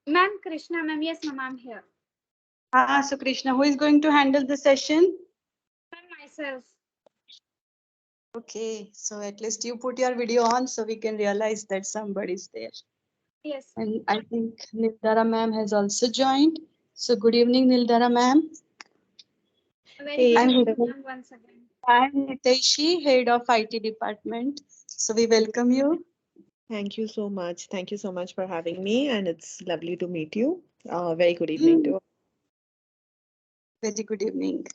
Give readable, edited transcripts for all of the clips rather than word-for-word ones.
Ma'am, Krishna, ma'am, yes, ma'am, I'm here. So Krishna, who is going to handle the session? Ma'am, myself. Okay, so at least you put your video on so we can realize that somebody's there. Yes. And I think Nildara ma'am has also joined. So good evening, Nildara ma'am. Very Hey, good I'm evening, Hiteshi. ma'am, once again. I'm Hiteshi, head of IT department. So we welcome you. thank you so much. Thank you so much for having me, and it's lovely to meet you. Very good evening Hmm, to very good evening.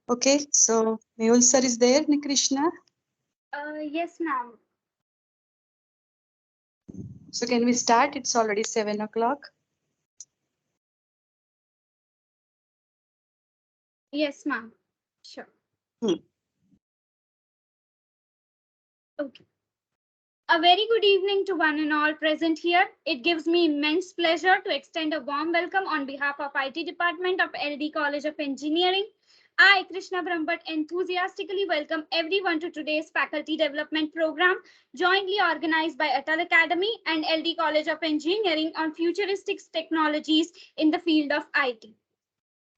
Okay, so Mehul sir is there, Krishna. Yes, ma'am. So can we start? It's already 7 o'clock. Yes, ma'am. Sure. Hmm. Okay. A very good evening to one and all present here. It gives me immense pleasure to extend a warm welcome on behalf of IT Department of LD College of Engineering. I, Krishna Brahmbhatt, enthusiastically welcome everyone to today's Faculty Development Program, jointly organized by ATAL Academy and LD College of Engineering on futuristic technologies in the field of IT.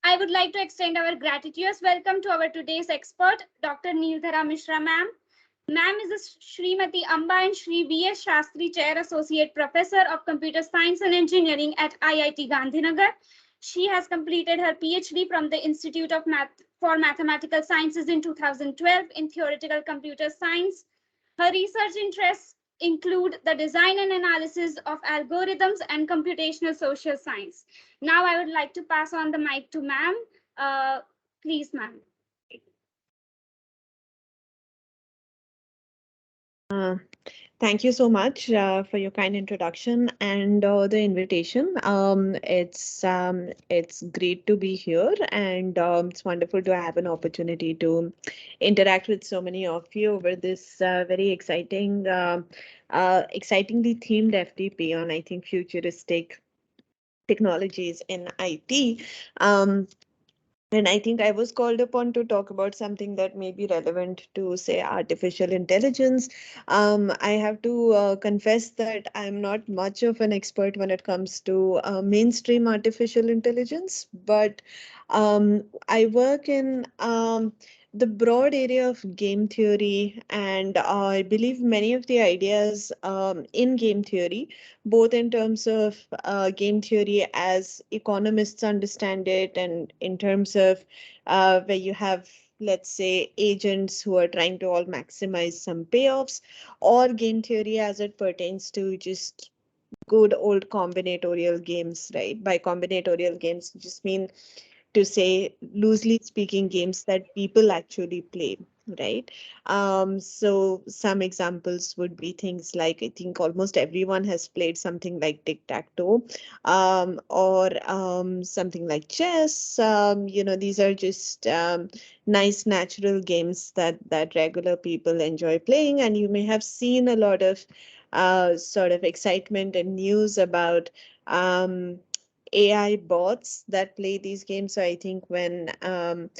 I would like to extend our gratitude welcome to our today's expert, Dr. Neeldhara Mishra ma'am. Ma'am is a Srimati Amba and Shri V.S. Shastri Chair Associate Professor of Computer Science and Engineering at IIT Gandhinagar. She has completed her PhD from the Institute of for Mathematical Sciences in 2012 in Theoretical Computer Science. Her research interests include the design and analysis of algorithms and computational social science. Now I would like to pass on the mic to ma'am. Please, ma'am. uh, Thank you so much for your kind introduction and the invitation. It's great to be here, and it's wonderful to have an opportunity to interact with so many of you over this very excitingly themed FDP on, I think, futuristic technologies in IT. Um, and I think I was called upon to talk about something that may be relevant to, say, artificial intelligence. I have to confess that I'm not much of an expert when it comes to mainstream artificial intelligence, but I work in the broad area of game theory, and I believe many of the ideas in game theory, both in terms of game theory as economists understand it, and in terms of where you have, let's say, agents who are trying to all maximize some payoffs, or game theory as it pertains to just good old combinatorial games, right? By combinatorial games, just mean to say, loosely speaking, games that people actually play, right? So some examples would be things like, I think almost everyone has played something like tic-tac-toe, or something like chess. These are just nice natural games that regular people enjoy playing, and you may have seen a lot of sort of excitement and news about AI bots that play these games. So I think when a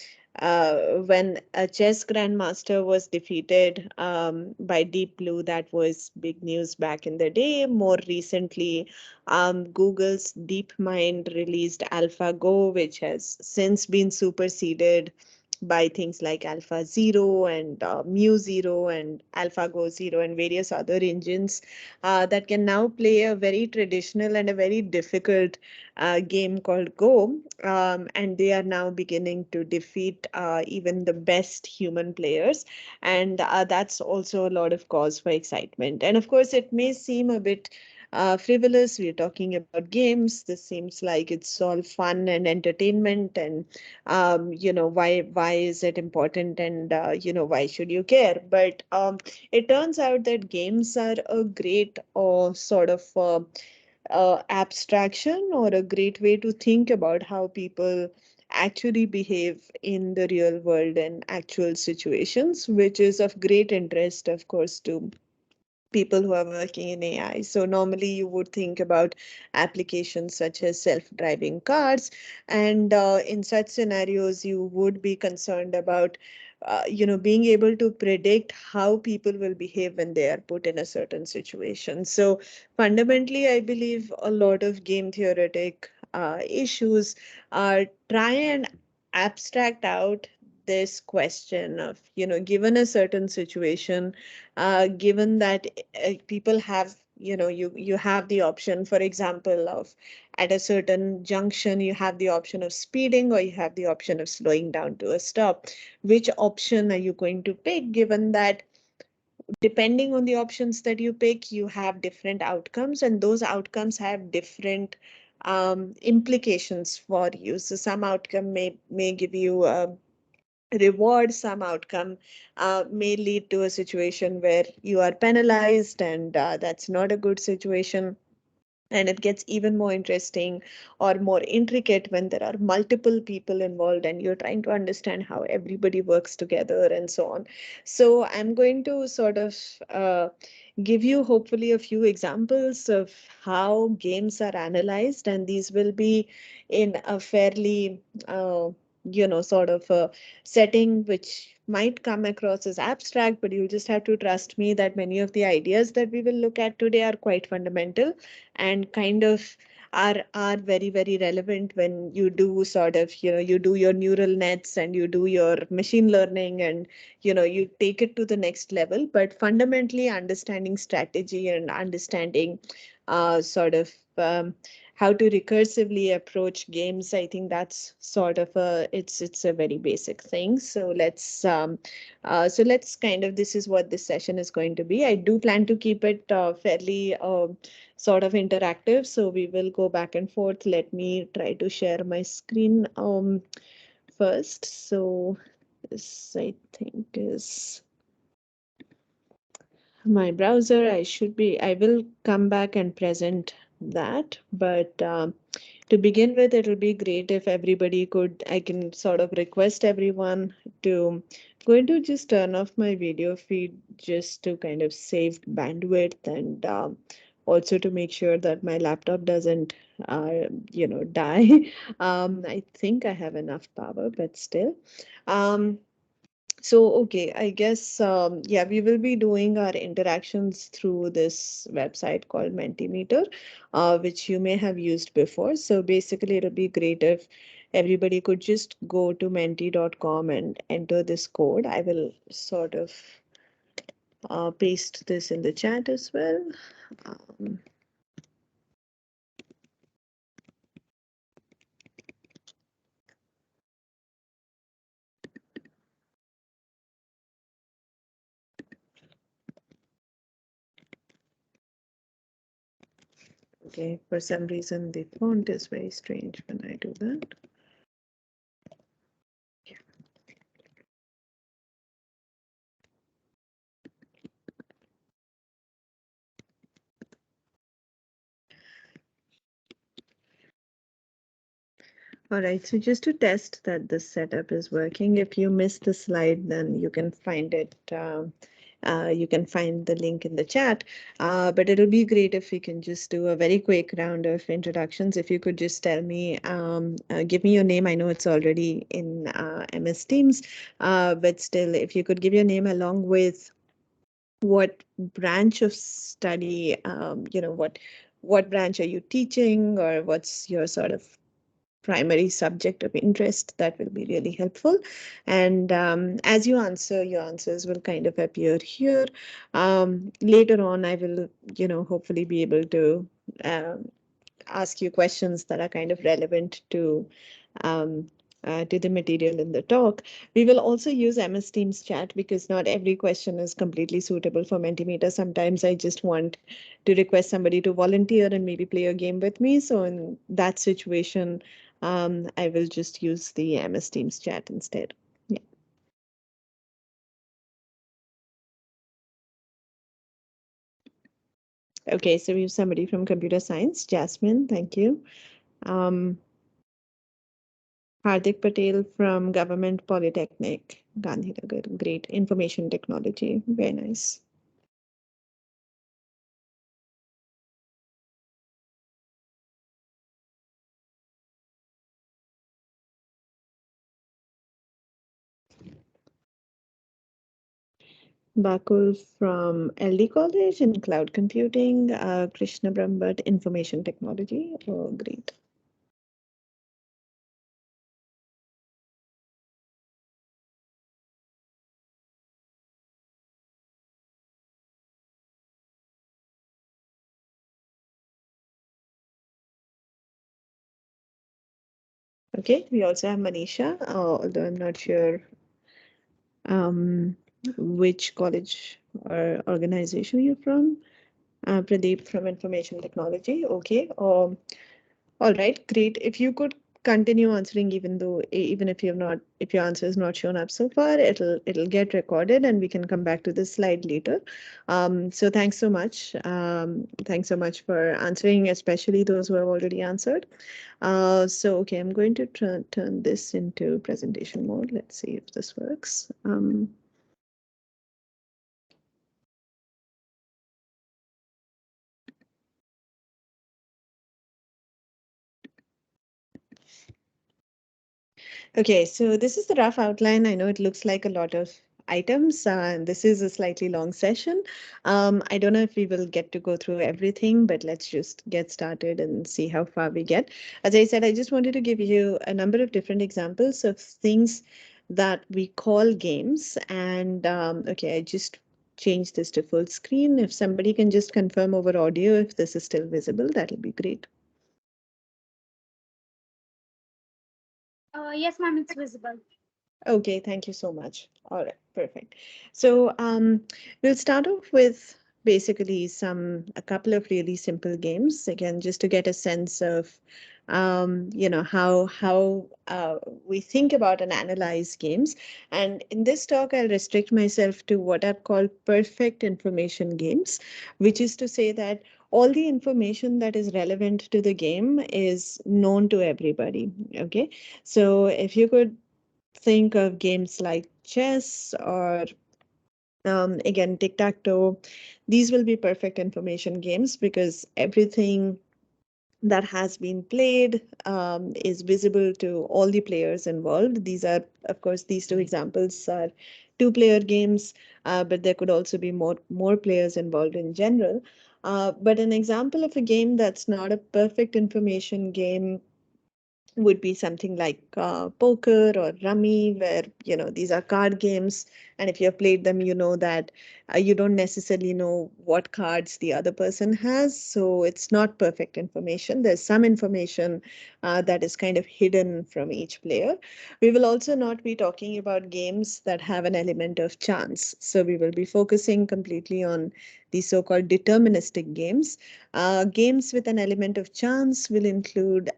chess grandmaster was defeated by Deep Blue, that was big news back in the day. More recently, Google's DeepMind released AlphaGo, which has since been superseded by things like Alpha Zero and Mu Zero and AlphaGo Zero and various other engines that can now play a very traditional and a very difficult game called Go, and they are now beginning to defeat even the best human players, and that's also a lot of cause for excitement. And of course, it may seem a bit frivolous. We're talking about games. This seems like it's all fun and entertainment, and why is it important, and why should you care? But it turns out that games are a great sort of abstraction, or a great way to think about how people actually behave in the real world and actual situations, which is of great interest, of course, to people who are working in AI. So normally you would think about applications such as self-driving cars, and in such scenarios, you would be concerned about being able to predict how people will behave when they are put in a certain situation. So fundamentally, I believe a lot of game theoretic issues try and abstract out this question of, given a certain situation, given that people have, you have the option, for example, of at a certain junction, you have the option of speeding or you have the option of slowing down to a stop. Which option are you going to pick, given that depending on the options that you pick, you have different outcomes, and those outcomes have different implications for you. So some outcome may give you a reward, some outcome may lead to a situation where you are penalized, and that's not a good situation. And it gets even more interesting or more intricate when there are multiple people involved and you're trying to understand how everybody works together and so on. So I'm going to sort of give you hopefully a few examples of how games are analyzed, and these will be in a fairly sort of a setting which might come across as abstract, but you'll just have to trust me that many of the ideas that we will look at today are quite fundamental and kind of are very, very relevant when you do sort of, you do your neural nets and you do your machine learning, and you take it to the next level. But fundamentally, understanding strategy and understanding sort of how to recursively approach games, I think that's sort of it's a very basic thing. So let's kind of, this is what this session is going to be. I do plan to keep it fairly sort of interactive, so we will go back and forth. Let me try to share my screen first. So this, I think, is my browser. I will come back and present that, but to begin with, it'll be great if everybody could, I can sort of request everyone to going to just turn off my video feed just to kind of save bandwidth, and also to make sure that my laptop doesn't die. I think I have enough power, but still. So, okay, I guess, yeah, we will be doing our interactions through this website called Mentimeter, which you may have used before. So basically, it'll be great if everybody could just go to menti.com and enter this code. I will sort of paste this in the chat as well. Um, okay, for some reason, the font is very strange when I do that. All right, so just to test that the setup is working, if you missed the slide, then you can find it. You can find the link in the chat, but it'll be great if we can just do a very quick round of introductions. If you could just tell me, give me your name. I know it's already in MS Teams, but still, if you could give your name along with what branch of study, what branch are you teaching, or what's your sort of primary subject of interest, that will be really helpful. And as you answer, your answers will kind of appear here. Later on, I will, hopefully be able to ask you questions that are kind of relevant to the material in the talk. We will also use MS Teams chat because not every question is completely suitable for Mentimeter. Sometimes I just want to request somebody to volunteer and maybe play a game with me. So in that situation, I will just use the MS Teams chat instead. Yeah. Okay, so we have somebody from computer science, Jasmine, thank you. Hardik Patel from Government Polytechnic, Gandhinagar, great information technology, very nice. Bakul from LD College in Cloud Computing, Krishna Brahmbhatt, Information Technology. Oh, great. Okay, we also have Manisha, although I'm not sure um, which college or organization you're from. Pradeep from Information Technology. Okay. All right, great. If you could continue answering, even if if your answer is not shown up so far, it'll get recorded and we can come back to this slide later. So thanks so much. Thanks so much for answering, especially those who have already answered. So okay, I'm going to turn this into presentation mode. Let's see if this works. Okay, so this is the rough outline. I know it looks like a lot of items. This is a slightly long session. I don't know if we will get to go through everything, but let's just get started and see how far we get. As I said, I just wanted to give you a number of different examples of things that we call games. And okay, I just changed this to full screen. If somebody can just confirm over audio if this is still visible, that'll be great. Yes, ma'am, it's visible. Okay, thank you so much. All right, perfect. So we'll start off with basically a couple of really simple games, again, just to get a sense of how we think about and analyze games. And in this talk, I'll restrict myself to what are called perfect information games, which is to say that all the information that is relevant to the game is known to everybody. Okay, so if you could think of games like chess or again tic-tac-toe, these will be perfect information games because everything that has been played is visible to all the players involved. These are, of course, these two examples are two-player games, but there could also be more players involved in general. But an example of a game that's not a perfect information game would be something like poker or rummy, where these are card games, and if you have played them, you know that you don't necessarily know what cards the other person has, so it's not perfect information. There's some information that is kind of hidden from each player. We will also not be talking about games that have an element of chance, so we will be focusing completely on the so-called deterministic games. Games with an element of chance will include,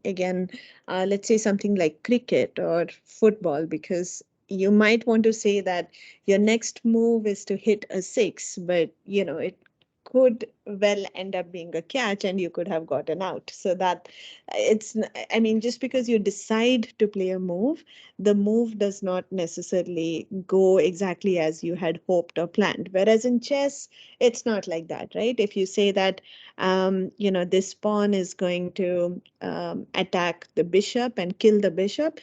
again, let's say something like cricket or football, because you might want to say that your next move is to hit a six, but it could well end up being a catch and you could have gotten out. So that I mean, just because you decide to play a move, the move does not necessarily go exactly as you had hoped or planned. Whereas in chess, it's not like that, right? If you say that, this pawn is going to attack the bishop and kill the bishop,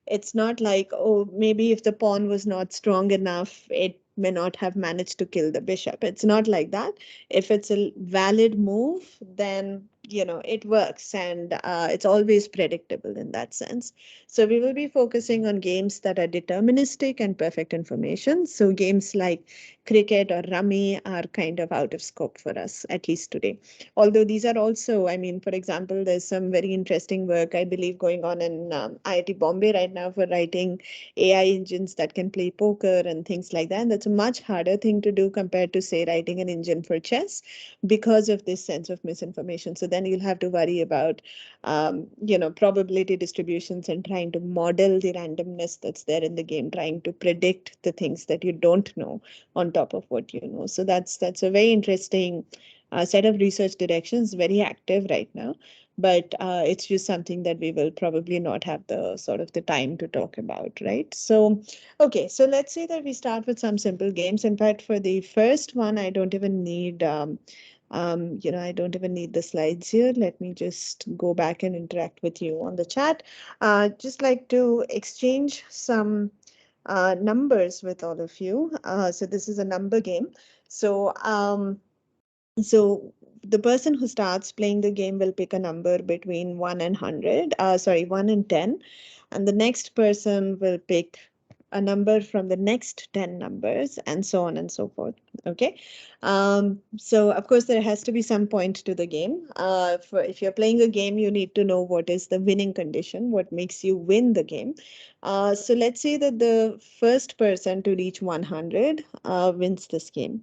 it's not like, oh, maybe if the pawn was not strong enough, it may not have managed to kill the bishop. It's not like that. If it's a valid move, then it works, and it's always predictable in that sense. So we will be focusing on games that are deterministic and perfect information. So games like cricket or rummy are kind of out of scope for us, at least today. Although these are also, I mean, for example, there's some very interesting work, I believe, going on in IIT Bombay right now for writing AI engines that can play poker and things like that. And that's a much harder thing to do compared to, say, writing an engine for chess because of this sense of misinformation. So then you'll have to worry about, probability distributions and trying to model the randomness that's there in the game, trying to predict the things that you don't know on top of what you know. So that's a very interesting set of research directions, very active right now. But it's just something that we will probably not have the sort of the time to talk about, right? So, okay, so let's say that we start with some simple games. In fact, for the first one, I don't even need I don't even need the slides here. Let me just go back and interact with you on the chat. Just like to exchange some numbers with all of you. So this is a number game. So the person who starts playing the game will pick a number between 1 and 100, 1 and 10, and the next person will pick a number from the next 10 numbers, and so on and so forth. Okay. So of course there has to be some point to the game. If you're playing a game, you need to know what is the winning condition, what makes you win the game. So let's say that the first person to reach 100 wins this game.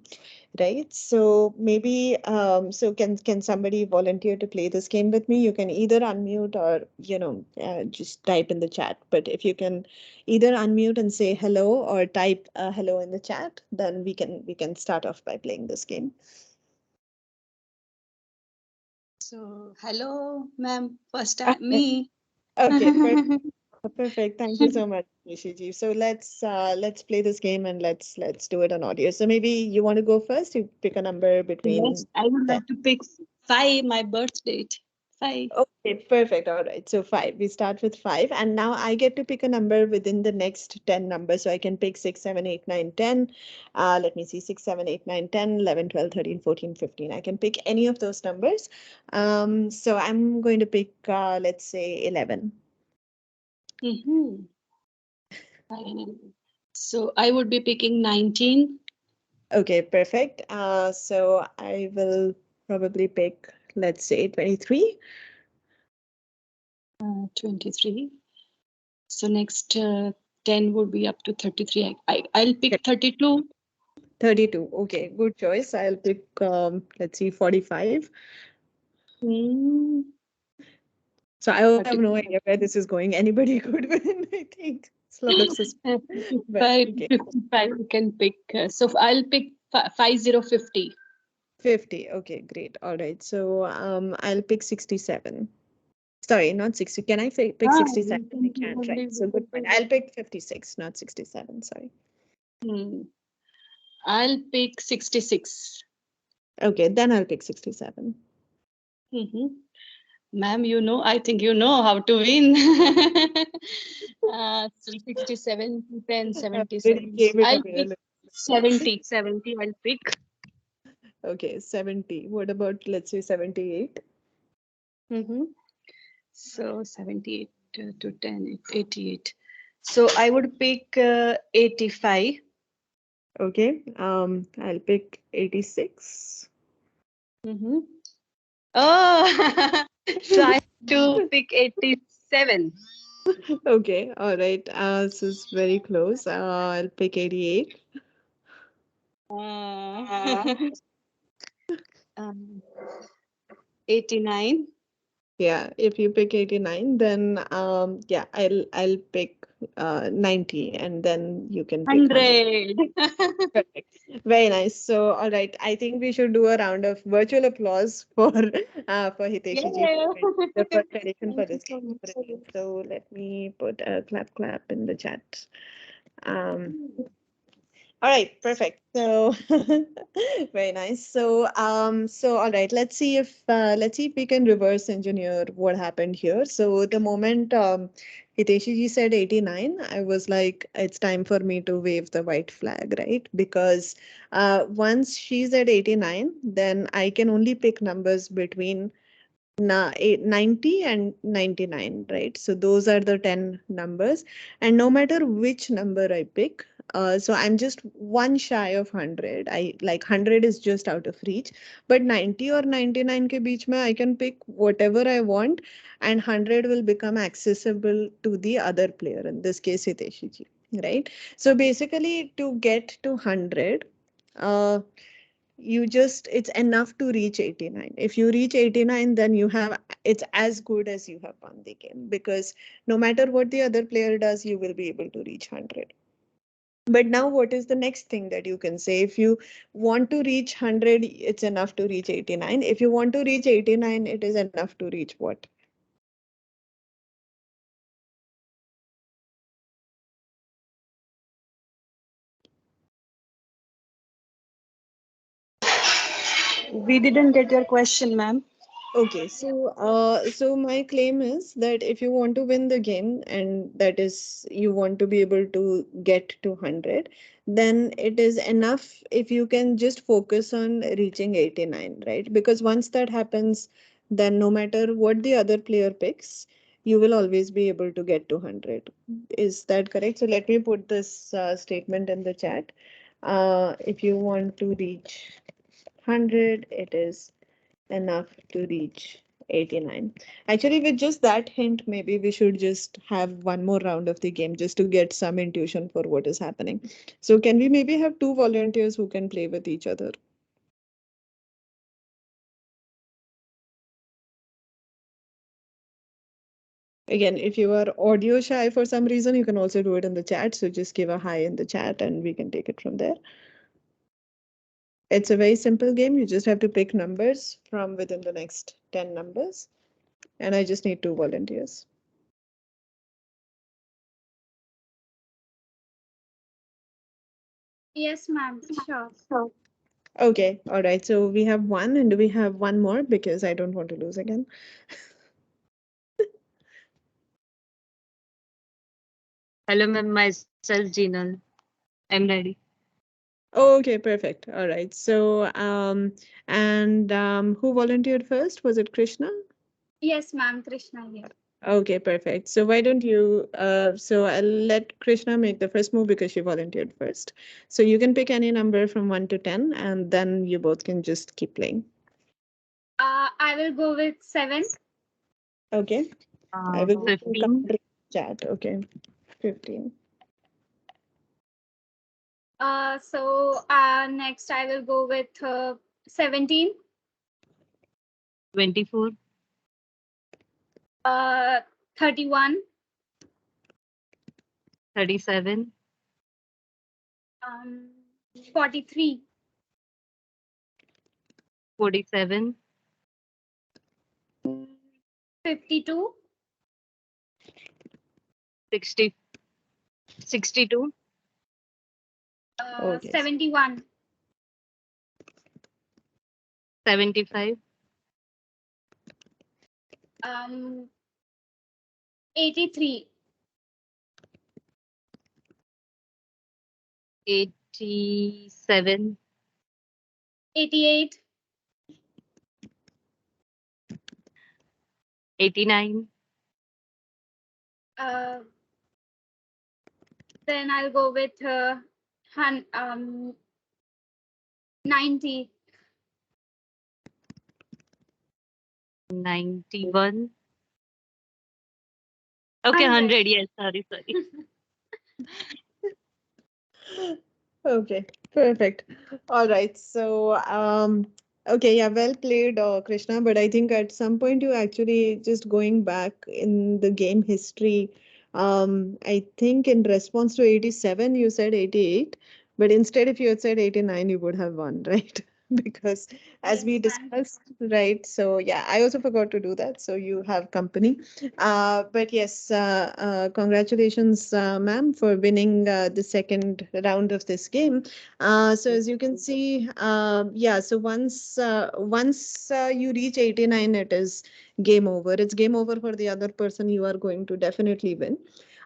Right. So maybe can somebody volunteer to play this game with me? You can either unmute or just type in the chat. But if you can either unmute and say hello or type hello in the chat, then we can start off by playing this game. So hello, ma'am. First time me. Okay, perfect. Perfect. Thank you so much, Nishiji. So let's play this game and let's do it on audio. So maybe you want to go first. You pick a number between. Yes, I would like to pick 5, my birth date. 5. Okay, perfect. All right. So 5. We start with 5. And now I get to pick a number within the next 10 numbers. So I can pick 6, 7, 8, 9, 10. Let me see. 6, 7, 8, 9, 10, 11, 12, 13, 14, 15. I can pick any of those numbers. So I'm going to pick, let's say 11. Mm-hmm. So I would be picking 19. Okay, perfect. So I will probably pick, let's say 23. 23. So next 10 would be up to 33. I'll pick 32. 32. Okay, good choice. I'll pick, let's see, 45. Mm, So I have no idea where this is going. Anybody could win, I think. It's a lot of suspense. But, 55, okay. 55 you can pick. So I'll pick 5050. 50. Okay, great. All right. So I'll pick 67. Sorry, not 60. Can I pick 67? I can't, right? So good point. I'll pick 56, not 67. Sorry. I'll pick 66. Okay, then I'll pick 67. Ma'am, I think you know how to win. 67, 10, 77. I'll pick 70. 70, I'll pick. Okay, 70. What about, let's say, 78? So 78 to 10, 88. So I would pick 85. Okay, I'll pick 86. Oh, so I have to pick 87. Okay, all right. This is very close. I'll pick 88. Um, 89. Yeah, if you pick 89, then yeah, I'll pick 90, and then you can pick 100. 100. Perfect. Very nice. So, all right, I think we should do a round of virtual applause for Hiteshi ji for the first edition for this game. So let me put a clap in the chat. All right, perfect. So very nice. So all right, let's see if we can reverse engineer what happened here. So the moment Hiteshi ji said 89, I was like, it's time for me to wave the white flag, right? Because once she said 89, then I can only pick numbers between 90 and 99, right? So those are the 10 numbers. And no matter which number I pick, so I'm just one shy of 100. I like 100 is just out of reach, but 90 or 99 ke beech mein I can pick whatever I want, and 100 will become accessible to the other player, in this case Hiteshi ji, right? So basically to get to 100, it's enough to reach 89. If you reach 89, then it's as good as you have won the game, because no matter what the other player does, you will be able to reach 100. But now what is the next thing that you can say? If you want to reach 100, it's enough to reach 89. If you want to reach 89, it is enough to reach what? We didn't get your question, ma'am. Okay, so my claim is that if you want to win the game, and that is you want to be able to get to 100, then it is enough if you can just focus on reaching 89, right? Because once that happens, then no matter what the other player picks, you will always be able to get to 100. Is that correct? So let me put this statement in the chat. If you want to reach 100, it is enough to reach 89. Actually, with just that hint, maybe we should just have one more round of the game just to get some intuition for what is happening. So can we maybe have two volunteers who can play with each other? Again, if you are audio shy for some reason, you can also do it in the chat. So just give a hi in the chat and we can take it from there. It's a very simple game. You just have to pick numbers from within the next 10 numbers. And I just need two volunteers. Yes, ma'am. Sure. Okay, all right. So we have one, and do we have one more? Because I don't want to lose again. Hello, ma'am. Myself, Jinal. I'm ready. Okay, perfect. All right. So, and who volunteered first? Was it Krishna? Yes, ma'am. Krishna here. Okay, perfect. So why don't you, so I'll let Krishna make the first move because she volunteered first. So you can pick any number from 1 to 10, and then you both can just keep playing. I will go with 7. Okay. I will go to 15. chat. Okay. 15. Next I will go with 17. 24. 31. 37. 43. 47. 52. 60. 62. Okay. 71. 75. 83. 87. 88. 89. Then I'll go with 90. 91. Okay, 100. 100. Yes, sorry. Okay, perfect. All right. So, okay, yeah, well played, Krishna. But I think at some point you actually just going back in the game history. I think in response to 87, you said 88, but instead, if you had said 89, you would have won, right? Because as we Yes, ma'am. discussed, right? So, yeah, I also forgot to do that. So you have company. But yes, congratulations, ma'am, for winning the second round of this game. So as you can see, yeah, so once you reach 89, it is game over. It's game over for the other person. You are going to definitely win.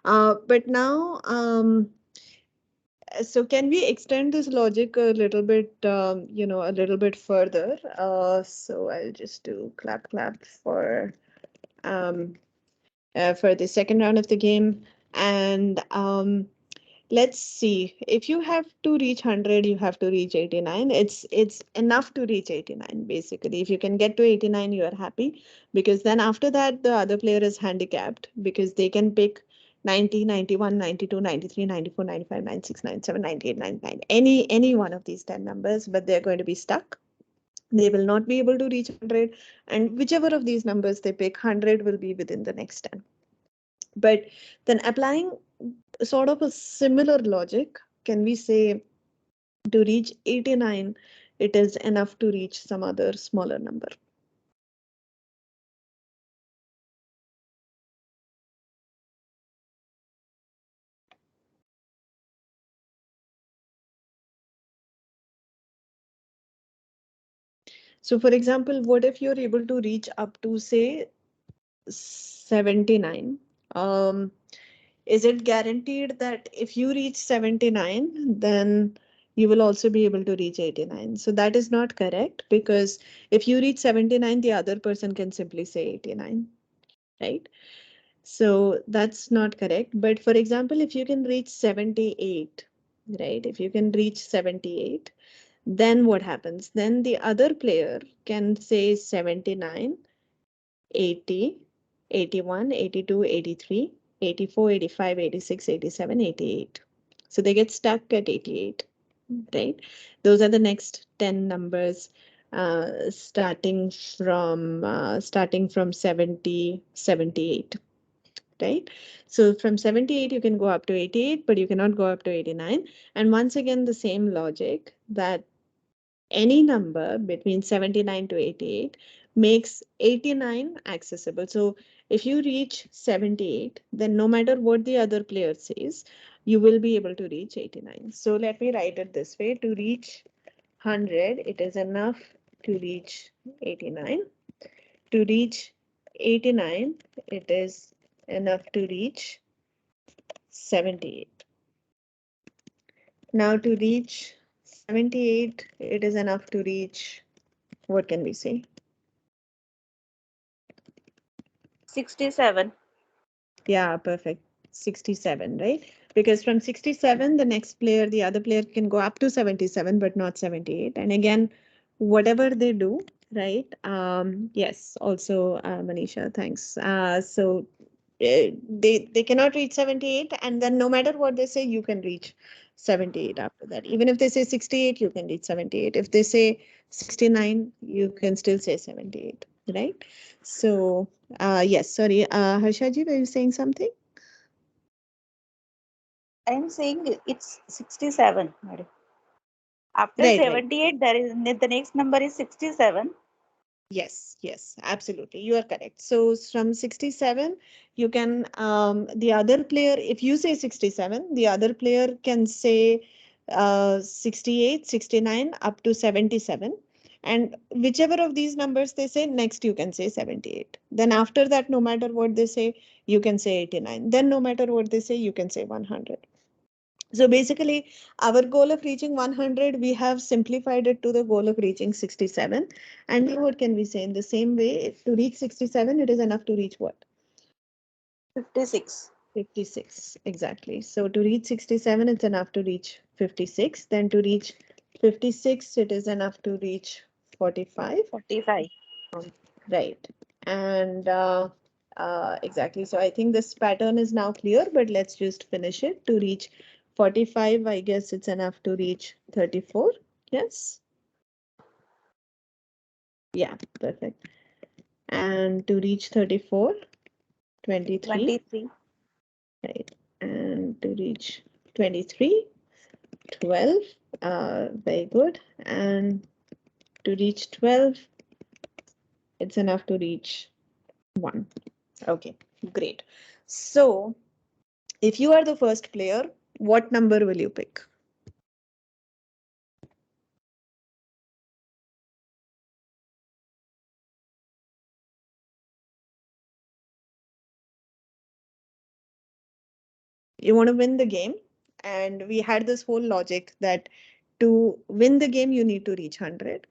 But now, so can we extend this logic a little bit, a little bit further? So I'll just do clap clap um, for the second round of the game. And let's see, if you have to reach 100, you have to reach 89. It's enough to reach 89, basically. If you can get to 89, you are happy, because then after that, the other player is handicapped because they can pick 90, 91, 92, 93, 94, 95, 96, 97, 98, 99, any one of these 10 numbers, but they're going to be stuck. They will not be able to reach 100, and whichever of these numbers they pick, 100 will be within the next 10. But then applying sort of a similar logic, can we say to reach 89, it is enough to reach some other smaller number? So for example, what if you're able to reach up to say 79? Is it guaranteed that if you reach 79, then you will also be able to reach 89? So that is not correct, because if you reach 79, the other person can simply say 89, right? So that's not correct. But for example, if you can reach 78, right? If you can reach 78, then what happens? Then the other player can say 79, 80, 81, 82, 83, 84, 85, 86, 87, 88. So they get stuck at 88, right? Those are the next 10 numbers starting from 70, 78, right? So from 78, you can go up to 88, but you cannot go up to 89. And once again, the same logic that any number between 79 to 88 makes 89 accessible. So if you reach 78, then no matter what the other player says, you will be able to reach 89. So let me write it this way. To reach 100, it is enough to reach 89. To reach 89, it is enough to reach 78. Now to reach 78, it is enough to reach, what can we say? 67. Yeah, perfect. 67, right? Because from 67, the next player, the other player can go up to 77, but not 78. And again, whatever they do, right? Yes, also, Manisha, thanks. So they cannot reach 78, and then no matter what they say, you can reach 78 after that. Even if they say 68, you can reach 78. If they say 69, you can still say 78, right? So yes, sorry, Harshaji, were you saying something? I'm saying it's 67, madam. After Right, right. 78, there is the next number is 67. Yes, yes, absolutely. You are correct. So from 67, you can, the other player, if you say 67, the other player can say 68, 69, up to 77. And whichever of these numbers they say, next you can say 78. Then after that, no matter what they say, you can say 89. Then no matter what they say, you can say 100. So basically, our goal of reaching 100, we have simplified it to the goal of reaching 67. And now what can we say? In the same way, to reach 67, it is enough to reach what? 56. 56, exactly. So to reach 67, it's enough to reach 56. Then to reach 56, it is enough to reach 45. 45. Right. And exactly. So I think this pattern is now clear, but let's just finish it. To reach 45, I guess it's enough to reach 34. Yes. Yeah, perfect. And to reach 34, 23. 23. Right. And to reach 23, 12. Very good. And to reach 12, it's enough to reach 1. Okay, great. So if you are the first player, what number will you pick? You want to win the game, and we had this whole logic that to win the game, you need to reach 100.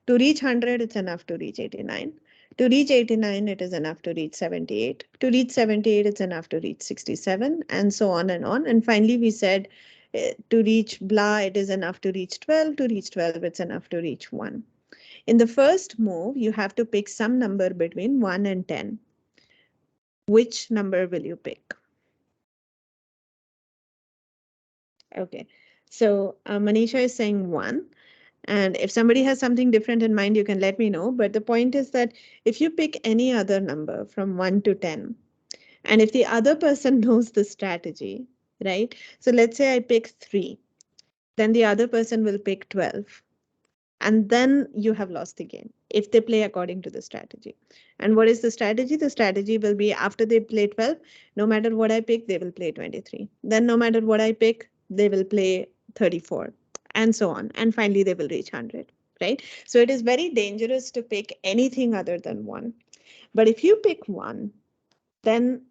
To reach 100, it's enough to reach 89. To reach 89, it is enough to reach 78. To reach 78, it's enough to reach 67, and so on and on. And finally, we said to reach blah, it is enough to reach 12. To reach 12, it's enough to reach 1. In the first move, you have to pick some number between 1 and 10. Which number will you pick? Okay, so Manisha is saying 1. And if somebody has something different in mind, you can let me know. But the point is that if you pick any other number from 1 to 10, and if the other person knows the strategy, right? So let's say I pick 3, then the other person will pick 12. And then you have lost the game if they play according to the strategy. And what is the strategy? The strategy will be after they play 12, no matter what I pick, they will play 23. Then no matter what I pick, they will play 34, and so on. And finally, they will reach 100, right? So it is very dangerous to pick anything other than one. But if you pick one, then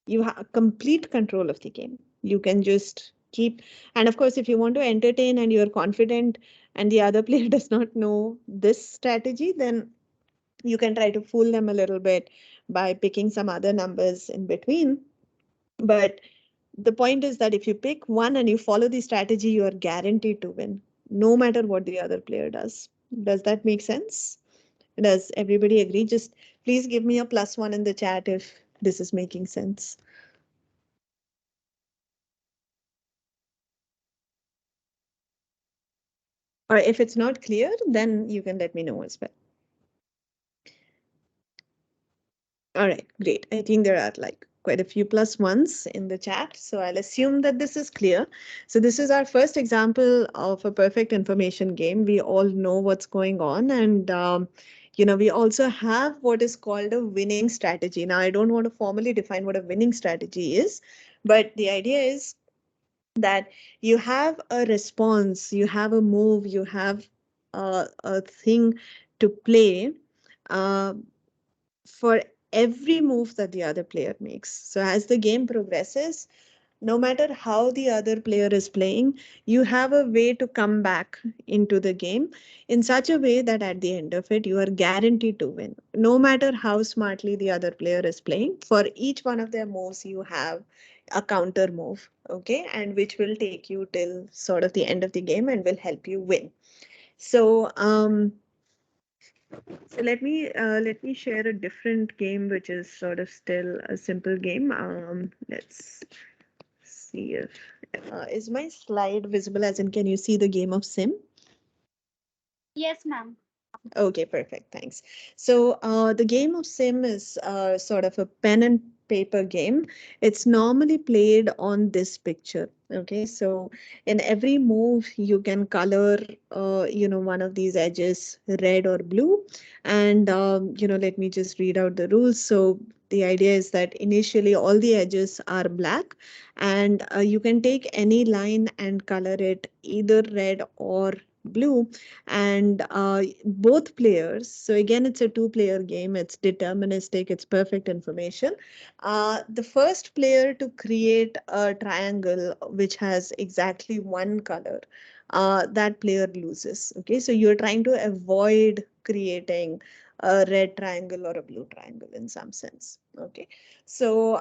you have complete control of the game. You can just keep, and of course, if you want to entertain and you're confident and the other player does not know this strategy, then you can try to fool them a little bit by picking some other numbers in between. But the point is that if you pick one and you follow the strategy, you are guaranteed to win, no matter what the other player does. Does that make sense? Does everybody agree? Just please give me a +1 in the chat if this is making sense. Or if it's not clear, then you can let me know as well. All right, great. I think there are like quite a few +1s in the chat. So I'll assume that this is clear. So this is our first example of a perfect information game. We all know what's going on. And, we also have what is called a winning strategy. Now, I don't want to formally define what a winning strategy is, but the idea is that you have a response, you have a move, you have a thing to play for every move that the other player makes. So as the game progresses, no matter how the other player is playing, you have a way to come back into the game in such a way that at the end of it, you are guaranteed to win. No matter how smartly the other player is playing, for each one of their moves, you have a counter move, okay, and which will take you till sort of the end of the game and will help you win. So, so let me share a different game, which is sort of still a simple game. Let's see if is my slide visible, as in can you see the game of Sim? Yes, ma'am. Okay, perfect. Thanks. So the game of Sim is sort of a pen and paper game. It's normally played on this picture. Okay, so in every move, you can color, one of these edges red or blue. And, let me just read out the rules. So the idea is that initially all the edges are black, and you can take any line and color it either red or blue, and both players, so again it's a two-player game, it's deterministic, it's perfect information. The first player to create a triangle which has exactly one color, that player loses. Okay, so you're trying to avoid creating a red triangle or a blue triangle in some sense. Okay, so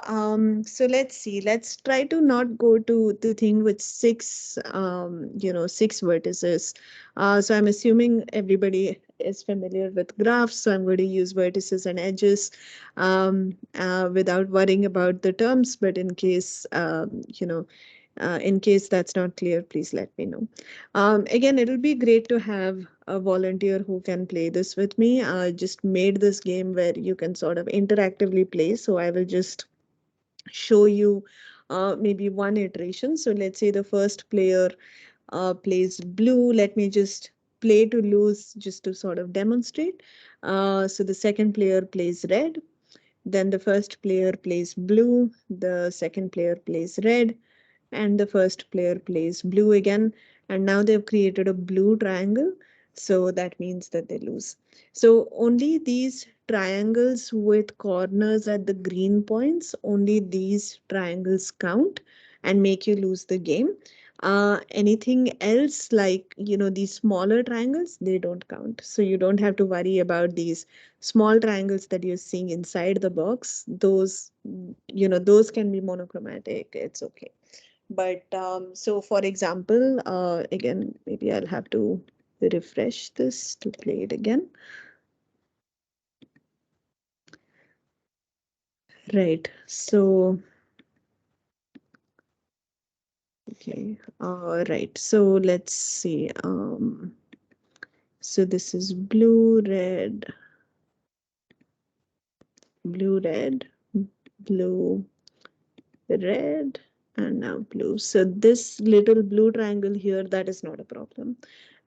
so let's see, let's try to not go to the thing with six six vertices. So I'm assuming everybody is familiar with graphs, so I'm going to use vertices and edges without worrying about the terms, but in case in case that's not clear, please let me know. Again, it'll be great to have a volunteer who can play this with me. I just made this game where you can sort of interactively play. So I will just show you maybe one iteration. So let's say the first player plays blue. Let me just play to lose just to sort of demonstrate. So the second player plays red. Then the first player plays blue. The second player plays red, and the first player plays blue again, and now they've created a blue triangle, so that means that they lose. So only these triangles with corners at the green points, only these triangles count and make you lose the game. Anything else, like these smaller triangles, they don't count, so you don't have to worry about these small triangles that you're seeing inside the box. Those those can be monochromatic, it's okay. But so for example, again, maybe I'll have to refresh this to play it again. Right, so, okay, right, so let's see. So this is blue, red, blue, red, blue, red, and now blue. So this little blue triangle here, that is not a problem.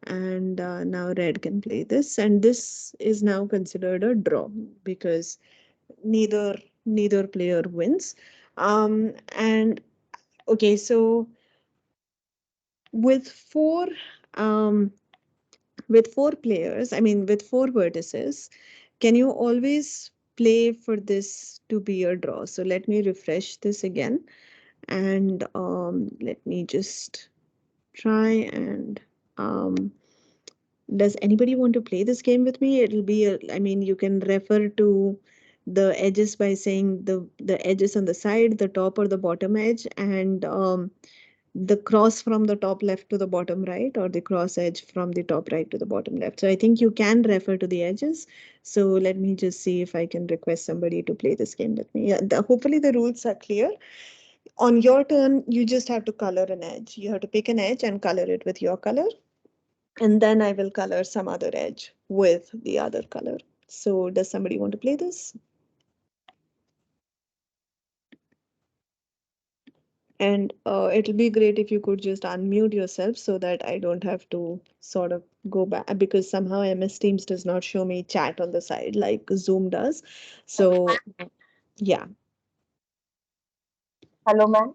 And now red can play this, and this is now considered a draw because neither player wins. And okay, so with four with four players, I mean, with four vertices, can you always play for this to be a draw? So let me refresh this again. And let me just try and does anybody want to play this game with me? It'll be I mean, you can refer to the edges by saying the edges on the side, the top or the bottom edge, and the cross from the top left to the bottom right, or the cross edge from the top right to the bottom left. So I think you can refer to the edges. So let me just see if I can request somebody to play this game with me. Yeah, hopefully the rules are clear. On your turn, you just have to color an edge. You have to pick an edge and color it with your color. And then I will color some other edge with the other color. So does somebody want to play this? And it'll be great if you could just unmute yourself so that I don't have to sort of go back, because somehow MS Teams does not show me chat on the side like Zoom does. So yeah. Hello, ma'am.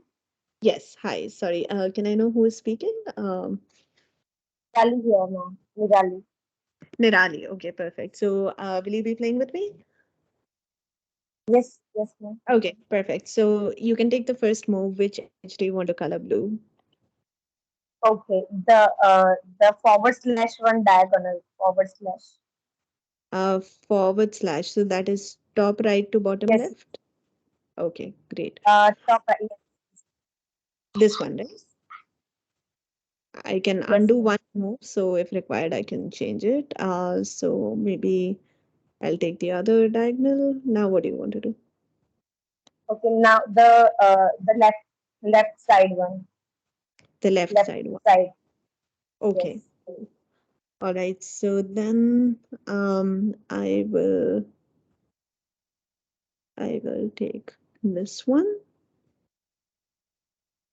Yes. Hi. Sorry. Can I know who is speaking? Nirali here, ma'am. Nirali. Nirali. Okay, perfect. So will you be playing with me? Yes, yes, ma'am. Okay, perfect. So you can take the first move. Which edge do you want to color blue? Okay. The forward slash one diagonal forward slash. Forward slash. So that is top right to bottom Yes. left. Okay, great. Top right. Yes, This one, right? I can yes, undo ma'am. one move, so if required, I can change it. So maybe I'll take the other diagonal. Now, what do you want to do? Okay. Now the left side one. The left Left side one. side. Okay. Yes. All right. So then I will take this one.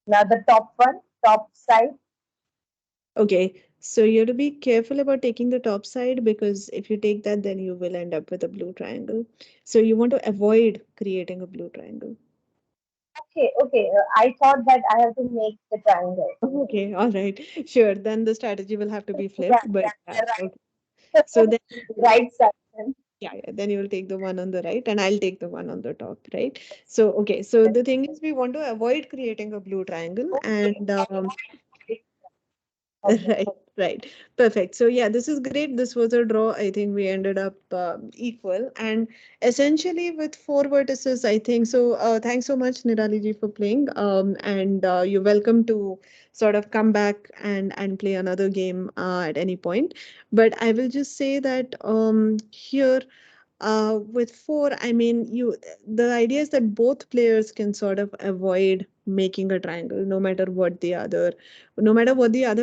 Now the top one, top side. Okay. So you have to be careful about taking the top side, because if you take that, then you will end up with a blue triangle. So you want to avoid creating a blue triangle. Okay, okay. I thought that I have to make the triangle. Okay, all right. Sure. Then the strategy will have to be Yeah, flipped, but yeah, okay. right. So then, Right side. yeah, then you will take the one on the right and I'll take the one on the top, right? So, okay. So the thing is, we want to avoid creating a blue triangle, and Okay. right, right. Perfect. So yeah, this is great. This was a draw. I think we ended up equal, and essentially with four vertices, I think. So thanks so much, Nirali ji, for playing. And you're welcome to sort of come back and play another game at any point. But I will just say that here with four, I mean, the idea is that both players can sort of avoid making a triangle, no matter what the other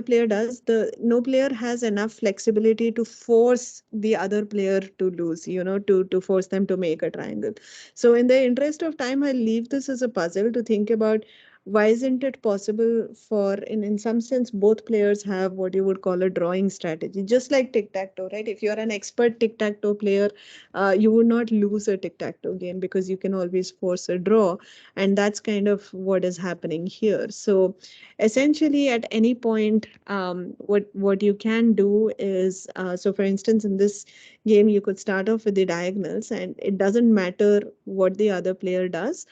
player does. No player has enough flexibility to force the other player to lose, to force them to make a triangle. So in the interest of time, I'll leave this as a puzzle to think about. Why isn't it possible for, in some sense, both players have what you would call a drawing strategy, just like tic-tac-toe, right? If you're an expert tic-tac-toe player, you would not lose a tic-tac-toe game because you can always force a draw. And that's kind of what is happening here. So essentially, at any point, what you can do is, so for instance, in this game, you could start off with the diagonals, and it doesn't matter what the other player does.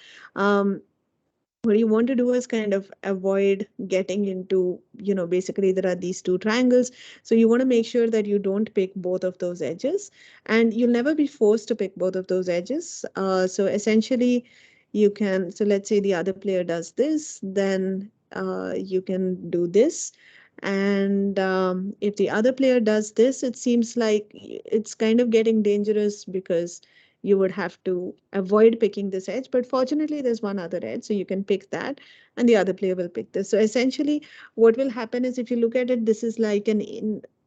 What you want to do is kind of avoid getting into, basically there are these two triangles. So you want to make sure that you don't pick both of those edges, and you'll never be forced to pick both of those edges. So essentially so let's say the other player does this, then you can do this. And if the other player does this, it seems like it's kind of getting dangerous, because you would have to avoid picking this edge. But fortunately, there's one other edge, so you can pick that, and the other player will pick this. So essentially, what will happen is, if you look at it, this is like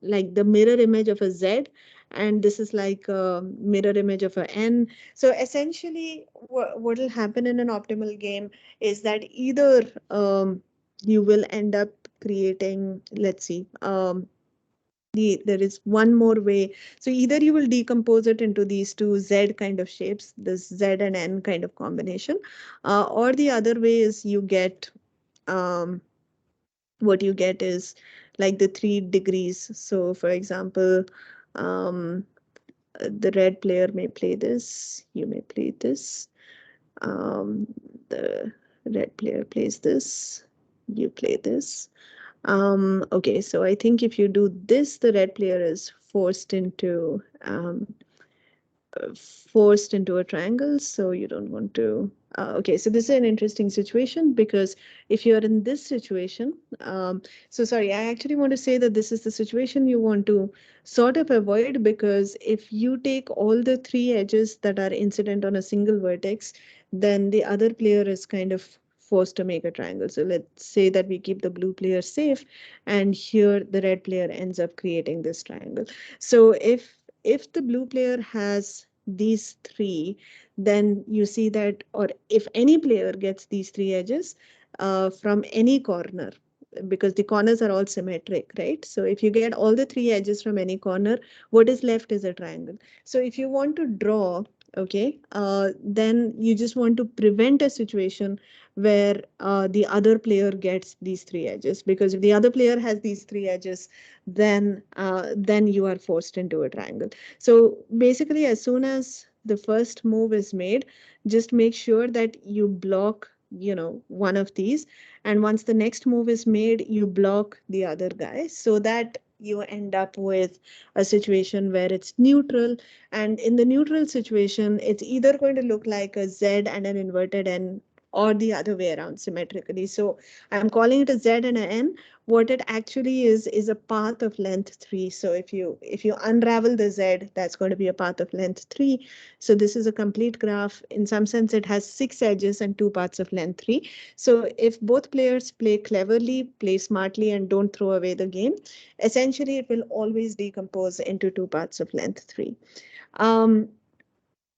like the mirror image of a Z, and this is like a mirror image of a N. So essentially, what will happen in an optimal game is that either you will end up creating, let's see, there is one more way. So either you will decompose it into these two Z kind of shapes, this Z and N kind of combination, or the other way is what you get is like the 3 degrees. So for example, the red player may play this, you may play this. The red player plays this, you play this. Okay, so I think if you do this, the red player is forced into a triangle, so you don't want to. Okay, so this is an interesting situation because if you're in this situation, so sorry, I actually want to say that this is the situation you want to sort of avoid, because if you take all the 3 edges that are incident on a single vertex, then the other player is kind of forced to make a triangle. So let's say that we keep the blue player safe, and here the red player ends up creating this triangle. So if the blue player has these 3, then you see that, or if any player gets these 3 edges from any corner, because the corners are all symmetric, right? So if you get all the 3 edges from any corner, what is left is a triangle. So if you want to draw, okay, then you just want to prevent a situation where the other player gets these 3 edges, because if the other player has these 3 edges, then you are forced into a triangle. So basically, as soon as the first move is made, just make sure that you block, one of these. And once the next move is made, you block the other guy, so that you end up with a situation where it's neutral. And in the neutral situation, it's either going to look like a Z and an inverted N, or the other way around symmetrically. So I'm calling it a Z and an N. What it actually is a path of length 3. So if you unravel the Z, that's going to be a path of length 3. So this is a complete graph. In some sense, it has 6 edges and 2 paths of length 3. So if both players play cleverly, play smartly, and don't throw away the game, essentially it will always decompose into 2 paths of length 3.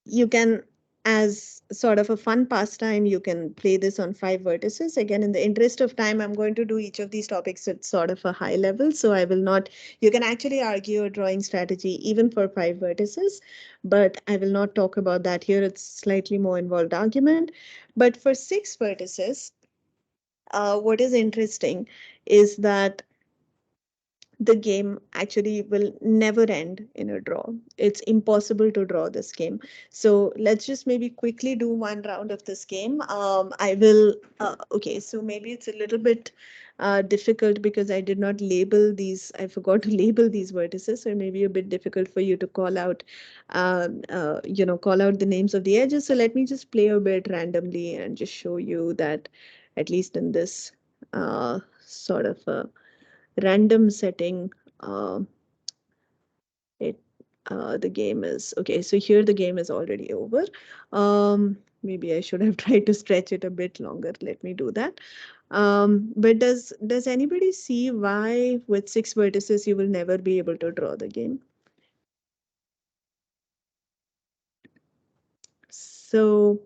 You can, as sort of a fun pastime, you can play this on 5 vertices. Again, in the interest of time, I'm going to do each of these topics at sort of a high level. So I will not, you can actually argue a drawing strategy even for 5 vertices, but I will not talk about that here. It's slightly more involved argument. But for 6 vertices, what is interesting is that the game actually will never end in a draw. It's impossible to draw this game. So let's just maybe quickly do one round of this game. Okay, so maybe it's a little bit difficult because I did not label these. I forgot to label these vertices, so it may be a bit difficult for you to call out, call out the names of the edges. So let me just play a bit randomly and just show you that, at least in this sort of a random setting, the game is okay. So here the game is already over. Maybe I should have tried to stretch it a bit longer. Let me do that. But does anybody see why with 6 vertices you will never be able to draw the game? So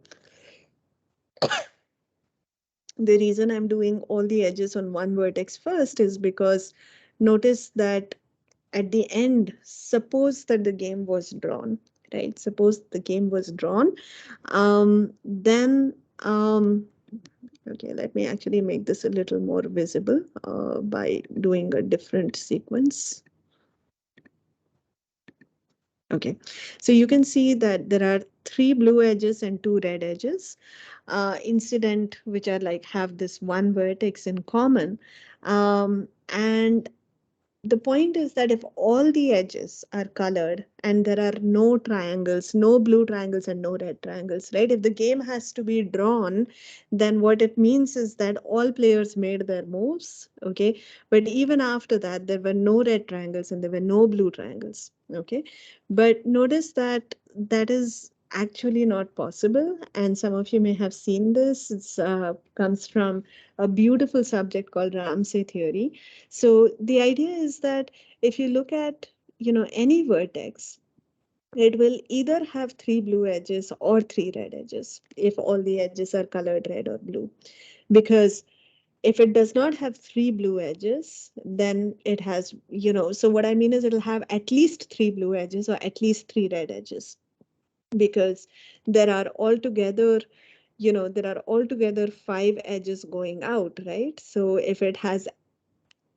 the reason I'm doing all the edges on one vertex first is because notice that at the end, suppose that the game was drawn, right? Suppose the game was drawn, then, okay, let me actually make this a little more visible by doing a different sequence. Okay, so you can see that there are 3 blue edges and 2 red edges, incident, which are like have this one vertex in common. And the point is that if all the edges are colored and there are no triangles, no blue triangles and no red triangles, right? If the game has to be drawn, then what it means is that all players made their moves, okay? But even after that, there were no red triangles and there were no blue triangles, okay? But notice that that is actually not possible. And some of you may have seen this. It comes from a beautiful subject called Ramsey theory. So the idea is that if you look at, any vertex, it will either have 3 blue edges or 3 red edges if all the edges are colored red or blue. Because if it does not have 3 blue edges, then it has, so what I mean is it'll have at least 3 blue edges or at least 3 red edges, because there are altogether 5 edges going out, right? So if it has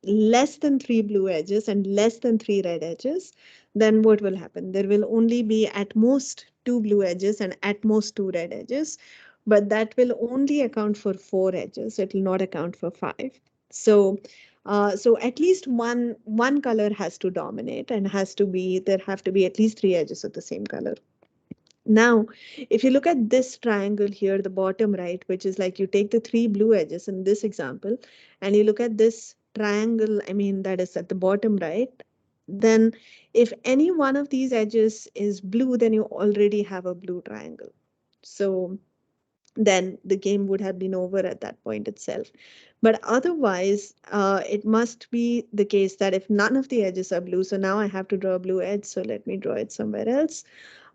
less than 3 blue edges and less than 3 red edges, then what will happen? There will only be at most 2 blue edges and at most 2 red edges, but that will only account for 4 edges. It will not account for 5. So so at least one color has to dominate, and there have to be at least 3 edges of the same color. Now, if you look at this triangle here, the bottom right, which is like you take the 3 blue edges in this example, and you look at this triangle, I mean, that is at the bottom right, then if any one of these edges is blue, then you already have a blue triangle. So then the game would have been over at that point itself. But otherwise, it must be the case that if none of the edges are blue, so now I have to draw a blue edge. So let me draw it somewhere else.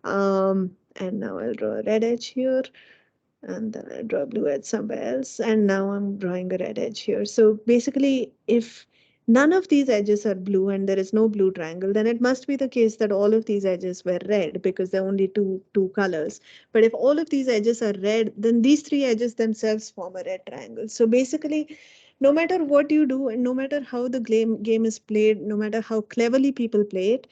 And now I'll draw a red edge here, and then I'll draw a blue edge somewhere else. And now I'm drawing a red edge here. So basically, if none of these edges are blue and there is no blue triangle, then it must be the case that all of these edges were red, because there are only two colors. But if all of these edges are red, then these 3 edges themselves form a red triangle. So basically, no matter what you do and no matter how the game is played, no matter how cleverly people play it,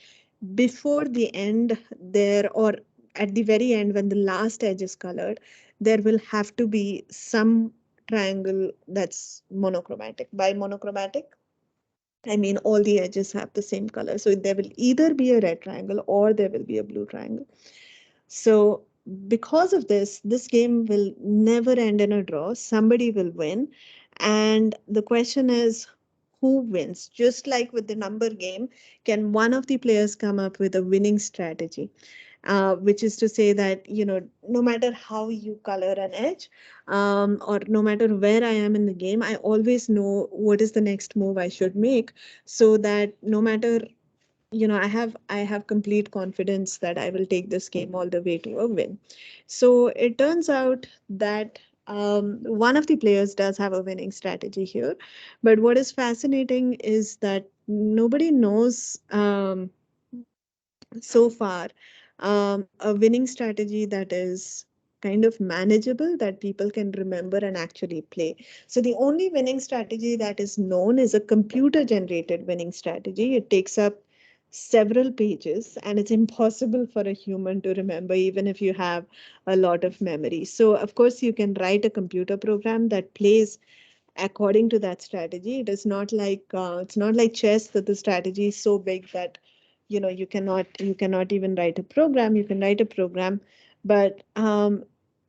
before the end there, or at the very end when the last edge is colored, there will have to be some triangle that's monochromatic. By monochromatic, I mean all the edges have the same color. So there will either be a red triangle or there will be a blue triangle. So because of this, this game will never end in a draw. Somebody will win. And the question is, who wins? Just like with the number game, can one of the players come up with a winning strategy? Which is to say that, no matter how you color an edge, or no matter where I am in the game, I always know what is the next move I should make, so that no matter, I have complete confidence that I will take this game all the way to a win. So it turns out that one of the players does have a winning strategy here. But what is fascinating is that nobody knows so far a winning strategy that is kind of manageable, that people can remember and actually play. So the only winning strategy that is known is a computer generated winning strategy. It takes up several pages and it's impossible for a human to remember, even if you have a lot of memory. So of course you can write a computer program that plays according to that strategy. It is not like it's not like chess, that the strategy is so big that you cannot even write a program. You can write a program, but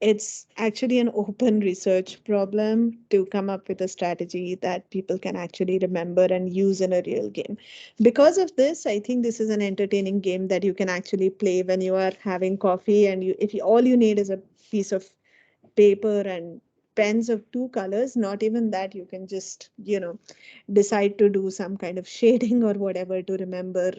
it's actually an open research problem to come up with a strategy that people can actually remember and use in a real game. Because of this, I think this is an entertaining game that you can actually play when you are having coffee, and all you need is a piece of paper and pens of 2 colors. Not even that, you can just decide to do some kind of shading or whatever to remember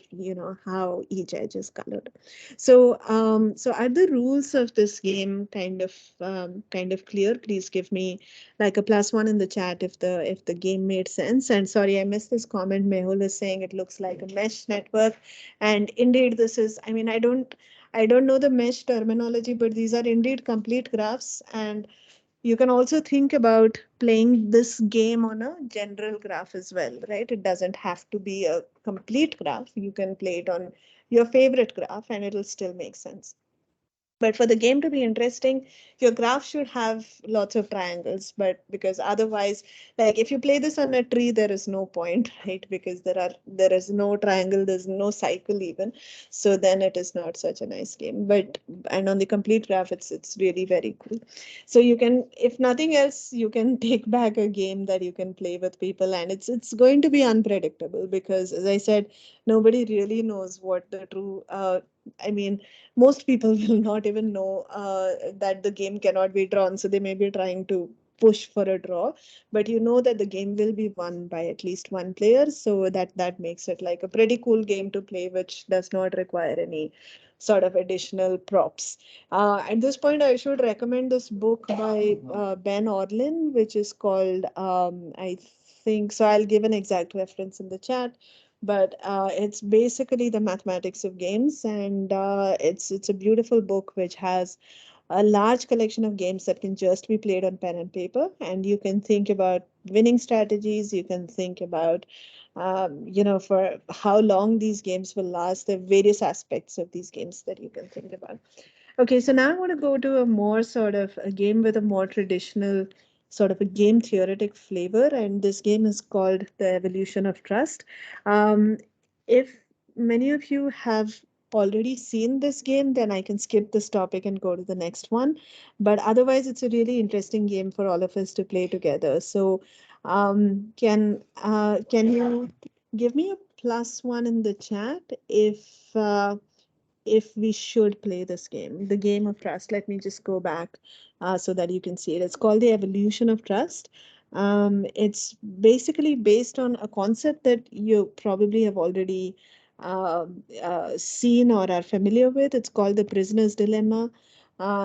how each edge is colored. So are the rules of this game kind of clear? Please give me like a +1 in the chat if the game made sense. And sorry, I missed this comment. Mehul is saying it looks like a mesh network, and indeed this is, I don't know the mesh terminology, but these are indeed complete graphs. And you can also think about playing this game on a general graph as well, right? It doesn't have to be a complete graph. You can play it on your favorite graph and it'll still make sense. But for the game to be interesting, your graph should have lots of triangles. But because otherwise, like if you play this on a tree, there is no point, right? Because there is no triangle, there's no cycle even. So then it is not such a nice game. And on the complete graph, it's really very cool. So you can, if nothing else, you can take back a game that you can play with people, and it's going to be unpredictable because, as I said, nobody really knows what the true. Most people will not even know that the game cannot be drawn. So they may be trying to push for a draw, but you know that the game will be won by at least one player. So that makes it like a pretty cool game to play, which does not require any sort of additional props. At this point, I should recommend this book by Ben Orlin, which is called, I think, so I'll give an exact reference in the chat. But it's basically the mathematics of games, and it's a beautiful book which has a large collection of games that can just be played on pen and paper, and you can think about winning strategies. You can think about, for how long these games will last. There are various aspects of these games that you can think about. Okay, so now I want to go to a more sort of a game with a more traditional sort of a game theoretic flavor, and this game is called The Evolution of Trust. If many of you have already seen this game, then I can skip this topic and go to the next one. But otherwise, it's a really interesting game for all of us to play together. So, can you give me a +1 in the chat if we should play this game, the game of trust? Let me just go back so that you can see it. It's called The Evolution of Trust. It's basically based on a concept that you probably have already seen or are familiar with. It's called the prisoner's dilemma.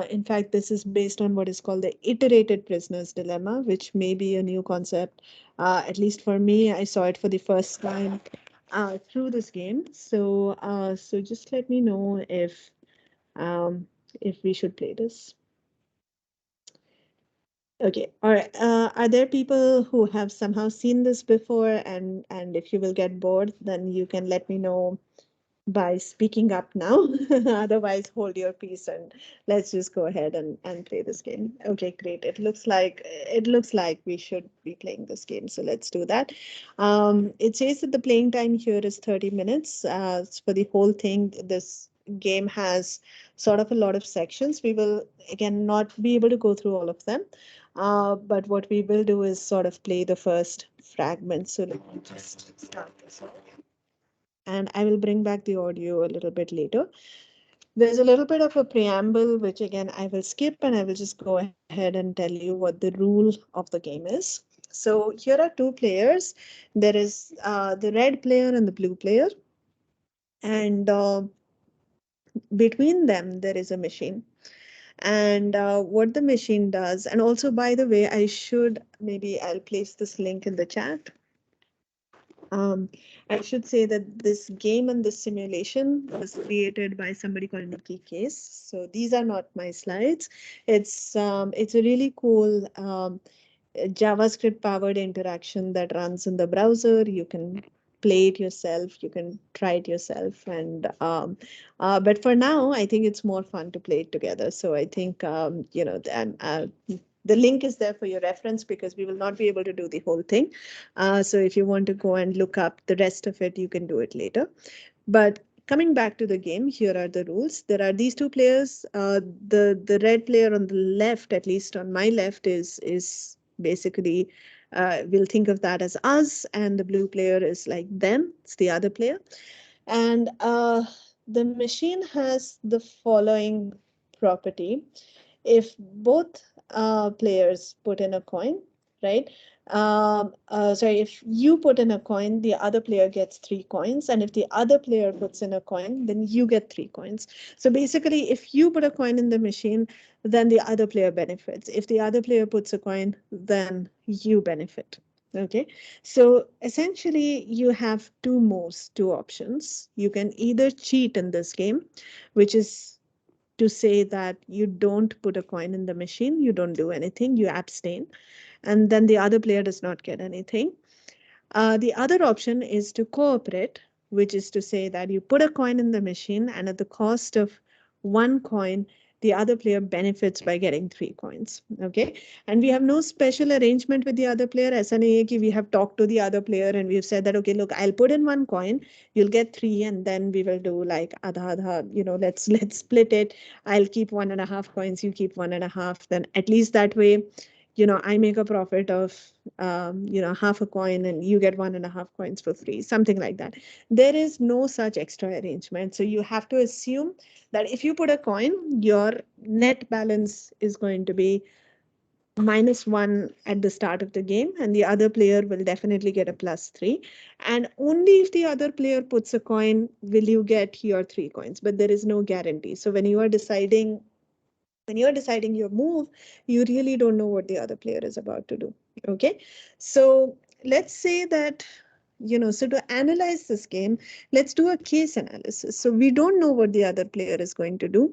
In fact, this is based on what is called the iterated prisoner's dilemma, which may be a new concept. At least for me, I saw it for the first time through this game. So just let me know if we should play this. Okay, all right. Are there people who have somehow seen this before, and if you will get bored, then you can let me know by speaking up now. Otherwise, hold your peace and let's just go ahead and play this game. Okay, great. It looks like we should be playing this game. So let's do that. It says that the playing time here is 30 minutes. For the whole thing, this game has sort of a lot of sections. We will again not be able to go through all of them. But what we will do is sort of play the first fragment. So let me just start this off. And I will bring back the audio a little bit later. There's a little bit of a preamble, which again, I will skip, and I will just go ahead and tell you what the rule of the game is. So here are two players. There is the red player and the blue player. And between them, there is a machine. And what the machine does, and also, by the way, I'll place this link in the chat. I should say that this game and this simulation was created by somebody called Nikki Case. So these are not my slides. It's a really cool JavaScript powered interaction that runs in the browser. You can play it yourself. You can try it yourself. And but for now, I think it's more fun to play it together. So I think the link is there for your reference, because we will not be able to do the whole thing. So if you want to go and look up the rest of it, you can do it later. But coming back to the game, here are the rules. There are these two players. The red player on the left, at least on my left, is basically, we'll think of that as us, and the blue player is like them. It's the other player. And the machine has the following property. If both players put in a coin, right? If you put in a coin, the other player gets 3 coins. And if the other player puts in a coin, then you get 3 coins. So basically, if you put a coin in the machine, then the other player benefits. If the other player puts a coin, then you benefit. Okay, so essentially you have two moves, two options. You can either cheat in this game, which is to say that you don't put a coin in the machine, you don't do anything, you abstain, and then the other player does not get anything. The other option is to cooperate, which is to say that you put a coin in the machine, and at the cost of 1 coin, the other player benefits by getting 3 coins. Okay, and we have no special arrangement with the other player. ऐसा नहीं है कि we have talked to the other player and we've said that, okay, look, I'll put in 1 coin, you'll get 3, and then we will do like adha adha, let's split it. I'll keep 1.5 coins, you keep 1.5. Then at least that way, I make a profit of, half a coin, and you get 1.5 coins for free, something like that. There is no such extra arrangement. So you have to assume that if you put a coin, your net balance is going to be -1 at the start of the game, and the other player will definitely get a +3. And only if the other player puts a coin will you get your 3 coins, but there is no guarantee. So when you are deciding your move, you really don't know what the other player is about to do. Okay, so let's say that, so to analyze this game, let's do a case analysis. So we don't know what the other player is going to do.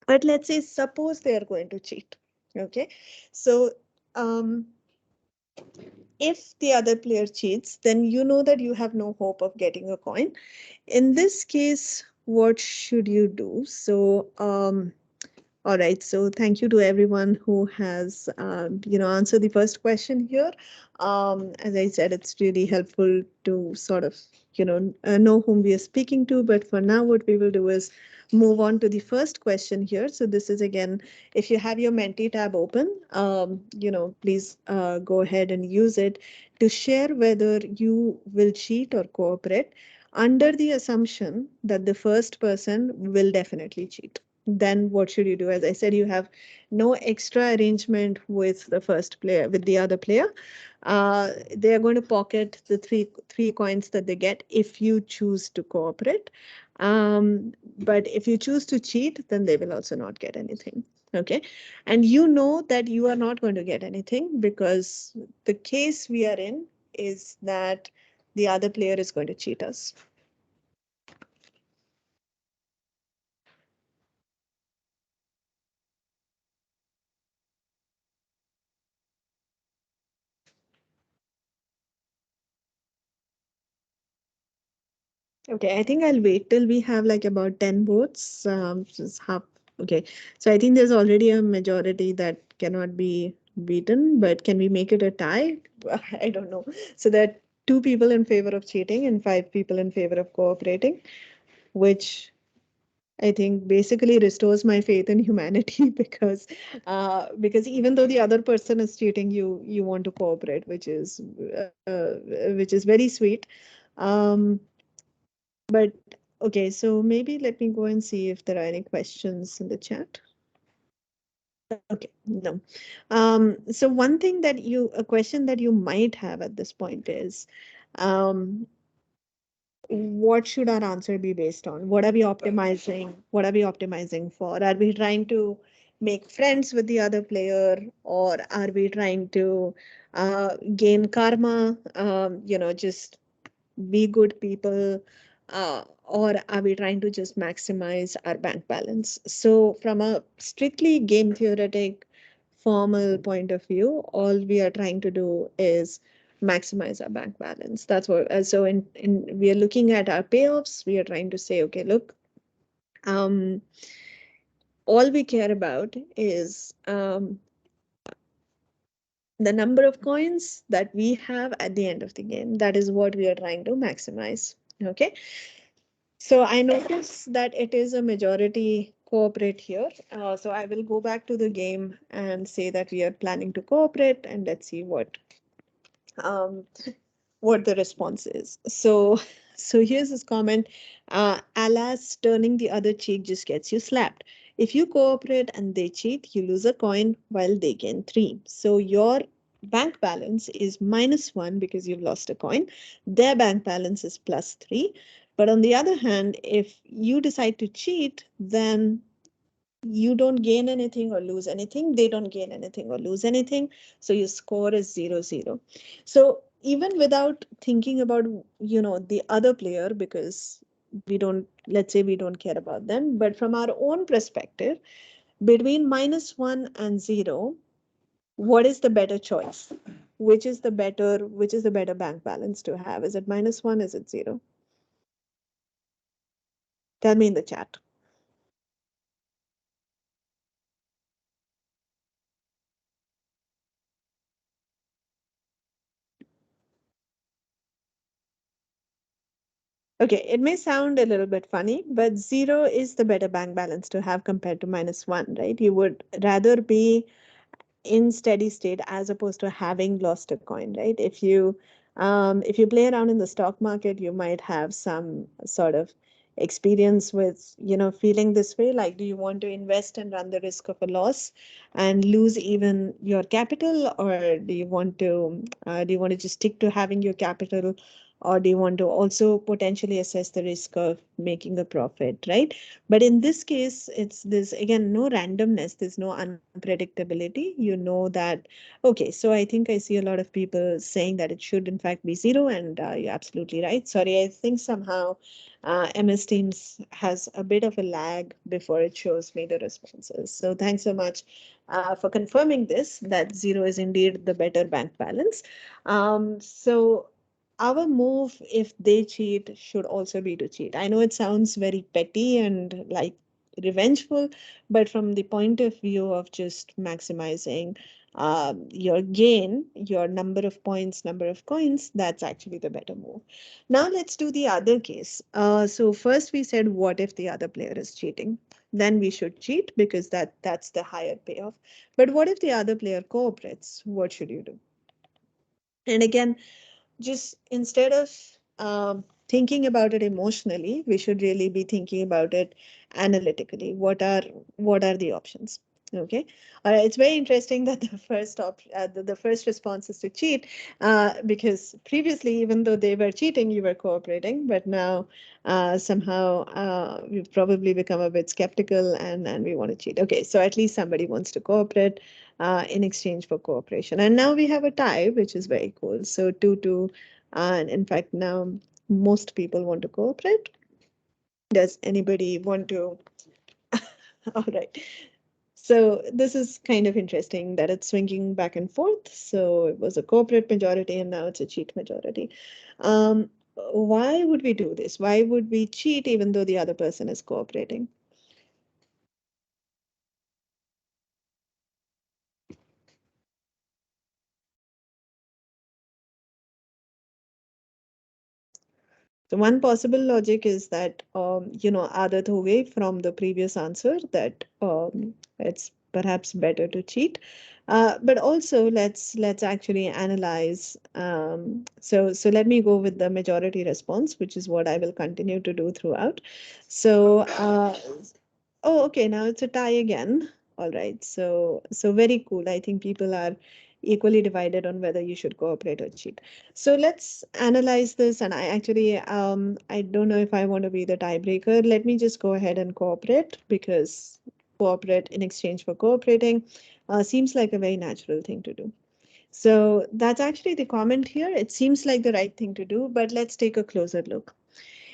But let's say, suppose they are going to cheat. Okay. So if the other player cheats, then you know that you have no hope of getting a coin. In this case, what should you do? So all right, so thank you to everyone who has, answered the first question here. As I said, it's really helpful to sort of, know whom we are speaking to. But for now, what we will do is move on to the first question here. So this is again, if you have your Menti tab open, please go ahead and use it to share whether you will cheat or cooperate under the assumption that the first person will definitely cheat. Then what should you do? As I said, you have no extra arrangement with the first player, with the other player. They are going to pocket the three coins that they get if you choose to cooperate. But if you choose to cheat, then they will also not get anything. Okay. And you know that you are not going to get anything because the case we are in is that the other player is going to cheat us. Okay, I think I'll wait till we have like about 10 votes. Just half. Okay, so I think there's already a majority that cannot be beaten, but can we make it a tie? I don't know. So there are 2 people in favor of cheating and 5 people in favor of cooperating, which I think basically restores my faith in humanity because even though the other person is cheating, you want to cooperate, which is very sweet. Um, but okay, so maybe let me go and see if there are any questions in the chat. Okay, no. So one thing a question that you might have at this point is, what should our answer be based on? What are we optimizing? What are we optimizing for? Are we trying to make friends with the other player, or are we trying to gain karma? Just be good people, or are we trying to just maximize our bank balance? So from a strictly game theoretic formal point of view, all we are trying to do is maximize our bank balance. That's what, so in we are looking at our payoffs. We are trying to say, okay, look, all we care about is the number of coins that we have at the end of the game. That is what we are trying to maximize. Okay. So I notice that it is a majority cooperate here. So I will go back to the game and say that we are planning to cooperate, and let's see um, what the response is. So here's this comment. Alas, turning the other cheek just gets you slapped. If you cooperate and they cheat, you lose a coin while they gain 3. So your bank balance is -1 because you've lost a coin. Their bank balance is +3. But on the other hand, if you decide to cheat, then you don't gain anything or lose anything. They don't gain anything or lose anything. So your score is 0-0. So even without thinking about, the other player, because let's say we don't care about them, but from our own perspective, between -1 and 0, what is the better choice? Which is the better bank balance to have? Is it -1? Is it 0? Tell me in the chat. Okay, it may sound a little bit funny, but 0 is the better bank balance to have compared to -1, right? You would rather be in steady state as opposed to having lost a coin, right? If you play around in the stock market, you might have some sort of experience with, feeling this way. Like, do you want to invest and run the risk of a loss and lose even your capital, or do you want to just stick to having your capital, or do you want to also potentially assess the risk of making a profit, right? But in this case, it's this, again, no randomness, there's no unpredictability. You know that, okay, so I think I see a lot of people saying that it should in fact be 0, and you're absolutely right. Sorry, I think somehow MS Teams has a bit of a lag before it shows me the responses. So thanks so much for confirming this, that 0 is indeed the better bank balance. So our move, if they cheat, should also be to cheat. I know it sounds very petty and like revengeful, but from the point of view of just maximizing your gain, your number of points, number of coins, that's actually the better move. Now let's do the other case. So first we said, what if the other player is cheating? Then we should cheat because that's the higher payoff. But what if the other player cooperates? What should you do? And again, just instead of thinking about it emotionally, we should really be thinking about it analytically. What are the options? Okay, it's very interesting that the the first response is to cheat, because previously, even though they were cheating, you were cooperating, but now somehow we've probably become a bit skeptical and we want to cheat. Okay, so at least somebody wants to cooperate in exchange for cooperation. And now we have a tie, which is very cool. So 2-2, and in fact, now most people want to cooperate. Does anybody want to? All right. So this is kind of interesting that it's swinging back and forth. So it was a corporate majority and now it's a cheat majority. Why would we do this? Why would we cheat even though the other person is cooperating? So one possible logic is that, adat ho gayi from the previous answer, that it's perhaps better to cheat. But also let's actually analyze. So let me go with the majority response, which is what I will continue to do throughout. So oh, okay, now it's a tie again. All right, so very cool. I think people are equally divided on whether you should cooperate or cheat. So let's analyze this. And I actually, I don't know if I want to be the tiebreaker. Let me just go ahead and cooperate, because cooperate in exchange for cooperating seems like a very natural thing to do. So that's actually the comment here. It seems like the right thing to do, but let's take a closer look.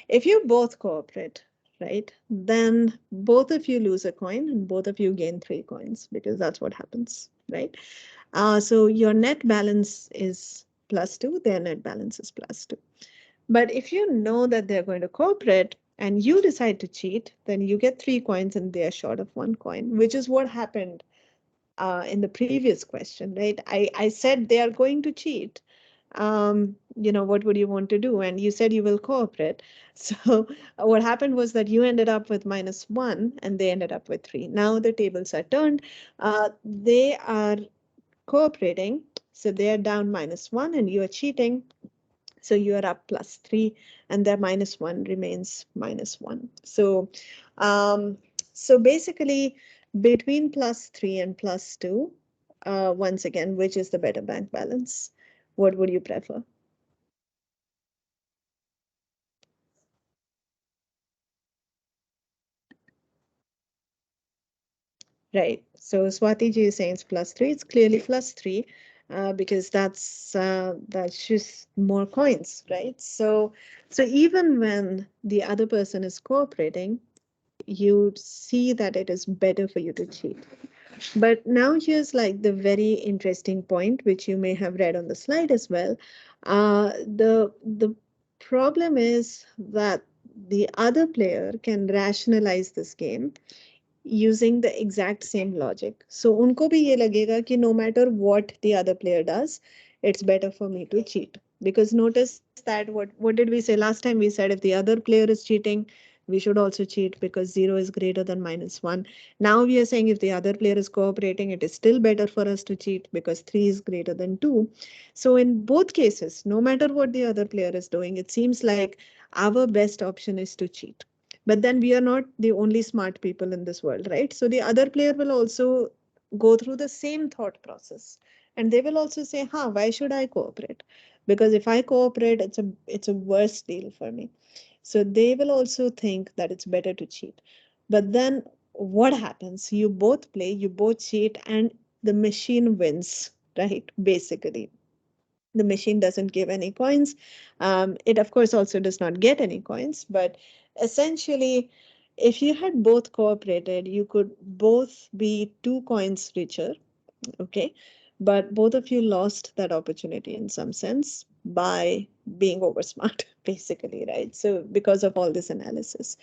If you both cooperate, right, then both of you lose a coin and both of you gain 3 coins, because that's what happens, right? So your net balance is +2, their net balance is +2. But if you know that they're going to cooperate and you decide to cheat, then you get 3 coins and they're short of 1 coin, which is what happened in the previous question, right? I said they are going to cheat. What would you want to do? And you said you will cooperate. So what happened was that you ended up with -1 and they ended up with 3. Now the tables are turned. They are cooperating. So they are down -1 and you are cheating. So you are up +3 and their -1 remains -1. So basically between +3 and +2, once again, which is the better bank balance? What would you prefer? Right. So Swati ji is saying it's +3. It's clearly +3 because that's just more coins, right? So even when the other person is cooperating, you see that it is better for you to cheat. But now here's like the very interesting point, which you may have read on the slide as well. The problem is that the other player can rationalize this game using the exact same logic. So उनको भी ये लगेगा कि no matter what the other player does, it's better for me to cheat. Because notice that what did we say last time? We said if the other player is cheating, we should also cheat because 0 is greater than -1. Now we are saying if the other player is cooperating, it is still better for us to cheat because 3 is greater than 2. So in both cases, no matter what the other player is doing, it seems like our best option is to cheat. But then we are not the only smart people in this world, right? So the other player will also go through the same thought process. And they will also say, why should I cooperate? Because if I cooperate, it's a worse deal for me. So they will also think that it's better to cheat. But then what happens? You both play, you both cheat, and the machine wins, right? Basically. The machine doesn't give any coins. It, of course, also does not get any coins. But essentially, if you had both cooperated, you could both be 2 coins richer. Okay. But both of you lost that opportunity in some sense by being over smart, basically, right? So, because of all this analysis.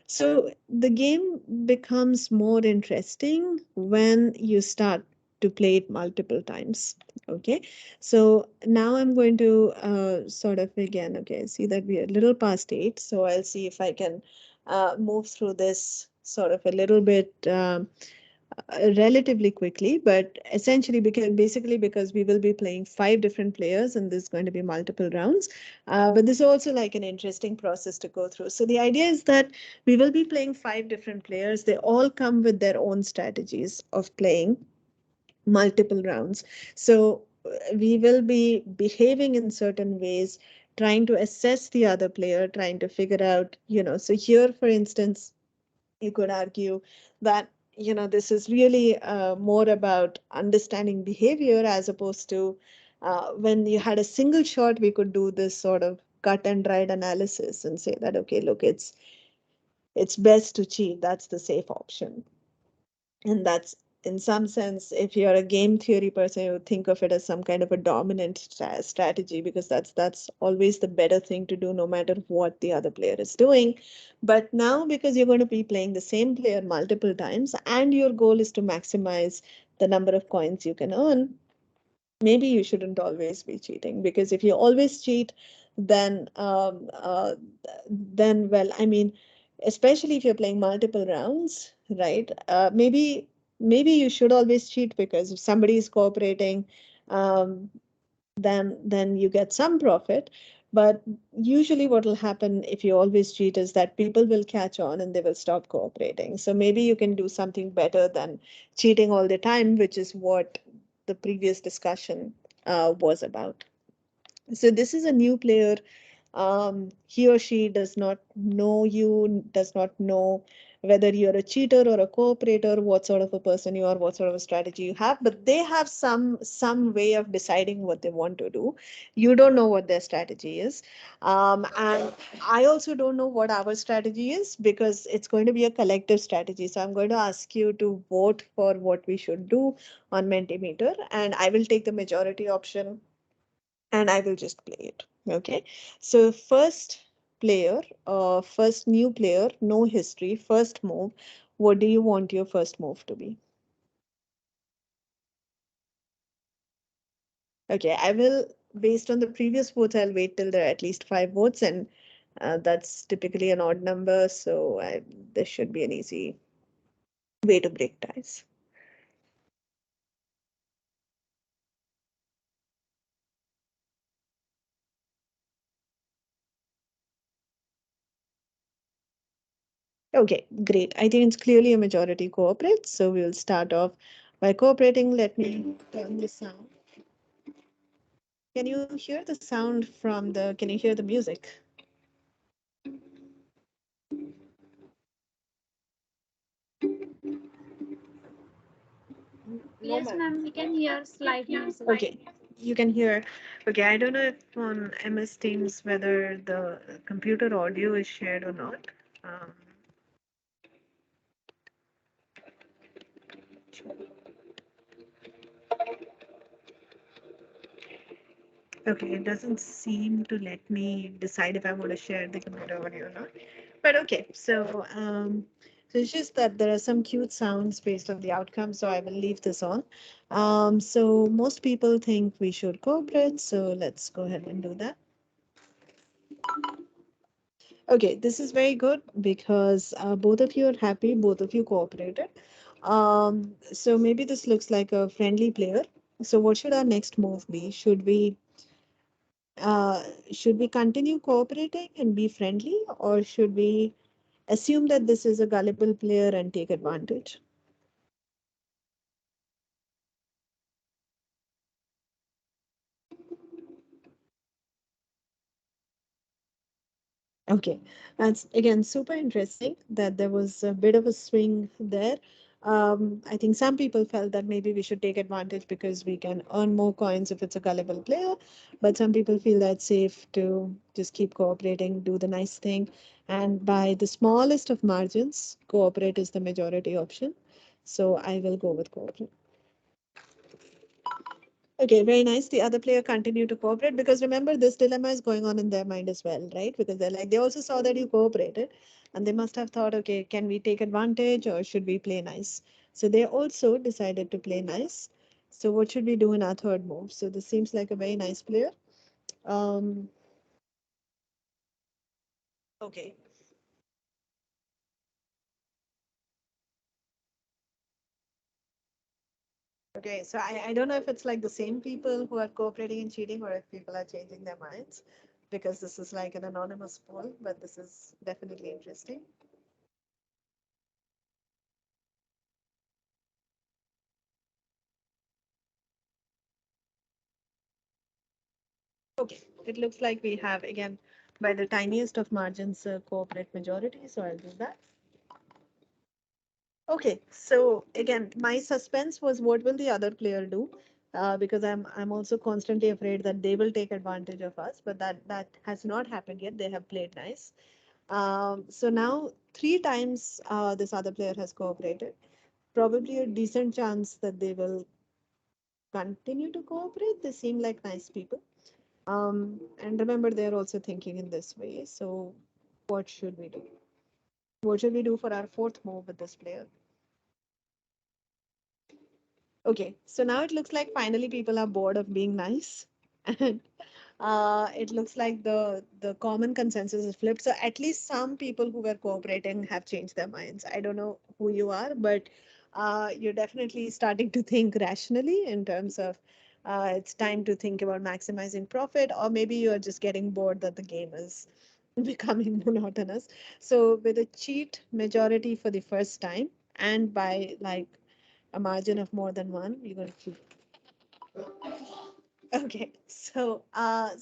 So the game becomes more interesting when you start to play it multiple times. Okay, so now I'm going to sort of again, okay, see that we are a little past 8. So I'll see if I can move through this sort of a little bit relatively quickly, but essentially because basically because we will be playing 5 different players and there's going to be multiple rounds. But this is also like an interesting process to go through. So the idea is that we will be playing 5 different players. They all come with their own strategies of playing multiple rounds. So we will be behaving in certain ways, trying to assess the other player, trying to figure out, so here, for instance, you could argue that this is really more about understanding behavior as opposed to when you had a single shot, we could do this sort of cut and dried analysis and say that, okay, look, it's best to cheat. That's the safe option. And that's, in some sense, if you're a game theory person, you would think of it as some kind of a dominant strategy, because that's always the better thing to do, no matter what the other player is doing. But now, because you're going to be playing the same player multiple times, and your goal is to maximize the number of coins you can earn, maybe you shouldn't always be cheating, because if you always cheat, then well, I mean, especially if you're playing multiple rounds, right? Maybe you should always cheat, because if somebody is cooperating, um, then you get some profit. But usually what will happen if you always cheat is that people will catch on and they will stop cooperating. So maybe you can do something better than cheating all the time, which is what the previous discussion was about. So this is a new player. He or she does not know you, does not know whether you're a cheater or a cooperator, what sort of a person you are, what sort of a strategy you have, but they have some way of deciding what they want to do. You don't know what their strategy is. And I also don't know what our strategy is, because it's going to be a collective strategy. So I'm going to ask you to vote for what we should do on Mentimeter, and I will take the majority option and I will just play it. Okay. So first new player, no history, first move. What do you want your first move to be? Okay, I will, based on the previous votes, I'll wait till there are at least 5 votes, and that's typically an odd number. So this should be an easy way to break ties. Okay, great. I think it's clearly a majority cooperates. So we'll start off by cooperating. Let me turn this sound. Can you hear the sound from can you hear the music? Yes, ma'am, we can hear slight music. Okay, you can hear. Okay, I don't know if on MS Teams whether the computer audio is shared or not. Um, okay, it doesn't seem to let me decide if I want to share the computer audio or not. But okay, so it's just that there are some cute sounds based on the outcome, so I will leave this on. So most people think we should cooperate, so let's go ahead and do that. Okay, this is very good because both of you are happy, both of you cooperated. So maybe this looks like a friendly player. So what should our next move be? Should we continue cooperating and be friendly, or should we assume that this is a gullible player and take advantage? Okay, that's again super interesting that there was a bit of a swing there. I think some people felt that maybe we should take advantage because we can earn more coins if it's a gullible player. But some people feel that it's safe to just keep cooperating, do the nice thing. And by the smallest of margins, cooperate is the majority option. So I will go with cooperate. Okay, very nice. The other player continued to cooperate because remember, this dilemma is going on in their mind as well, right? Because they're like, they also saw that you cooperated and they must have thought, okay, can we take advantage or should we play nice? So they also decided to play nice. So what should we do in our third move? So this seems like a very nice player. Um, okay. Okay, so I don't know if it's like the same people who are cooperating and cheating or if people are changing their minds because this is like an anonymous poll, but this is definitely interesting. Okay, it looks like we have again by the tiniest of margins corporate majority, so I'll do that. Okay, so again, my suspense was what will the other player do? Because I'm also constantly afraid that they will take advantage of us, but that has not happened yet. They have played nice. So now three times this other player has cooperated. Probably a decent chance that they will continue to cooperate. They seem like nice people. And remember, they're also thinking in this way. So, what should we do? What should we do for our fourth move with this player? Okay, so now it looks like finally people are bored of being nice, and it looks like the common consensus is flipped. So at least some people who were cooperating have changed their minds. I don't know who you are, but you're definitely starting to think rationally in terms of it's time to think about maximizing profit, or maybe you're just getting bored that the game is becoming monotonous. So with a cheat majority for the first time, and by like a margin of more than one, you're going to keep. Okay, so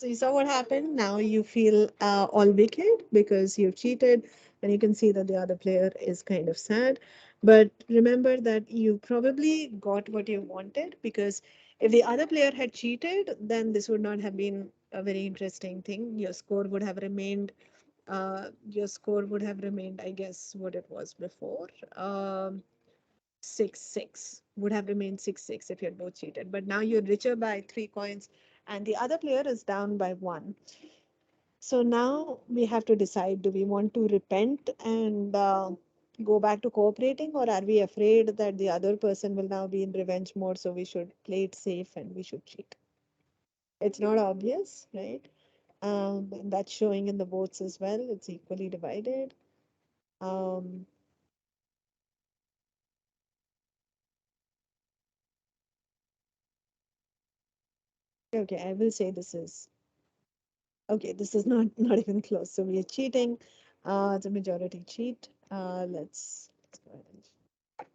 you saw what happened. Now you feel all wicked because you've cheated, and you can see that the other player is kind of sad. But remember that you probably got what you wanted because if the other player had cheated, then this would not have been a very interesting thing. Your score would have remained. I guess, what it was before. 6-6 would have remained 6-6 if you had both cheated. But now you're richer by 3 coins, and the other player is down by one. So now we have to decide: do we want to repent and go back to cooperating, or are we afraid that the other person will now be in revenge mode? So we should play it safe and we should cheat. It's not obvious, right? And that's showing in the votes as well. It's equally divided. Um, okay, I will say this is okay, this is not even close. So we are cheating. The majority cheat. Let's go ahead and.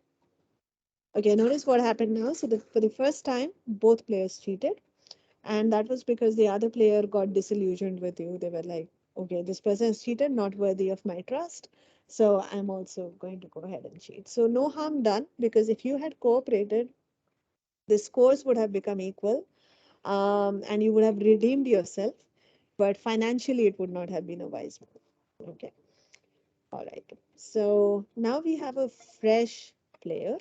Okay, notice what happened now. So for the first time, both players cheated, and that was because the other player got disillusioned with you. They were like, okay, this person has cheated, not worthy of my trust. So I'm also going to go ahead and cheat. So no harm done because if you had cooperated, the scores would have become equal, and you would have redeemed yourself. But financially, it would not have been a wise move. Okay. All right. So now we have a fresh player.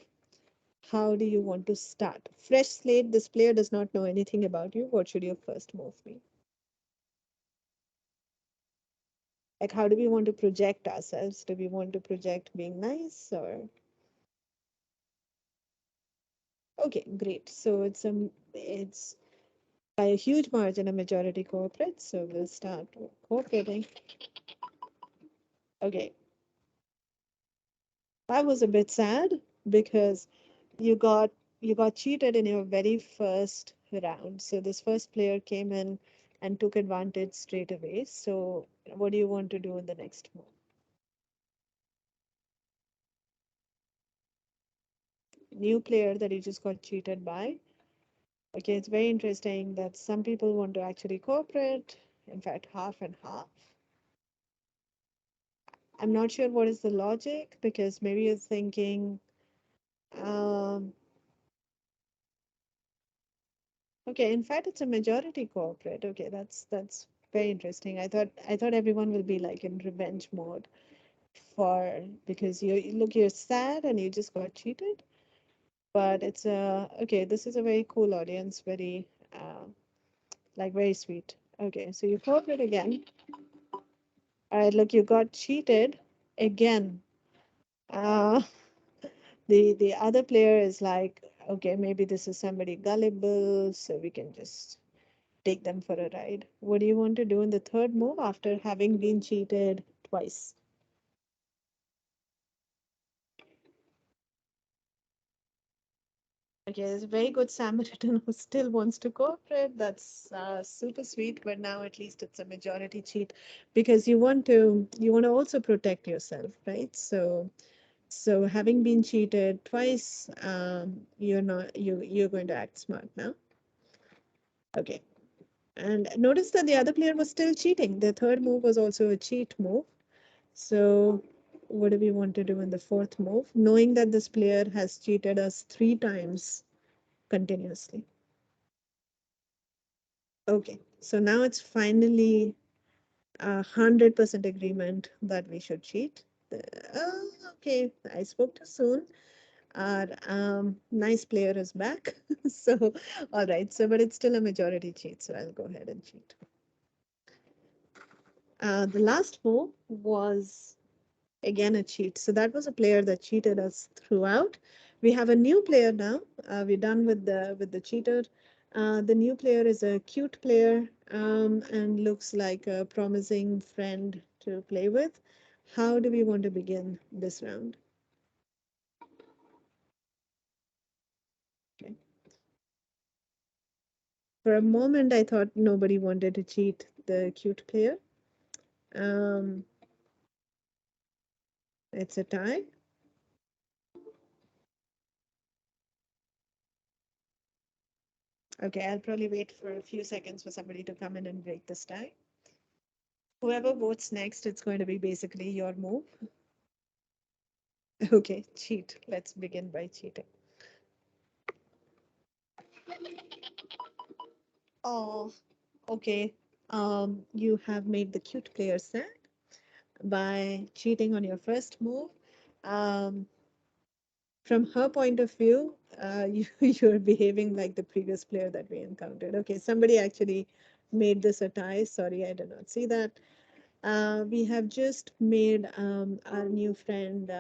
How do you want to start? Fresh slate. This player does not know anything about you. What should your first move be? Like, how do we want to project ourselves? Do we want to project being nice or? Okay, great. So it's by a huge margin a majority corporate. So we'll start cooperating. Okay, that was a bit sad because you got you got cheated in your very first round. So this first player came in and took advantage straight away. So what do you want to do in the next move? New player that you just got cheated by. Okay, it's very interesting that some people want to actually cooperate. In fact, half and half. I'm not sure what is the logic because maybe you're thinking Um, okay, in fact, it's a majority corporate. Okay, that's very interesting. I thought everyone will be like in revenge mode for because look, you're sad and you just got cheated. But it's okay, this is a very cool audience, very like very sweet. Okay, so you cooperate again. All right, look, you got cheated again. Uh, the other player is like, okay, maybe this is somebody gullible, so we can just take them for a ride. What do you want to do in the third move after having been cheated twice? Okay, there's a very good Samaritan who still wants to cooperate. That's super sweet, but now at least it's a majority cheat because you want to also protect yourself, right? So having been cheated twice, you're going to act smart now. Okay. And notice that the other player was still cheating. The third move was also a cheat move. So what do we want to do in the fourth move? Knowing that this player has cheated us 3 times continuously. Okay, so now it's finally 100% agreement that we should cheat. Okay, I spoke too soon. Our nice player is back. So, all right. So, but it's still a majority cheat. So I'll go ahead and cheat. The last move was again a cheat. So that was a player that cheated us throughout. We have a new player now. We're done with the cheater. The new player is a cute player and looks like a promising friend to play with. How do we want to begin this round? Okay. For a moment, I thought nobody wanted to cheat the cute player. Um, it's a tie. Okay, I'll probably wait for a few seconds for somebody to come in and break this tie. Whoever votes next, it's going to be basically your move. Okay, cheat. Let's begin by cheating. Oh, okay. You have made the cute player sad by cheating on your first move. Um, from her point of view, you're behaving like the previous player that we encountered. Okay, somebody actually made this a tie. Sorry, I did not see that. We have just made our new friend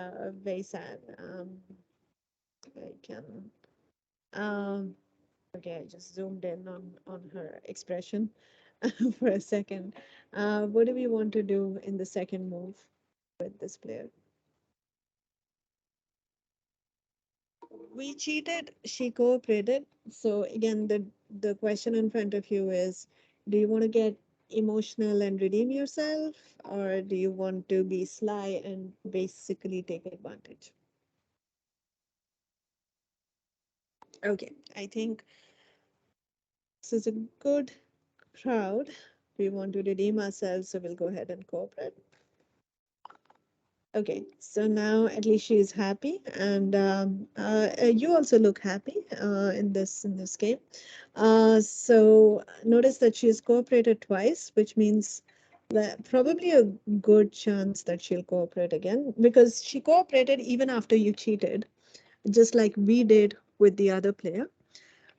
very sad. I can. Um, okay, I just zoomed in on her expression for a second. What do we want to do in the second move with this player? We cheated, she cooperated. So again, the question in front of you is, do you want to get emotional and redeem yourself, or do you want to be sly and basically take advantage? Okay, I think this is a good crowd. We want to redeem ourselves, so we'll go ahead and cooperate. Okay, so now at least she is happy, and you also look happy in this game. So notice that she has cooperated twice, which means that probably a good chance that she'll cooperate again because she cooperated even after you cheated, just like we did with the other player.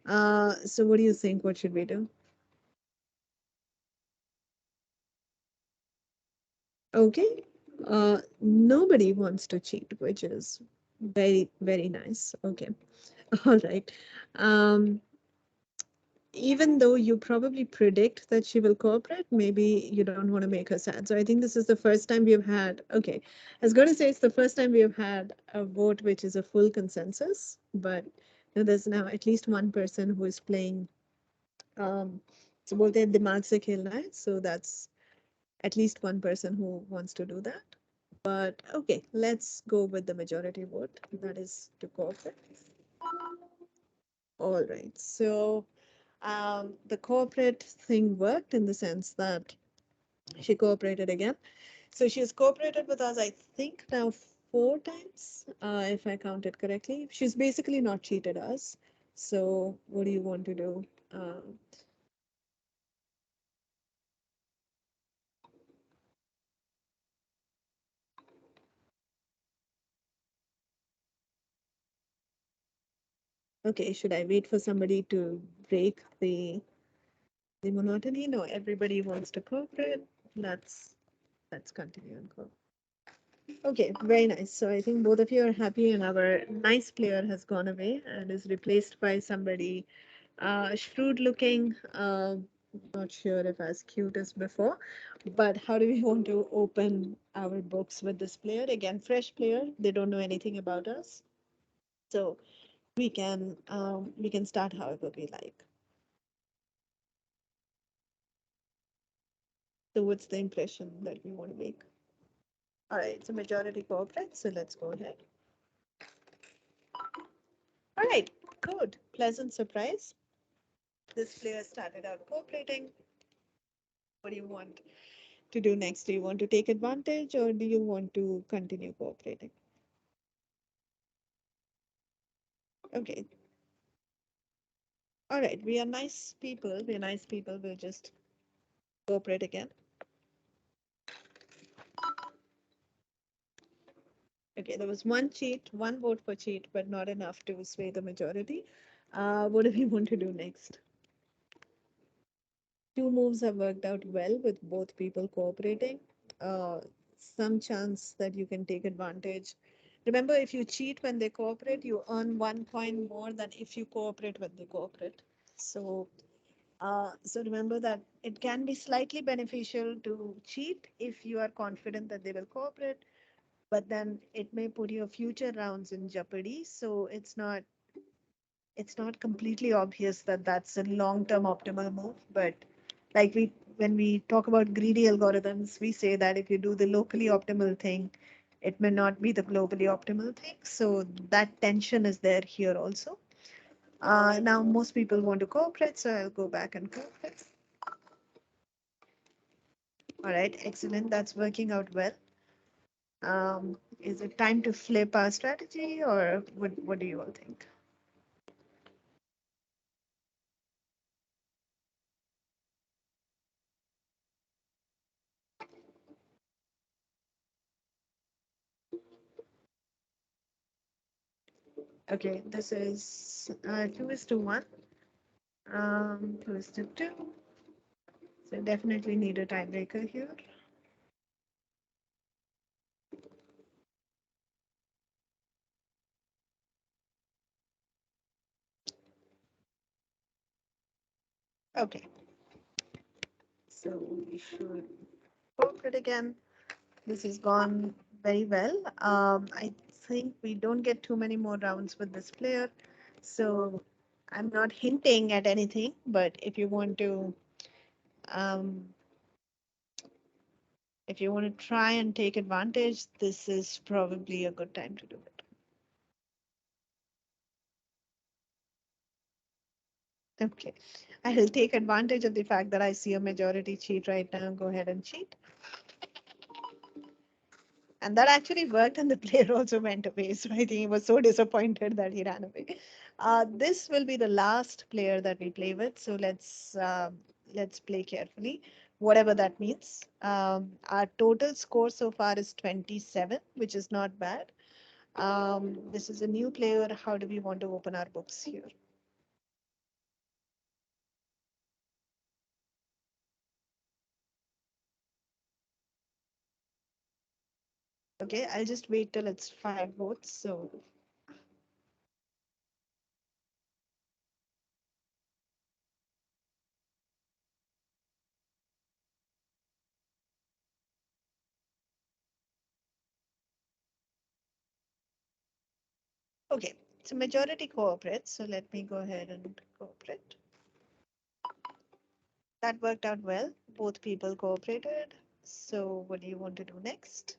So what do you think? What should we do? Okay. Nobody wants to cheat, which is very, very nice. Okay. All right. Um, even though you probably predict that she will cooperate, maybe you don't want to make her sad. So I think this is the first time we have had, okay, I was going to say it's the first time we have had a vote which is a full consensus, but there's now at least one person who is playing, so bolte hain dimag se khelna hai, so that's at least one person who wants to do that. But okay, let's go with the majority vote, that is to cooperate. All right, so the corporate thing worked in the sense that she cooperated again. So she has cooperated with us, I think now 4 times, if I counted correctly. She's basically not cheated us. So what do you want to do? Okay, should I wait for somebody to break the monotony? No, everybody wants to cooperate. Let's continue and go. Okay, very nice. So I think both of you are happy, and our nice player has gone away and is replaced by somebody shrewd looking, not sure if as cute as before, but how do we want to open our books with this player? Again, fresh player, they don't know anything about us. So we can start however we like. So what's the impression that we want to make? All right, so majority cooperate, so let's go ahead. All right, good, pleasant surprise. This player started out cooperating. What do you want to do next? Do you want to take advantage or do you want to continue cooperating? Okay. All right, we are nice people. We're nice people. We'll just cooperate again. Okay, there was one cheat, one vote for cheat, but not enough to sway the majority. What do we want to do next? Two moves have worked out well with both people cooperating. Uh, some chance that you can take advantage. Remember, if you cheat when they cooperate, you earn 1 point more than if you cooperate when they cooperate. So, so remember that it can be slightly beneficial to cheat if you are confident that they will cooperate, but then it may put your future rounds in jeopardy. So it's not completely obvious that that's a long-term optimal move, but like when we talk about greedy algorithms, we say that if you do the locally optimal thing, it may not be the globally optimal thing. So that tension is there here also. Now most people want to cooperate, so I'll go back and cooperate. All right, excellent. That's working out well. Is it time to flip our strategy, or what do you all think? Okay, this is 2:1. 2:2. So definitely need a tiebreaker here. Okay. So we should cooperate again. This has gone very well. I think we don't get too many more rounds with this player. So I'm not hinting at anything, but um, if you want to try and take advantage, this is probably a good time to do it. Okay, I will take advantage of the fact that I see a majority cheat right now. Go ahead and cheat. And that actually worked, and the player also went away. So I think he was so disappointed that he ran away. This will be the last player that we play with. So let's play carefully, whatever that means. Our total score so far is 27, which is not bad. This is a new player. How do we want to open our books here? Okay, I'll just wait till it's 5 votes. So okay, so majority cooperates. So let me go ahead and cooperate. That worked out well. Both people cooperated. So what do you want to do next?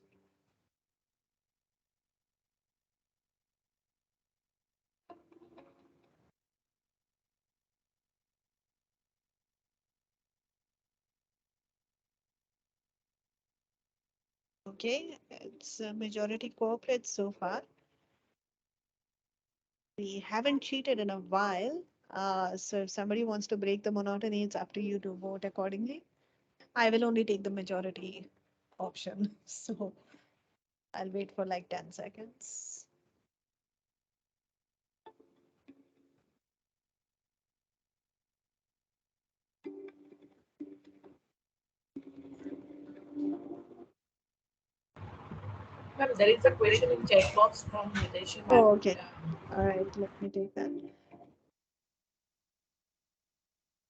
Okay, it's a majority cooperate so far. We haven't cheated in a while. So if somebody wants to break the monotony, it's up to you to vote accordingly. I will only take the majority option. So I'll wait for like 10 seconds. Ma'am, there is a question in chat box from Hiteshi ma'am. Oh, okay. All right, let me take that.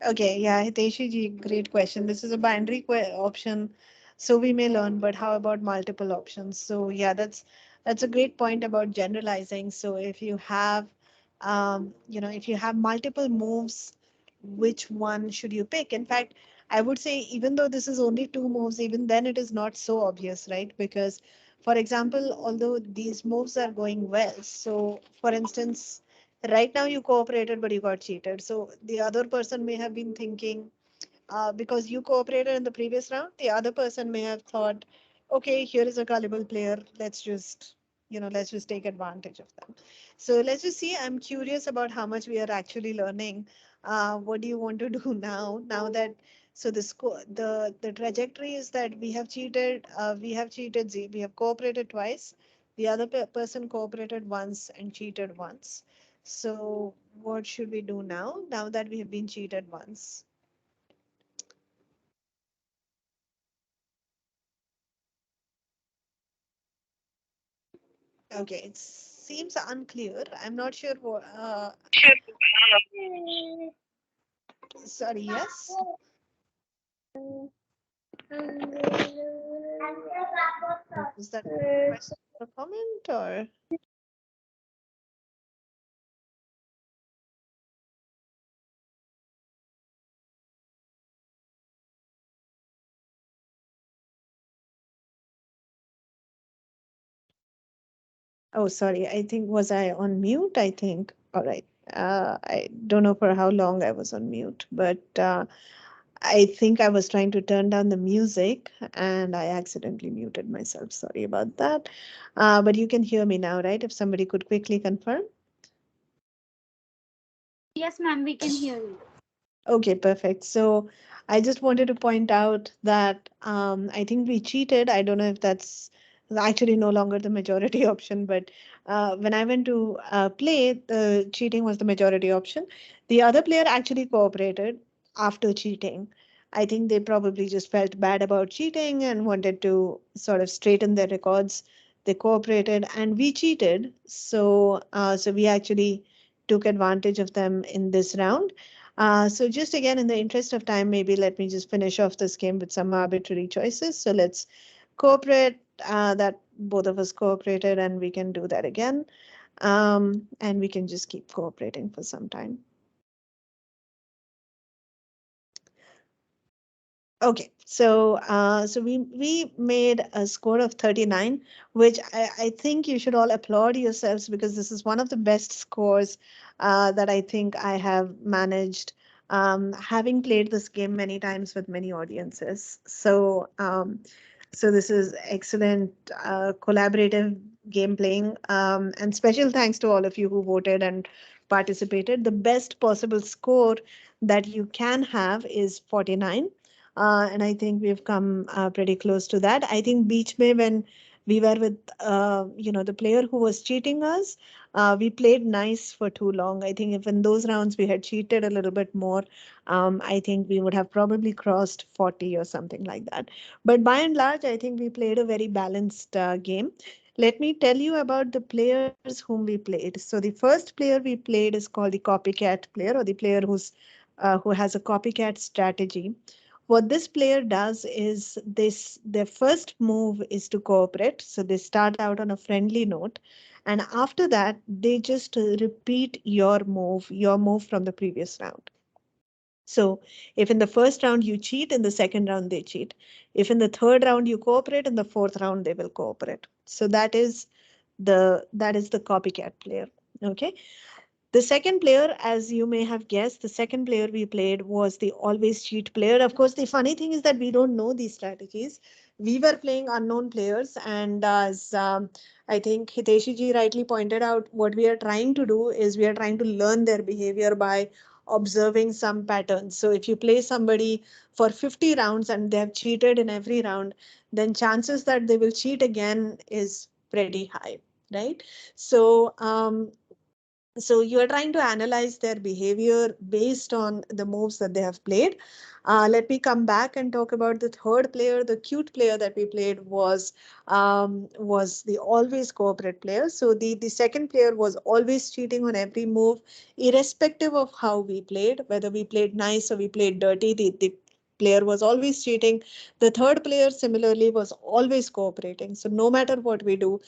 Okay, yeah, Hiteshi ji, great question. This is a binary option, so we may learn, but how about multiple options? So yeah, that's a great point about generalizing. So if you have, if you have multiple moves, which one should you pick? In fact, I would say even though this is only two moves, even then it is not so obvious, right? Because, for example, although these moves are going well, so for instance, right now you cooperated, but you got cheated. So the other person may have been thinking, because you cooperated in the previous round, the other person may have thought, okay, here is a gullible player. Let's just take advantage of them. So let's just see. I'm curious about how much we are actually learning. What do you want to do now? Now that so the trajectory is that we have cheated. We have cooperated twice. The other person cooperated once and cheated once. So what should we do now? Now that we have been cheated once. Okay, it seems unclear. I'm not sure what. Sorry, yes. Is that a question or a comment or? Oh, sorry. I think was I on mute? I think. All right. I don't know for how long I was on mute, but I think I was trying to turn down the music and I accidentally muted myself. Sorry about that. But you can hear me now, right? If somebody could quickly confirm. Yes, ma'am, we can hear you. Okay, perfect. So I just wanted to point out that I think we cheated. I don't know if that's actually no longer the majority option, but when I went to play, the cheating was the majority option. The other player actually cooperated after cheating. I think they probably just felt bad about cheating and wanted to sort of straighten their records. They cooperated and we cheated. So we actually took advantage of them in this round. So just again, in the interest of time, maybe let me just finish off this game with some arbitrary choices. So let's cooperate, that both of us cooperated and we can do that again. And we can just keep cooperating for some time. Okay, so we made a score of 39, which I think you should all applaud yourselves because this is one of the best scores that I think I have managed, having played this game many times with many audiences. So this is excellent collaborative game playing, and special thanks to all of you who voted and participated. The best possible score that you can have is 49. And I think we've come pretty close to that. I think Beach Bay, when we were with, the player who was cheating us, we played nice for too long. I think if in those rounds we had cheated a little bit more, I think we would have probably crossed 40 or something like that. But by and large, I think we played a very balanced game. Let me tell you about the players whom we played. So the first player we played is called the copycat player, or the player who has a copycat strategy. What this player does is their first move is to cooperate. So they start out on a friendly note. And after that, they just repeat your move from the previous round. So if in the first round you cheat, in the second round they cheat. If in the third round you cooperate, in the fourth round they will cooperate. So that is the copycat player. Okay. The second player, as you may have guessed, the second player we played was the always cheat player. Of course, the funny thing is that we don't know these strategies. We were playing unknown players, and as I think Hiteshi ji rightly pointed out, what we are trying to do is we are trying to learn their behavior by observing some patterns. So if you play somebody for 50 rounds and they have cheated in every round, then chances that they will cheat again is pretty high, right? So so you are trying to analyze their behavior based on the moves that they have played. Let me come back and talk about the third player. The cute player that we played was the always cooperate player. So the second player was always cheating on every move, irrespective of how we played, whether we played nice or we played dirty. The player was always cheating. The third player similarly was always cooperating. So no matter what we do,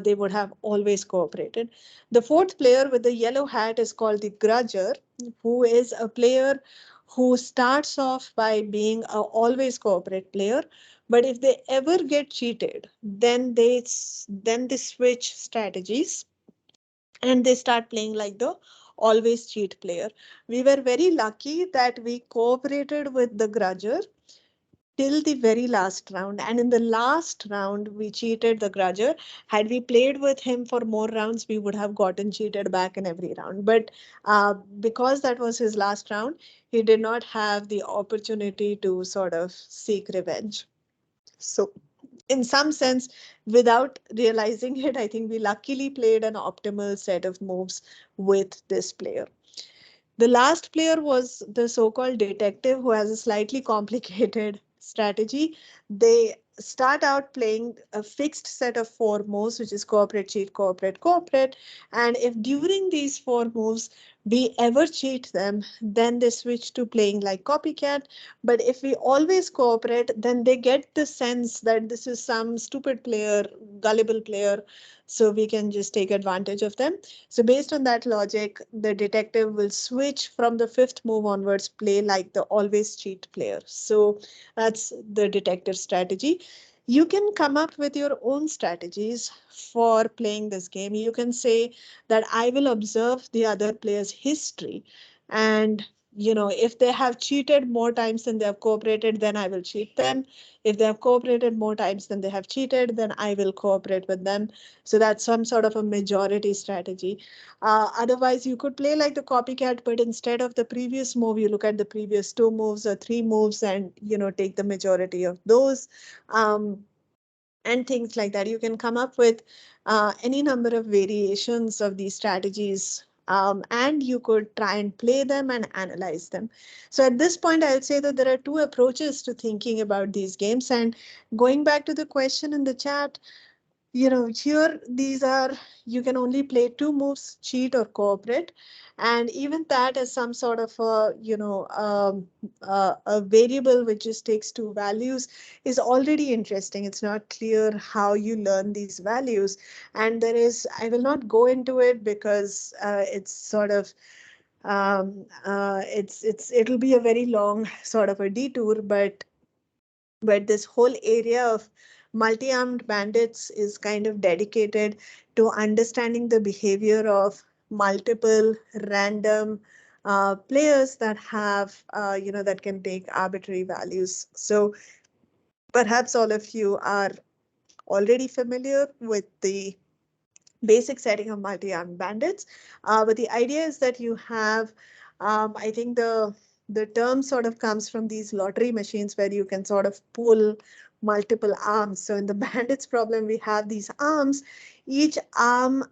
they would have always cooperated. The fourth player with the yellow hat is called the grudger, who is a player who starts off by being a always cooperate player. But if they ever get cheated, then they switch strategies and they start playing like the always cheat player. We were very lucky that we cooperated with the grudger till the very last round. And in the last round, we cheated the grudger. Had we played with him for more rounds, we would have gotten cheated back in every round. But because that was his last round, he did not have the opportunity to sort of seek revenge. So in some sense, without realizing it, I think we luckily played an optimal set of moves with this player. The last player was the so-called detective who has a slightly complicated strategy. They start out playing a fixed set of four moves, which is cooperate, cheat, cooperate, cooperate. And if during these four moves we ever cheat them, then they switch to playing like copycat. But if we always cooperate, then they get the sense that this is some stupid player, gullible player, so we can just take advantage of them. So based on that logic, the detective will switch from the fifth move onwards, play like the always cheat player. So that's the detective strategy. You can come up with your own strategies for playing this game. You can say that I will observe the other player's history, and if they have cheated more times than they have cooperated, then I will cheat them. If they have cooperated more times than they have cheated, then I will cooperate with them. So that's some sort of a majority strategy. Otherwise, you could play like the copycat, but instead of the previous move, you look at the previous two moves or three moves and, take the majority of those. And things like that. You can come up with any number of variations of these strategies, and you could try and play them and analyze them. So at this point, I'll say that there are two approaches to thinking about these games. And going back to the question in the chat, here these are, you can only play two moves, cheat or cooperate. And even that is some sort of a variable which just takes two values is already interesting. It's not clear how you learn these values. And I will not go into it because it's sort of, it'll be a very long sort of a detour, but this whole area of multi-armed bandits is kind of dedicated to understanding the behavior of multiple random players that have, that can take arbitrary values. So perhaps all of you are already familiar with the basic setting of multi-armed bandits. But the idea is that you have, I think the term sort of comes from these lottery machines where you can sort of pull multiple arms. So in the bandits problem, we have these arms. Each arm,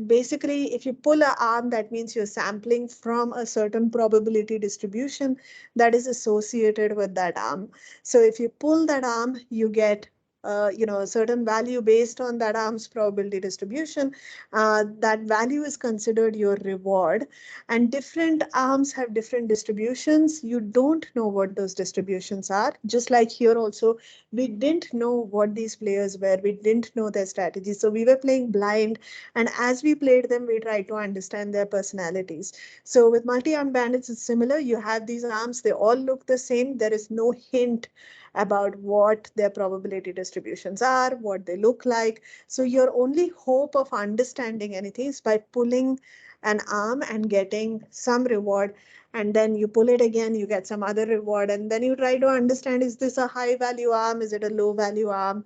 basically, if you pull an arm, that means you're sampling from a certain probability distribution that is associated with that arm. So if you pull that arm, you get a certain value based on that arm's probability distribution. That value is considered your reward, and different arms have different distributions. You don't know what those distributions are. Just like here also, we didn't know what these players were. We didn't know their strategies. So we were playing blind, and as we played them, we tried to understand their personalities. So with multi-armed bandits, it's similar. You have these arms, they all look the same. There is no hint about what their probability distributions are, what they look like. So your only hope of understanding anything is by pulling an arm and getting some reward, and then you pull it again, you get some other reward, and then you try to understand, is this a high value arm, is it a low value arm?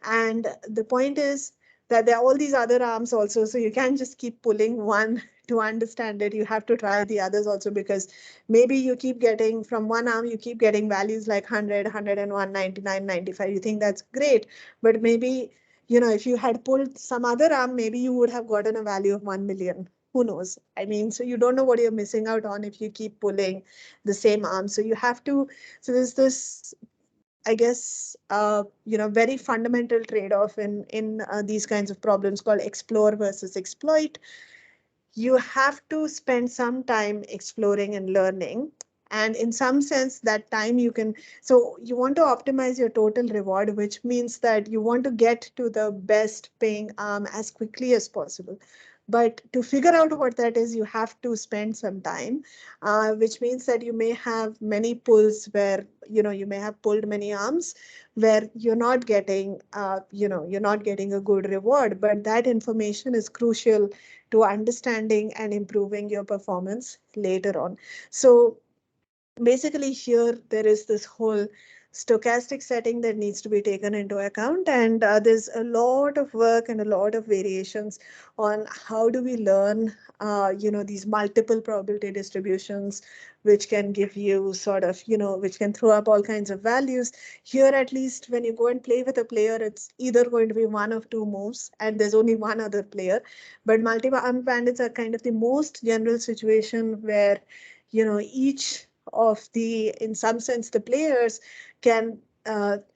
And the point is that there are all these other arms also, so you can't just keep pulling one to understand it. You have to try the others also, because maybe you keep getting from one arm, you keep getting values like 100, 101, 99, 95. You think that's great, but maybe, if you had pulled some other arm, maybe you would have gotten a value of 1 million. Who knows? I mean, so you don't know what you're missing out on if you keep pulling the same arm. So you have to, so there's this, I guess, very fundamental trade-off in these kinds of problems called explore versus exploit. You have to spend some time exploring and learning. And in some sense, that time so you want to optimize your total reward, which means that you want to get to the best paying arm as quickly as possible. But to figure out what that is, you have to spend some time, which means that you may have many pulls where, you may have pulled many arms where you're not getting, you're not getting a good reward, but that information is crucial to understanding and improving your performance later on. So basically here, there is this whole stochastic setting that needs to be taken into account. And there's a lot of work and a lot of variations on how do we learn, these multiple probability distributions, which can give you sort of, which can throw up all kinds of values. Here, at least when you go and play with a player, it's either going to be one of two moves, and there's only one other player. But multi-arm bandits are kind of the most general situation where, each of in some sense, the players can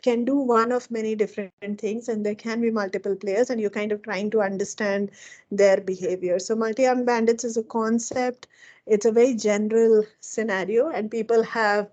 do one of many different things, and there can be multiple players, and you're kind of trying to understand their behavior. So multi-armed bandits is a concept. It's a very general scenario, and people have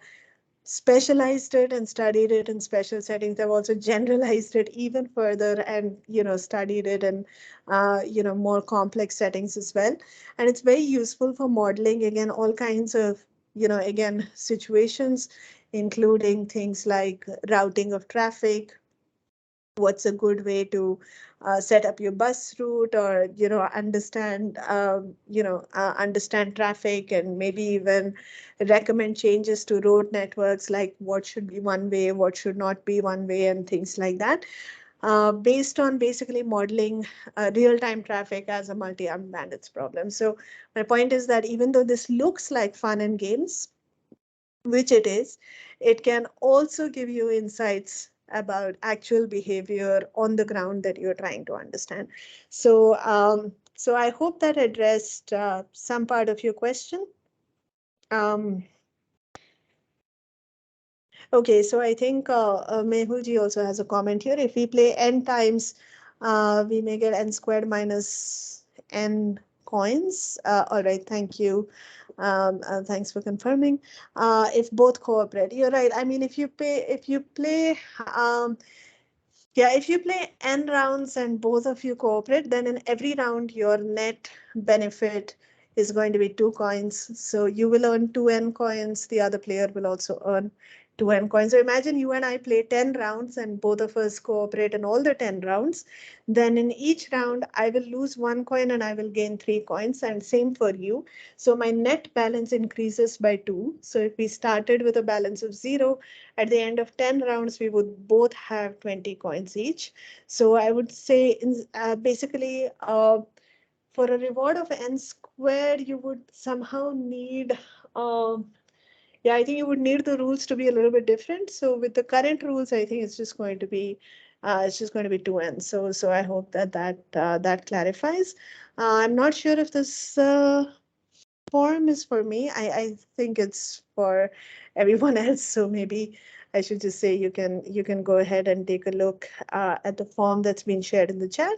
specialized it and studied it in special settings. They've also generalized it even further and, studied it in, more complex settings as well. And it's very useful for modeling, again, all kinds of, again, situations, including things like routing of traffic, what's a good way to set up your bus route, or understand understand traffic, and maybe even recommend changes to road networks, like what should be one way, what should not be one way, and things like that, based on basically modeling real-time traffic as a multi-armed bandits problem. So my point is that even though this looks like fun and games, which it is, it can also give you insights about actual behavior on the ground that you're trying to understand. So, so I hope that addressed some part of your question. Okay, so I think Mehulji also has a comment here. If we play n times, we may get n squared minus n coins. All right, thank you. Thanks for confirming. If both cooperate, you're right. I mean, if you play, if you play n rounds and both of you cooperate, then in every round your net benefit is going to be 2 coins. So you will earn 2 n coins. The other player will also earn 2 n coins. So imagine you and I play 10 rounds and both of us cooperate in all the 10 rounds. Then in each round, I will lose 1 coin and I will gain 3 coins, and same for you. So my net balance increases by 2. So if we started with a balance of 0, at the end of 10 rounds, we would both have 20 coins each. So I would say basically for a reward of n squared, you would somehow need, yeah, I think you would need the rules to be a little bit different. So with the current rules, I think it's just going to be 2n. So I hope that clarifies. I'm not sure if this form is for me. I think it's for everyone else. So maybe I should just say you can go ahead and take a look at the form that's been shared in the chat.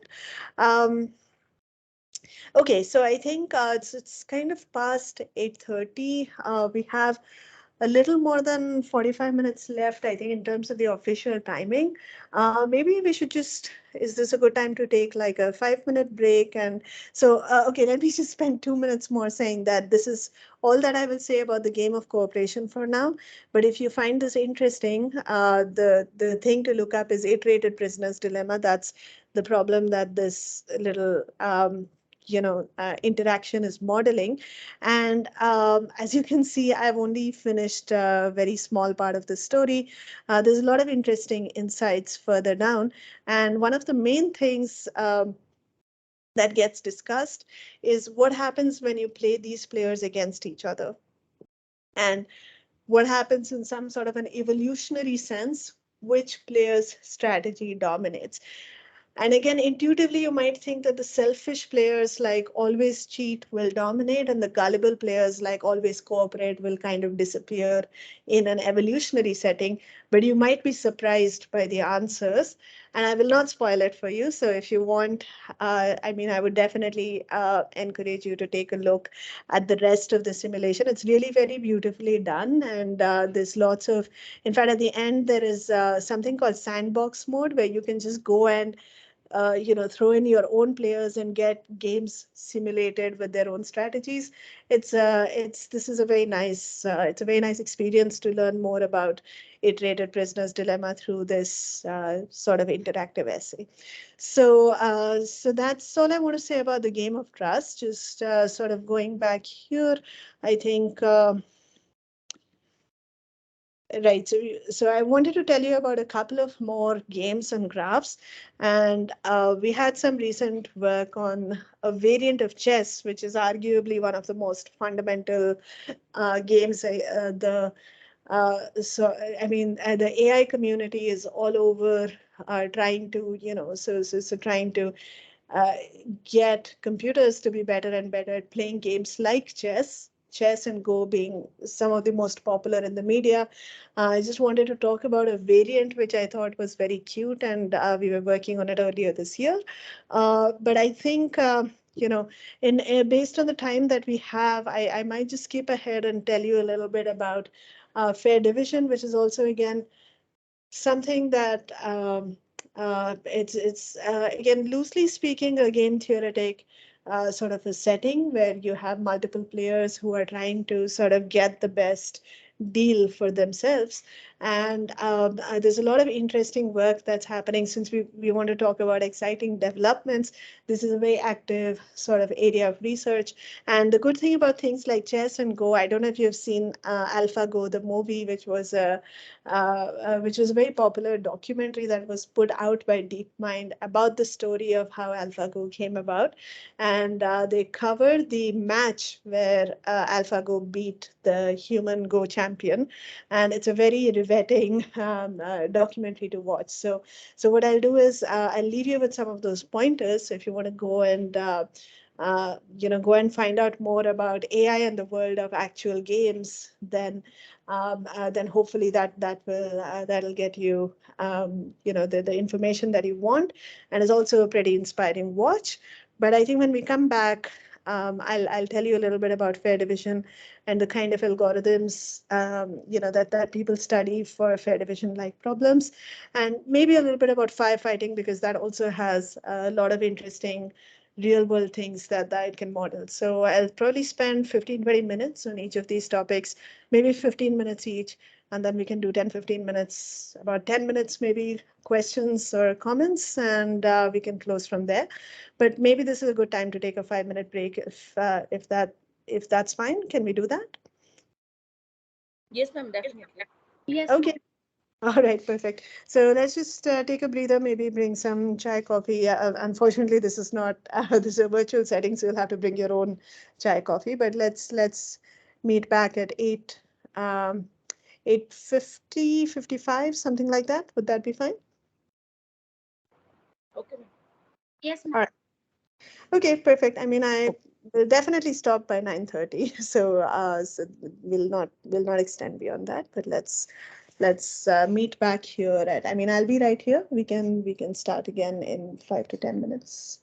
Okay, so I think it's kind of past 8:30. We have a little more than 45 minutes left, I think, in terms of the official timing. Maybe we should just, is this a good time to take like a 5-minute break? And so, okay, let me just spend 2 minutes more saying that this is all that I will say about the game of cooperation for now. But if you find this interesting, the thing to look up is iterated prisoner's dilemma. That's the problem that this little interaction is modeling. And as you can see, I've only finished a very small part of the story. There's a lot of interesting insights further down. And one of the main things that gets discussed is what happens when you play these players against each other. And what happens in some sort of an evolutionary sense, which player's strategy dominates. And again, intuitively, you might think that the selfish players like always cheat will dominate, and the gullible players like always cooperate will kind of disappear in an evolutionary setting. But you might be surprised by the answers, and I will not spoil it for you. So if you want, I would definitely encourage you to take a look at the rest of the simulation. It's really very beautifully done, and there's lots of, in fact, at the end, there is something called sandbox mode where you can just go and throw in your own players and get games simulated with their own strategies. This is a very nice it's a very nice experience to learn more about iterated prisoner's dilemma through this sort of interactive essay. So that's all I want to say about the game of trust. Just sort of going back here, I think. Right. So I wanted to tell you about a couple of more games and graphs. And we had some recent work on a variant of chess, which is arguably one of the most fundamental games. The AI community is all over trying to, trying to uh, get computers to be better and better at playing games like chess and Go being some of the most popular in the media. I just wanted to talk about a variant which I thought was very cute, and we were working on it earlier this year. But I think, in based on the time that we have, I might just skip ahead and tell you a little bit about fair division, which is also, again, something that it's again, loosely speaking, a game theoretic sort of a setting where you have multiple players who are trying to sort of get the best deal for themselves. And there's a lot of interesting work that's happening. Since we want to talk about exciting developments, this is a very active sort of area of research. And the good thing about things like chess and Go, I don't know if you've seen AlphaGo, the movie, which was a very popular documentary that was put out by DeepMind about the story of how AlphaGo came about. And they covered the match where AlphaGo beat the human Go champion. And it's a very riveting documentary to watch. So what I'll do is I'll leave you with some of those pointers. So if you want to go and go and find out more about AI and the world of actual games, then hopefully that'll get you the information that you want, and is also a pretty inspiring watch. But I think when we come back, I'll tell you a little bit about fair division and the kind of algorithms that people study for fair division like problems, and maybe a little bit about firefighting, because that also has a lot of interesting real world things that it can model. So I'll probably spend 15-20 minutes on each of these topics, maybe 15 minutes each, and then we can do 10-15 minutes, about 10 minutes maybe questions or comments, and we can close from there. But maybe this is a good time to take a 5-minute break if that's fine. Can we do that? Yes, ma'am, definitely. Yes. Okay. All right, perfect. So let's just take a breather, maybe bring some chai, coffee. Unfortunately, this is not this is a virtual setting, so you'll have to bring your own chai, coffee. But let's meet back at 8:50, 55, something like that. Would that be fine? Okay, ma'am. Yes, ma'am. All right. Okay, perfect. I mean, I will definitely stop by 9:30, so we'll not extend beyond that. But let's meet back here at. I mean, I'll be right here. We can start again in 5 to 10 minutes.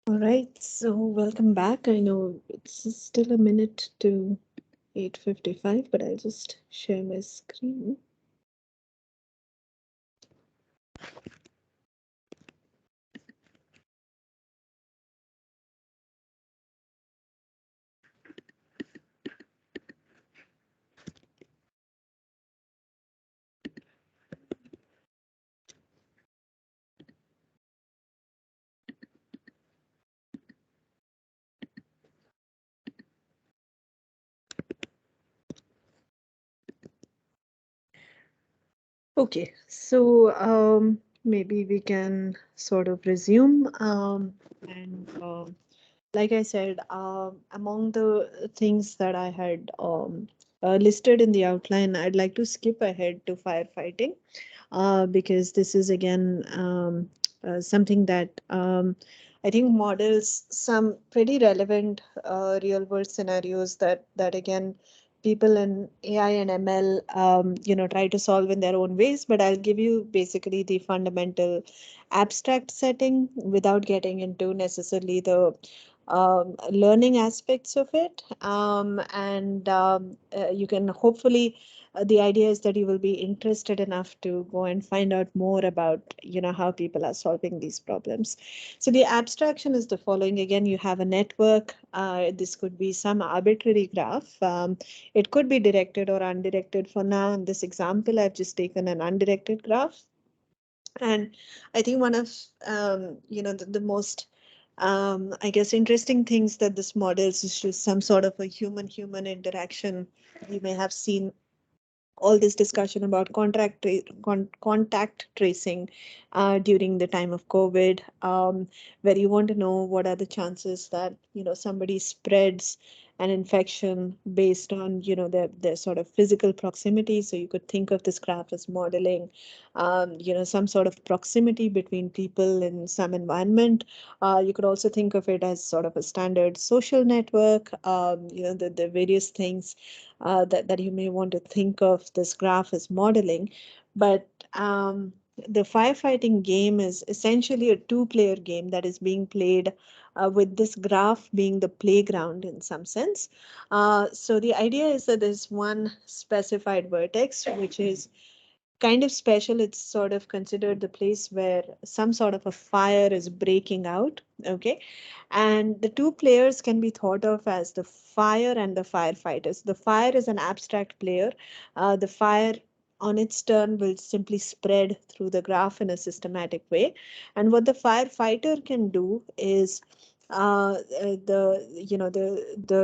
All right, so welcome back. I know it's still a minute to 8:55, but I'll just share my screen. Okay, so maybe we can sort of resume. And like I said, among the things that I had listed in the outline, I'd like to skip ahead to firefighting, because this is again something that I think models some pretty relevant real world scenarios that again people in AI and ML try to solve in their own ways. But I'll give you basically the fundamental abstract setting without getting into necessarily the learning aspects of it. And you can hopefully the idea is that you will be interested enough to go and find out more about how people are solving these problems. So the abstraction is the following. Again, you have a network. This could be some arbitrary graph. It could be directed or undirected. For now, in this example, I've just taken an undirected graph. And I think one of the most I guess interesting things that this models is just some sort of a human-human interaction. You may have seen all this discussion about contact tracing during the time of COVID, where you want to know what are the chances that somebody spreads an infection based on their sort of physical proximity. So you could think of this graph as modeling some sort of proximity between people in some environment. You could also think of it as sort of a standard social network, the various things that you may want to think of this graph as modeling. But the firefighting game is essentially a two-player game that is being played with this graph being the playground in some sense. So the idea is that there's one specified vertex, which is kind of special. It's sort of considered the place where some sort of a fire is breaking out. Okay. And the two players can be thought of as the fire and the firefighters. The fire is an abstract player. The fire on its turn will simply spread through the graph in a systematic way. And what the firefighter can do is the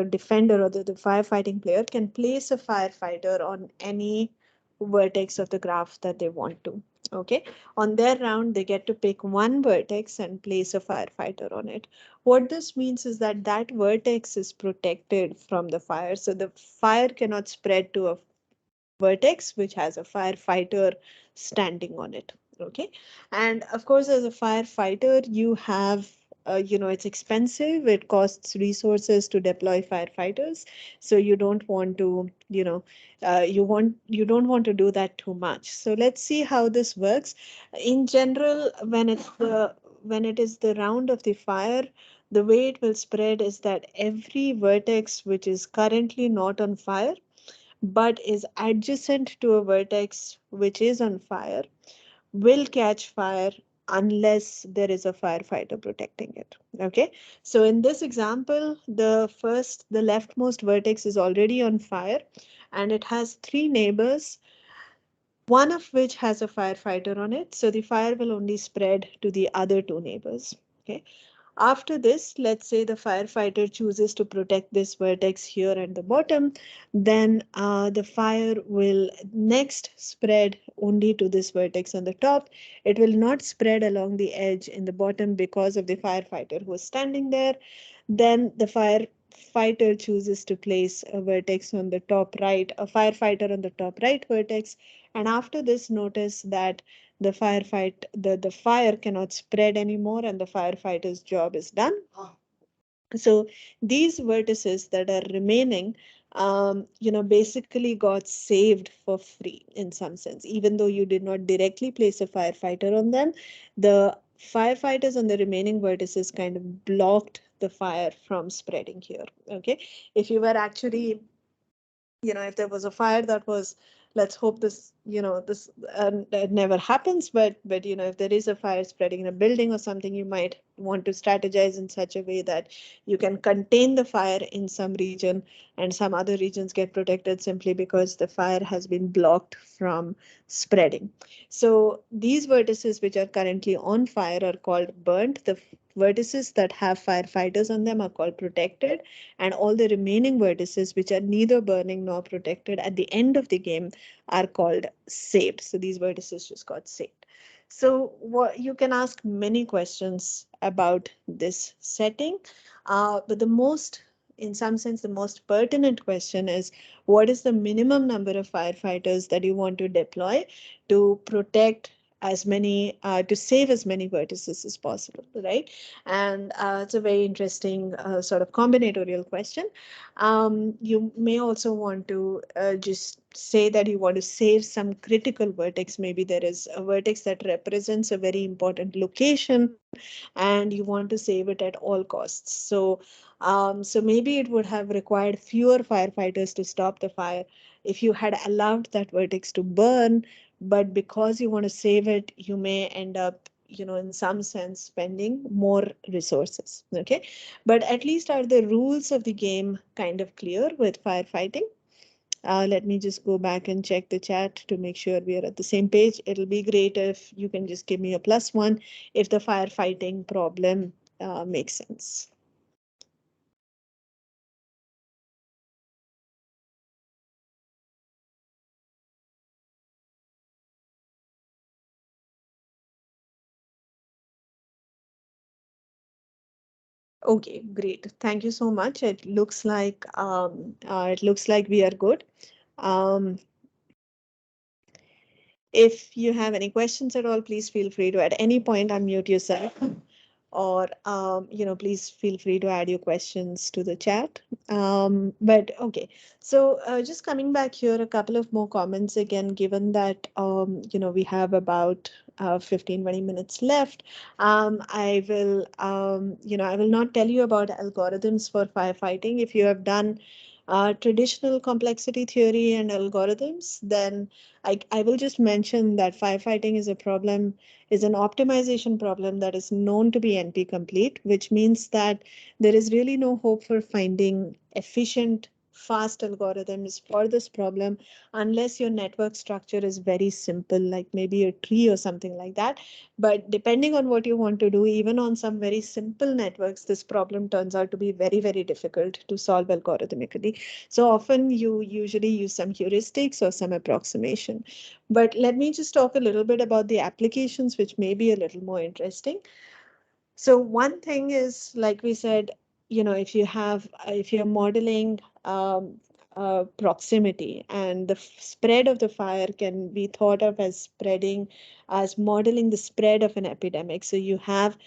defender or the firefighting player can place a firefighter on any vertex of the graph that they want to. Okay, on their round, they get to pick one vertex and place a firefighter on it. What this means is that that vertex is protected from the fire. So the fire cannot spread to a vertex which has a firefighter standing on it. Okay, and of course, as a firefighter, you have it's expensive. It costs resources to deploy firefighters, so you don't want to you don't want to do that too much. So let's see how this works. In general, when it is the round of the fire, the way it will spread is that every vertex which is currently not on fire but is adjacent to a vertex which is on fire will catch fire unless there is a firefighter protecting it. Okay, so in this example, the leftmost vertex is already on fire and it has three neighbors, one of which has a firefighter on it. So the fire will only spread to the other two neighbors. Okay, after this, let's say the firefighter chooses to protect this vertex here at the bottom, then the fire will next spread only to this vertex on the top. It will not spread along the edge in the bottom because of the firefighter who is standing there. Then the firefighter chooses to place a vertex on the top right, a firefighter on the top right vertex. And after this, notice that the fire cannot spread anymore and the firefighter's job is done. So these vertices that are remaining, basically got saved for free in some sense. Even though you did not directly place a firefighter on them, the firefighters on the remaining vertices kind of blocked the fire from spreading here. Okay, if you were actually, if there was a fire that was, let's hope this, this never happens, but if there is a fire spreading in a building or something, you might want to strategize in such a way that you can contain the fire in some region and some other regions get protected simply because the fire has been blocked from spreading. So these vertices which are currently on fire are called burnt. The vertices that have firefighters on them are called protected, and all the remaining vertices which are neither burning nor protected at the end of the game are called saved. So these vertices just got saved. So what you can ask many questions about this setting, but in some sense, the most pertinent question is, what is the minimum number of firefighters that you want to deploy to protect as many, to save as many vertices as possible, right? And it's a very interesting sort of combinatorial question. You may also want to just say that you want to save some critical vertex. Maybe there is a vertex that represents a very important location and you want to save it at all costs. So maybe it would have required fewer firefighters to stop the fire if you had allowed that vertex to burn, but because you want to save it, you may end up, in some sense, spending more resources. Okay, but at least are the rules of the game kind of clear with firefighting? Let me just go back and check the chat to make sure we are at the same page. It'll be great if you can just give me a +1 if the firefighting problem makes sense. Okay, great. Thank you so much. It looks like we are good. If you have any questions at all, please feel free to at any point unmute yourself, or please feel free to add your questions to the chat. But okay, so just coming back here, a couple of more comments again, given that we have about 15-20 minutes left. I will not tell you about algorithms for firefighting. If you have done traditional complexity theory and algorithms, then I will just mention that firefighting is an optimization problem that is known to be NP complete, which means that there is really no hope for finding efficient, fast algorithms for this problem unless your network structure is very simple, like maybe a tree or something like that. But depending on what you want to do, even on some very simple networks, this problem turns out to be very, very difficult to solve algorithmically. So often you usually use some heuristics or some approximation. But let me just talk a little bit about the applications, which may be a little more interesting. So one thing is, like we said, if you're modeling proximity, and the spread of the fire can be thought of as spreading, as modeling the spread of an epidemic. So you have,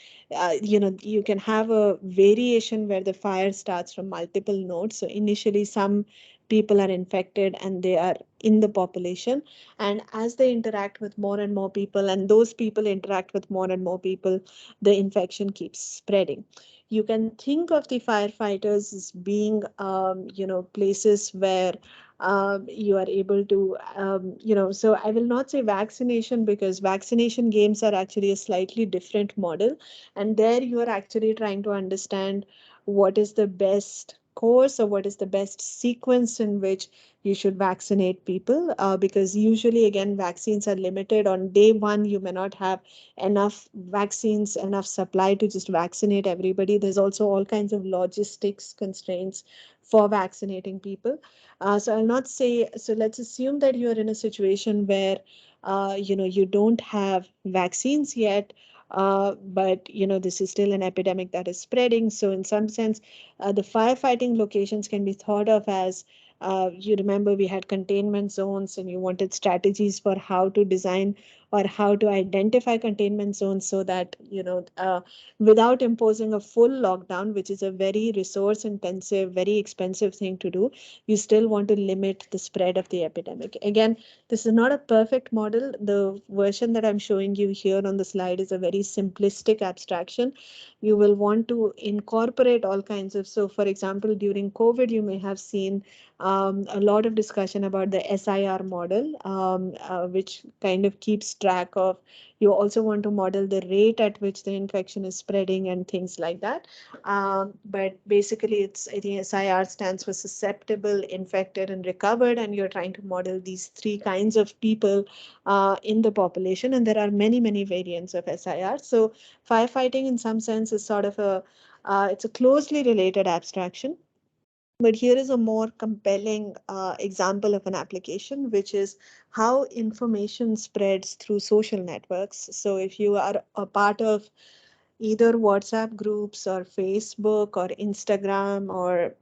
you can have a variation where the fire starts from multiple nodes. So initially some people are infected and they are in the population. And as they interact with more and more people, and those people interact with more and more people, the infection keeps spreading. You can think of the firefighters as being, places where you are able to, so I will not say vaccination, because vaccination games are actually a slightly different model. And there you are actually trying to understand what is the best course or what is the best sequence in which you should vaccinate people, because usually, again, vaccines are limited. On day one, you may not have enough vaccines, enough supply to just vaccinate everybody. There's also all kinds of logistics constraints for vaccinating people. So I'll not say, so let's assume that you're in a situation where, you don't have vaccines yet, but, this is still an epidemic that is spreading. So in some sense, the firefighting locations can be thought of as You remember we had containment zones and you wanted strategies for how to design or how to identify containment zones so that, without imposing a full lockdown, which is a very resource intensive, very expensive thing to do, you still want to limit the spread of the epidemic. Again, this is not a perfect model. The version that I'm showing you here on the slide is a very simplistic abstraction. You will want to incorporate all kinds of, so for example, during COVID, you may have seen a lot of discussion about the SIR model, which kind of keeps track of, you also want to model the rate at which the infection is spreading and things like that. But basically, I think SIR stands for susceptible, infected, and recovered. And you're trying to model these three kinds of people in the population. And there are many, many variants of SIR. So firefighting in some sense is sort of it's a closely related abstraction. But here is a more compelling example of an application, which is how information spreads through social networks. So if you are a part of either WhatsApp groups or Facebook or Instagram or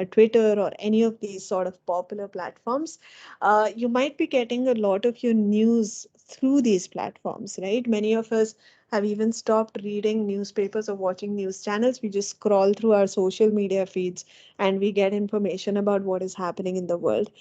Twitter or any of these sort of popular platforms, you might be getting a lot of your news through these platforms, right? Many of us have even stopped reading newspapers or watching news channels. We just scroll through our social media feeds and we get information about what is happening in the world.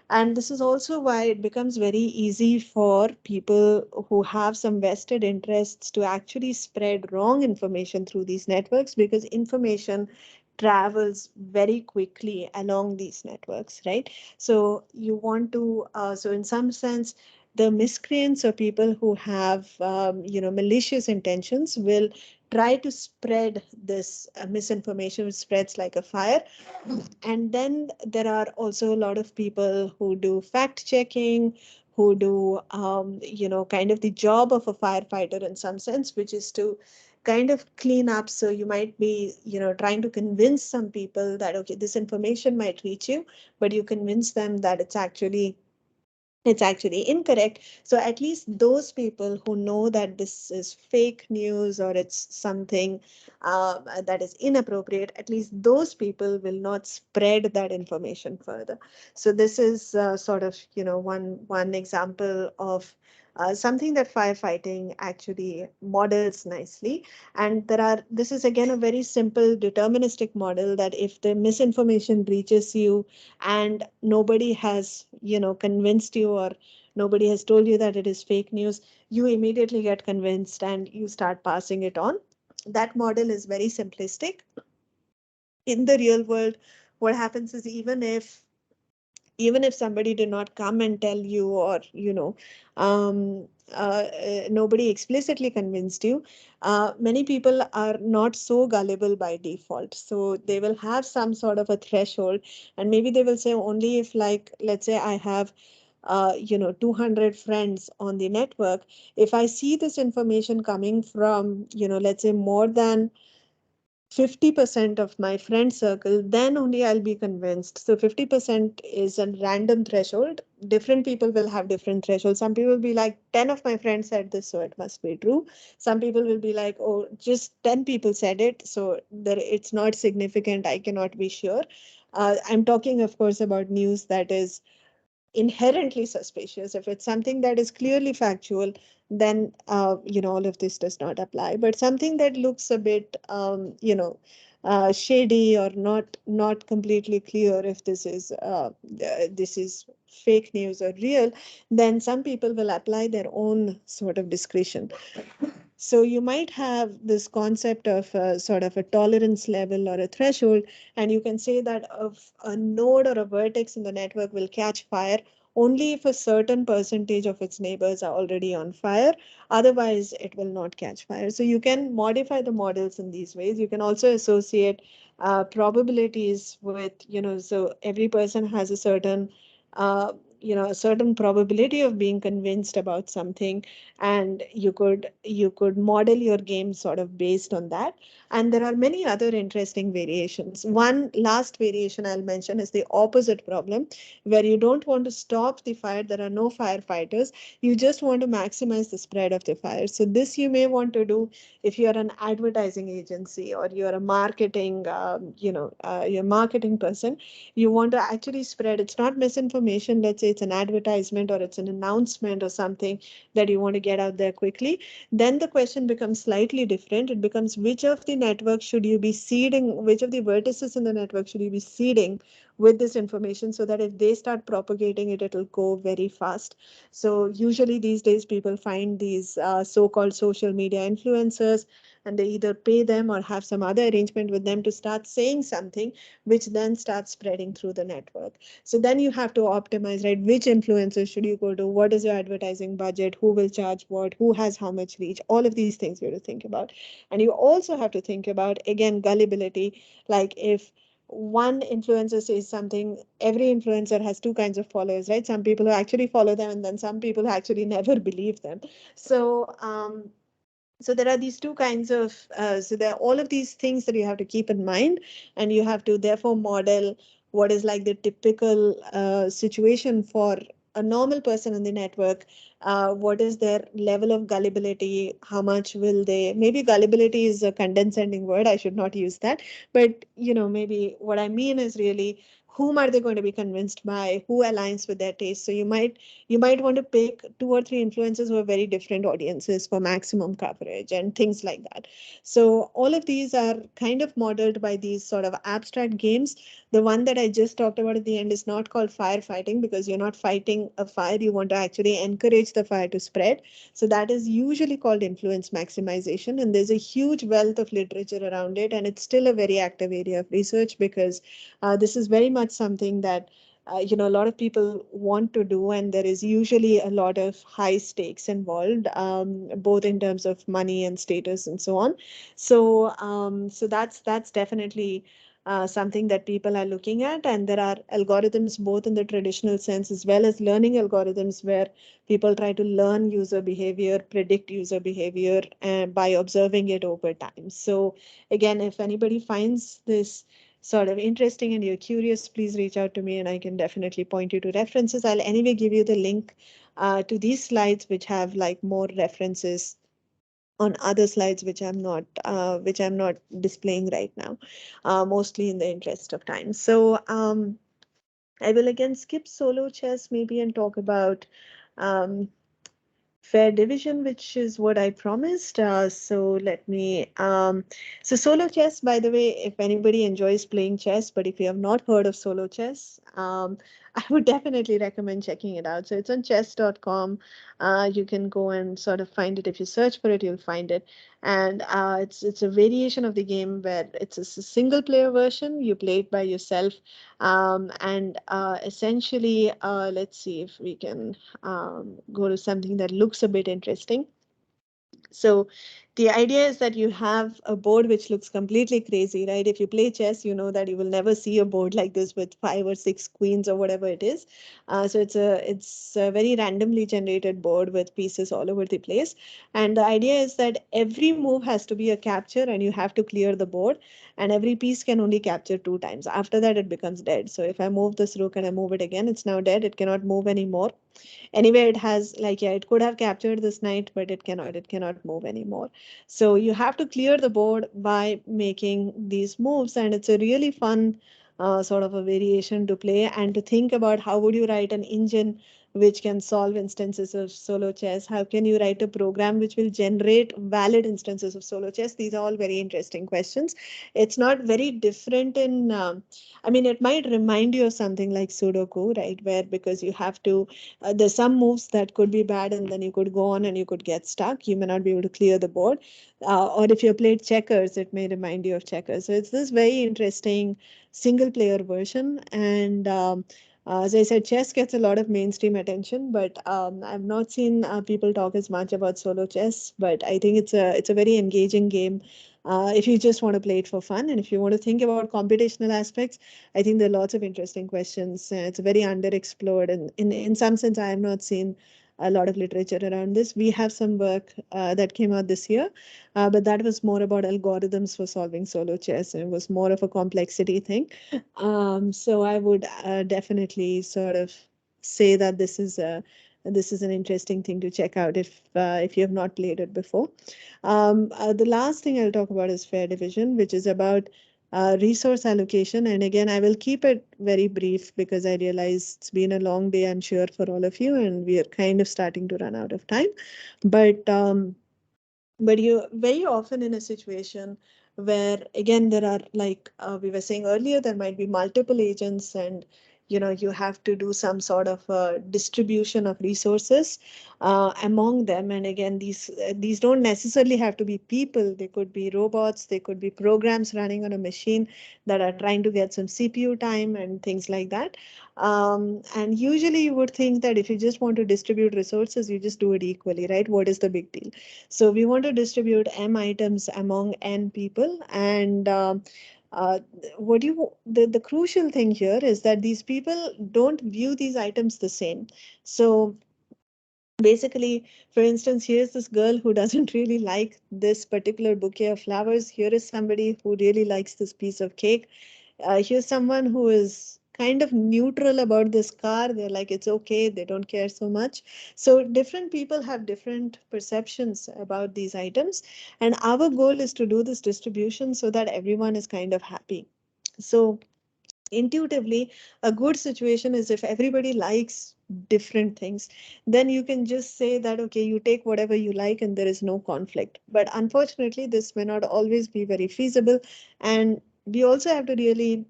And this is also why it becomes very easy for people who have some vested interests to actually spread wrong information through these networks, because information travels very quickly along these networks, right? So you want to, so in some sense, the miscreants or people who have, malicious intentions will try to spread this misinformation, which spreads like a fire. And then there are also a lot of people who do fact checking, who do, kind of the job of a firefighter in some sense, which is to kind of clean up. So you might be, trying to convince some people that, okay, this information might reach you, but you convince them that it's actually incorrect. So at least those people who know that this is fake news or it's something that is inappropriate, at least those people will not spread that information further. So this is sort of, one example of something that firefighting actually models nicely. And this is again a very simple deterministic model that if the misinformation reaches you and nobody has, convinced you, or nobody has told you that it is fake news, you immediately get convinced and you start passing it on. That model is very simplistic. In the real world, what happens is even if somebody did not come and tell you, or nobody explicitly convinced you, many people are not so gullible by default, so they will have some sort of a threshold, and maybe they will say only if, like, let's say I have 200 friends on the network. If I see this information coming from, let's say more than 50% of my friend circle, then only I'll be convinced. So 50% is a random threshold. Different people will have different thresholds. Some people will be like, 10 of my friends said this, so it must be true. Some people will be like, oh, just 10 people said it, so it's not significant, I cannot be sure. I'm talking, of course, about news that is inherently suspicious. If it's something that is clearly factual, then all of this does not apply. But something that looks a bit shady or not completely clear if this is fake news or real, then some people will apply their own sort of discretion. So you might have this concept of sort of a tolerance level or a threshold, and you can say that a node or a vertex in the network will catch fire only if a certain percentage of its neighbors are already on fire. Otherwise, it will not catch fire. So you can modify the models in these ways. You can also associate probabilities with, so every person has a certain a certain probability of being convinced about something, and you could model your game sort of based on that. And there are many other interesting variations. One last variation I'll mention is the opposite problem, where you don't want to stop the fire. There are no firefighters. You just want to maximize the spread of the fire. So this you may want to do if you're an advertising agency or you're a marketing, you're a marketing person. You want to actually spread. It's not misinformation. Let's say it's an advertisement or it's an announcement or something that you want to get out there quickly. Then the question becomes slightly different. It becomes which of the networks should you be seeding, which of the vertices in the network should you be seeding with this information, so that if they start propagating it, it'll go very fast. So usually these days people find these so-called social media influencers, and they either pay them or have some other arrangement with them to start saying something, which then starts spreading through the network. So then you have to optimize, right? Which influencers should you go to? What is your advertising budget? Who will charge what? Who has how much reach? All of these things you have to think about. And you also have to think about, again, gullibility. Like if one influencer says something, every influencer has two kinds of followers, right? Some people who actually follow them, and then some people who actually never believe them. So there are these two kinds of, so there are all of these things that you have to keep in mind, and you have to therefore model what is like the typical situation for a normal person in the network. What is their level of gullibility? How much will they, maybe gullibility is a condescending word, I should not use that, but maybe what I mean is really, whom are they going to be convinced by? Who aligns with their taste? So you might want to pick two or three influencers who are very different audiences for maximum coverage and things like that. So all of these are kind of modeled by these sort of abstract games. The one that I just talked about at the end is not called firefighting, because you're not fighting a fire. You want to actually encourage the fire to spread. So that is usually called influence maximization. And there's a huge wealth of literature around it. And it's still a very active area of research, because this is very much something that a lot of people want to do, and there is usually a lot of high stakes involved, both in terms of money and status and so on. So that's definitely something that people are looking at. And there are algorithms both in the traditional sense as well as learning algorithms, where people try to learn user behavior, predict user behavior by observing it over time. So again, if anybody finds this sort of interesting and you're curious, please reach out to me and I can definitely point you to references. I'll anyway give you the link to these slides, which have like more references on other slides, which I'm not displaying right now, mostly in the interest of time. So I will again skip solo chess maybe and talk about fair division, which is what I promised. So solo chess, by the way, if anybody enjoys playing chess, but if you have not heard of solo chess, I would definitely recommend checking it out. So it's on chess.com. You can go and sort of find it. If you search for it, you'll find it. And it's a variation of the game where it's a single player version. You play it by yourself. And essentially, let's see if we can go to something that looks a bit interesting. So the idea is that you have a board which looks completely crazy, right? If you play chess, you know that you will never see a board like this with 5 or 6 queens or whatever it is. So it's a very randomly generated board with pieces all over the place. And the idea is that every move has to be a capture, and you have to clear the board. And every piece can only capture 2 times. After that, it becomes dead. So if I move this rook and I move it again, it's now dead. It cannot move anymore. Anyway, it has it could have captured this knight, but it cannot move anymore. So you have to clear the board by making these moves, and it's a really fun sort of a variation to play and to think about how would you write an engine which can solve instances of solo chess. How can you write a program which will generate valid instances of solo chess? These are all very interesting questions. It's not very different in I mean, it might remind you of something like Sudoku, right? Where because you have to there's some moves that could be bad, and then you could go on and you could get stuck. You may not be able to clear the board. Or if you played checkers, it may remind you of checkers. So it's this very interesting single player version. And As I said, chess gets a lot of mainstream attention, but I've not seen people talk as much about solo chess. But I think it's a very engaging game if you just want to play it for fun, and if you want to think about computational aspects. I think there are lots of interesting questions. It's very underexplored, and in some sense, I have not seen a lot of literature around this. We have some work that came out this year, but that was more about algorithms for solving solo chess, and it was more of a complexity thing. So I would definitely sort of say that this is an interesting thing to check out if you have not played it before. The last thing I'll talk about is fair division, which is about resource allocation. And again, I will keep it very brief because I realize it's been a long day, I'm sure, for all of you, and we are kind of starting to run out of time. But you very often in a situation where, again, there are, like we were saying earlier, there might be multiple agents, and you have to do some sort of distribution of resources among them. And again, these don't necessarily have to be people. They could be robots, they could be programs running on a machine that are trying to get some CPU time and things like that. And usually you would think that if you just want to distribute resources, you just do it equally, right? What is the big deal? So we want to distribute M items among N people. And uh, the crucial thing here is that these people don't view these items the same. So basically, for instance, here's this girl who doesn't really like this particular bouquet of flowers. Here is somebody who really likes this piece of cake. Here's someone who is kind of neutral about this car. They're like, it's okay. They don't care so much. So different people have different perceptions about these items. And our goal is to do this distribution so that everyone is kind of happy. So intuitively, a good situation is if everybody likes different things, then you can just say that, okay, you take whatever you like and there is no conflict. But unfortunately, this may not always be very feasible. And we also have to really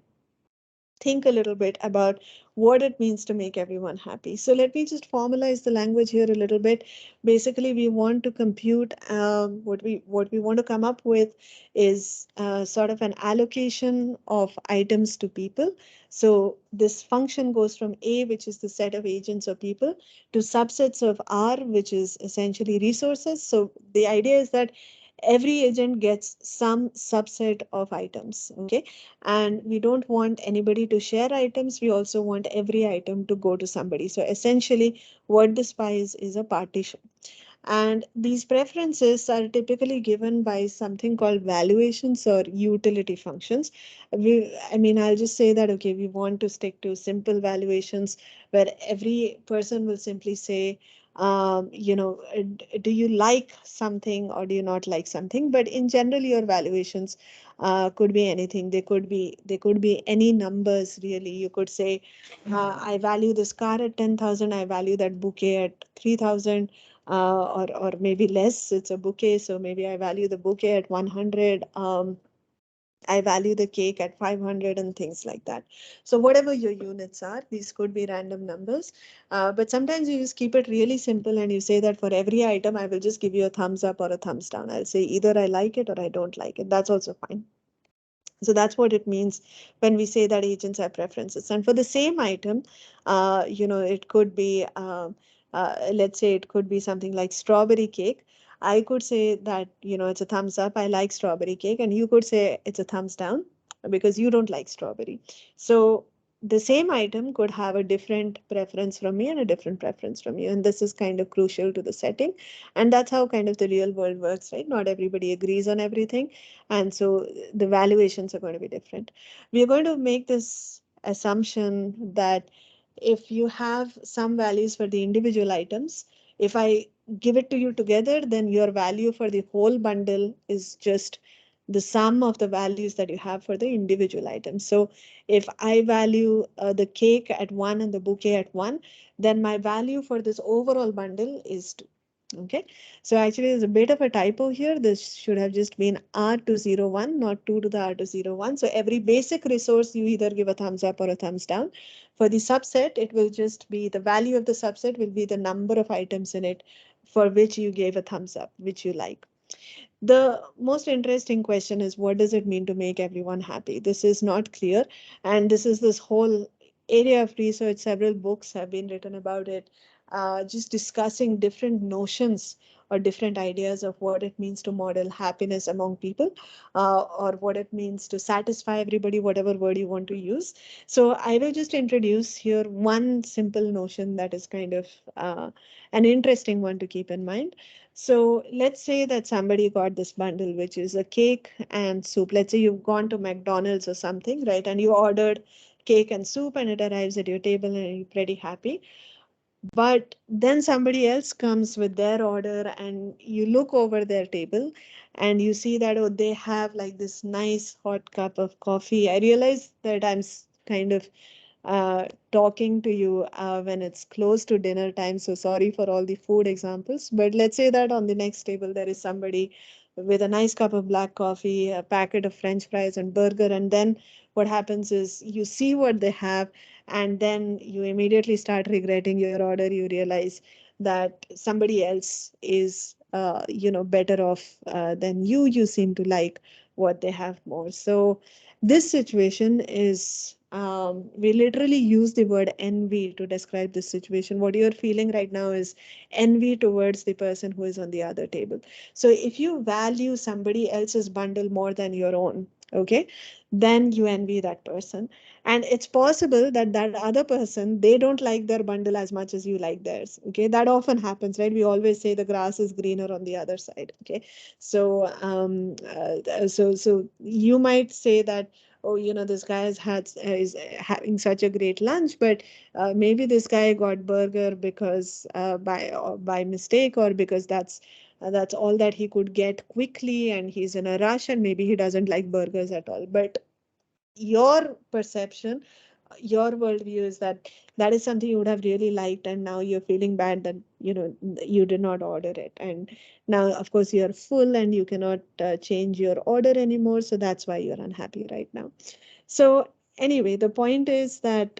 think a little bit about what it means to make everyone happy. So let me just formalize the language here a little bit. Basically, we want to compute what we want to come up with is sort of an allocation of items to people. So this function goes from A, which is the set of agents or people, to subsets of R, which is essentially resources. So the idea is that every agent gets some subset of items, okay? And we don't want anybody to share items. We also want every item to go to somebody. So essentially, what this pie is a partition. And these preferences are typically given by something called valuations or utility functions. I mean, I'll just say that, okay, we want to stick to simple valuations where every person will simply say, do you like something or do you not like something? But in general, your valuations could be anything. They could be any numbers, really. You could say, I value this car at 10,000. I value that bouquet at 3,000. Or maybe less. It's a bouquet, so maybe I value the bouquet at 100. I value the cake at 500 and things like that. So whatever your units are, these could be random numbers. But sometimes you just keep it really simple and you say that for every item, I will just give you a thumbs up or a thumbs down. I'll say either I like it or I don't like it. That's also fine. So that's what it means when we say that agents have preferences. And for the same item, it could be, let's say it could be something like strawberry cake. I could say that, it's a thumbs up. I like strawberry cake. And you could say it's a thumbs down because you don't like strawberry. So the same item could have a different preference from me and a different preference from you. And this is kind of crucial to the setting. And that's how kind of the real world works, right? Not everybody agrees on everything. And so the valuations are going to be different. We are going to make this assumption that if you have some values for the individual items, if I give it to you together, then your value for the whole bundle is just the sum of the values that you have for the individual items. So if I value the cake at 1 and the bouquet at 1, then my value for this overall bundle is 2. Okay, so actually there's a bit of a typo here. This should have just been R201, not 2 to the R201. So every basic resource, you either give a thumbs up or a thumbs down. For the subset, it will just be the value of the subset will be the number of items in it for which you gave a thumbs up, which you like. The most interesting question is, what does it mean to make everyone happy? This is not clear. And this is this whole area of research. Several books have been written about it, just discussing different notions or different ideas of what it means to model happiness among people, or what it means to satisfy everybody, whatever word you want to use. So I will just introduce here one simple notion that is kind of an interesting one to keep in mind. So let's say that somebody got this bundle, which is a cake and soup. Let's say you've gone to McDonald's or something, right? And you ordered cake and soup and it arrives at your table and you're pretty happy. But then somebody else comes with their order and you look over their table and you see that, oh, they have like this nice hot cup of coffee. I realize that I'm kind of talking to you when it's close to dinner time. So sorry for all the food examples. But let's say that on the next table, there is somebody with a nice cup of black coffee, a packet of French fries and burger. And then what happens is you see what they have and then you immediately start regretting your order. You realize that somebody else is better off than you. You seem to like what they have more. So this situation is, we literally use the word envy to describe this situation. What you're feeling right now is envy towards the person who is on the other table. So if you value somebody else's bundle more than your own, okay, then you envy that person. And it's possible that that other person, they don't like their bundle as much as you like theirs. Okay, that often happens, right? We always say the grass is greener on the other side. Okay, so so you might say that, oh, this guy is having such a great lunch, but maybe this guy got burger because by mistake, or because that's all that he could get quickly and he's in a rush and maybe he doesn't like burgers at all. But your perception, your worldview is that that is something you would have really liked, and now you're feeling bad that you did not order it. And now, of course, you're full and you cannot change your order anymore, so that's why you're unhappy right now. So anyway, the point is that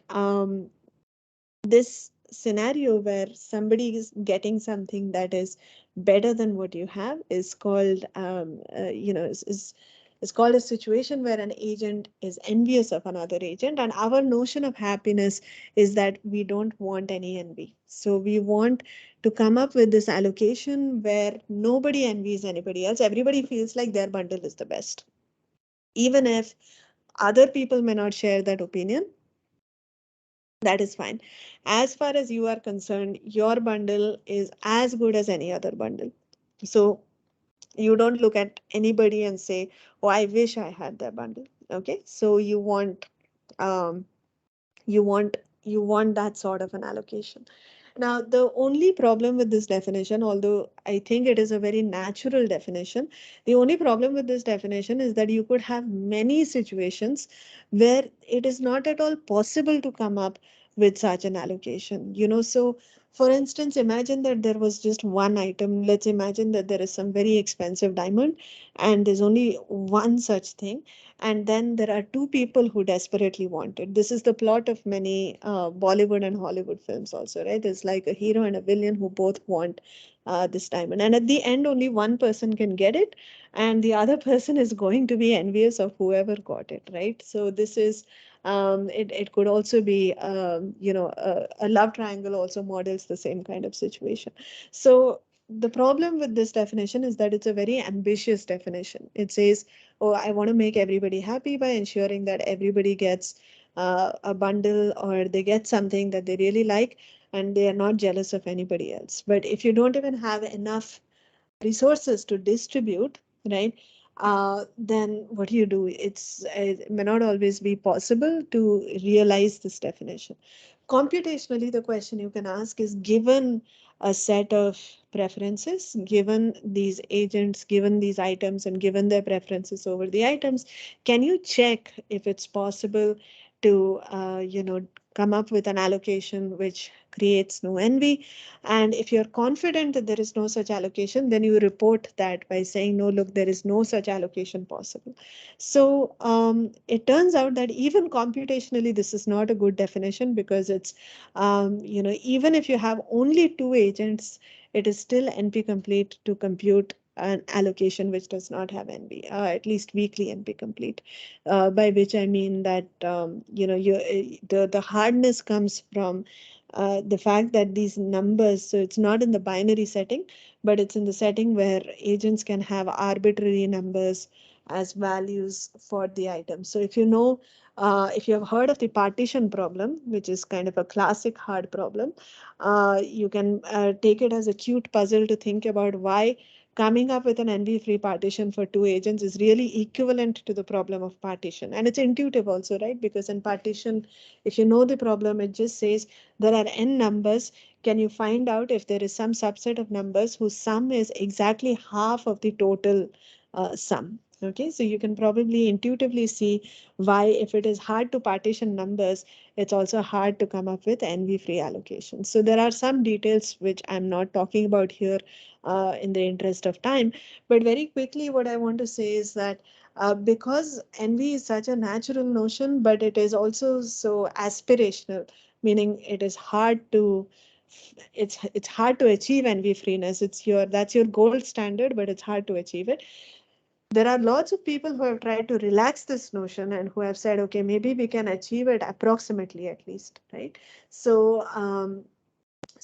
this scenario where somebody is getting something that is better than what you have is called is called a situation where an agent is envious of another agent. And our notion of happiness is that we don't want any envy. So we want to come up with this allocation where nobody envies anybody else. Everybody feels like their bundle is the best, even if other people may not share that opinion. That is fine. As far as you are concerned, your bundle is as good as any other bundle. So you don't look at anybody and say, oh, I wish I had that bundle. Okay, so um, you want that sort of an allocation. Now, the only problem with this definition, although I think it is a very natural definition, the only problem with this definition is that you could have many situations where it is not at all possible to come up with such an allocation. So for instance, imagine that there was just one item. Let's imagine that there is some very expensive diamond and there's only one such thing. And then there are two people who desperately want it. This is the plot of many Bollywood and Hollywood films also, right? There's like a hero and a villain who both want this diamond. And at the end, only one person can get it. And the other person is going to be envious of whoever got it, right? So this is, it could also be, a love triangle also models the same kind of situation. So the problem with this definition is that it's a very ambitious definition. It says, oh, I want to make everybody happy by ensuring that everybody gets a bundle or they get something that they really like and they are not jealous of anybody else. But if you don't even have enough resources to distribute, right? Then what do you do? It may not always be possible to realize this definition. Computationally, the question you can ask is, given a set of preferences, given these agents, given these items, and given their preferences over the items, can you check if it's possible to, come up with an allocation which creates no envy? And if you're confident that there is no such allocation, then you report that by saying, no, look, there is no such allocation possible. So it turns out that even computationally, this is not a good definition, because it's, even if you have only two agents, it is still NP complete to compute an allocation which does not have NV, at least weekly NP complete, by which I mean that the hardness comes from the fact that these numbers, so it's not in the binary setting, but it's in the setting where agents can have arbitrary numbers as values for the item. So if you have heard of the partition problem, which is kind of a classic hard problem, you can take it as a cute puzzle to think about why coming up with an NV-free partition for two agents is really equivalent to the problem of partition. And it's intuitive also, right? Because in partition, if you know the problem, it just says there are n numbers. Can you find out if there is some subset of numbers whose sum is exactly half of the total sum? Okay, so you can probably intuitively see why, if it is hard to partition numbers, it's also hard to come up with NV-free allocations. So there are some details which I'm not talking about here in the interest of time. But very quickly, what I want to say is that because NV is such a natural notion, but it is also so aspirational, meaning it is hard to it's hard to achieve NV freeness. That's your gold standard, but it's hard to achieve it. There are lots of people who have tried to relax this notion and who have said, okay, maybe we can achieve it approximately at least, right? So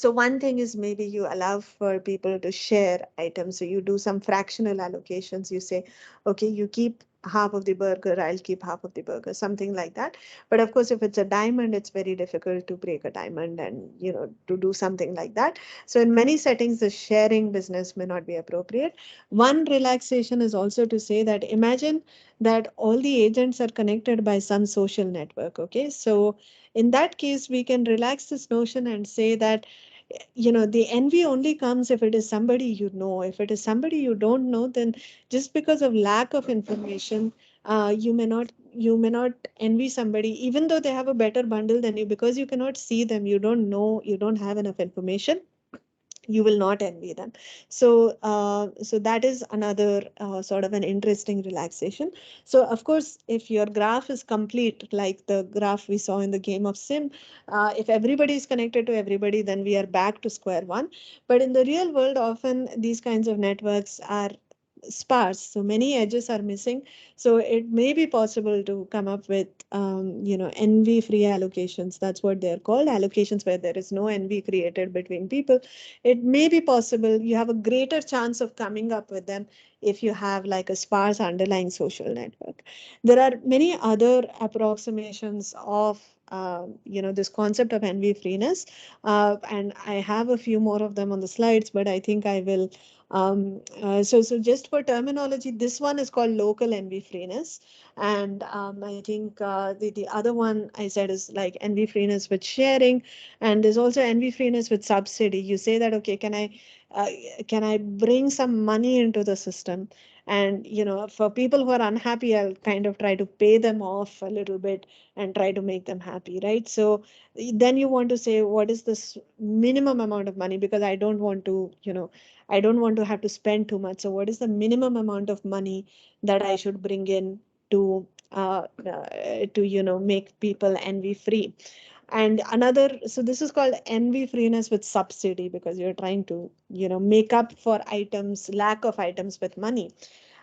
one thing is maybe you allow for people to share items. So you do some fractional allocations. You say, okay, you keep half of the burger, I'll keep half of the burger, something like that. But of course, if it's a diamond, it's very difficult to break a diamond and, to do something like that. So in many settings, the sharing business may not be appropriate. One relaxation is also to say that imagine that all the agents are connected by some social network. Okay, so in that case, we can relax this notion and say that the envy only comes if it is somebody you know. If it is somebody you don't know, then just because of lack of information, you may not envy somebody even though they have a better bundle than you, because you cannot see them, you don't know, you don't have enough information, you will not envy them. So that is another sort of an interesting relaxation. So of course, if your graph is complete, like the graph we saw in the game of sim, if everybody is connected to everybody, then we are back to square one. But in the real world, often these kinds of networks are sparse, so many edges are missing. So it may be possible to come up with envy free allocations. That's what they're called, allocations where there is no envy created between people. It may be possible, you have a greater chance of coming up with them if you have like a sparse underlying social network. There are many other approximations of this concept of envy freeness, and I have a few more of them on the slides, but I think I will so just for terminology, this one is called local envy freeness. And I think the other one I said is like envy freeness with sharing. And there's also envy freeness with subsidy. You say that, okay, uh, can I bring some money into the system? And, for people who are unhappy, I'll kind of try to pay them off a little bit and try to make them happy, right? So then you want to say, what is this minimum amount of money? Because I don't want to, I don't want to have to spend too much. So what is the minimum amount of money that I should bring in to make people envy free? And so this is called envy freeness with subsidy, because you're trying to, make up for lack of items with money.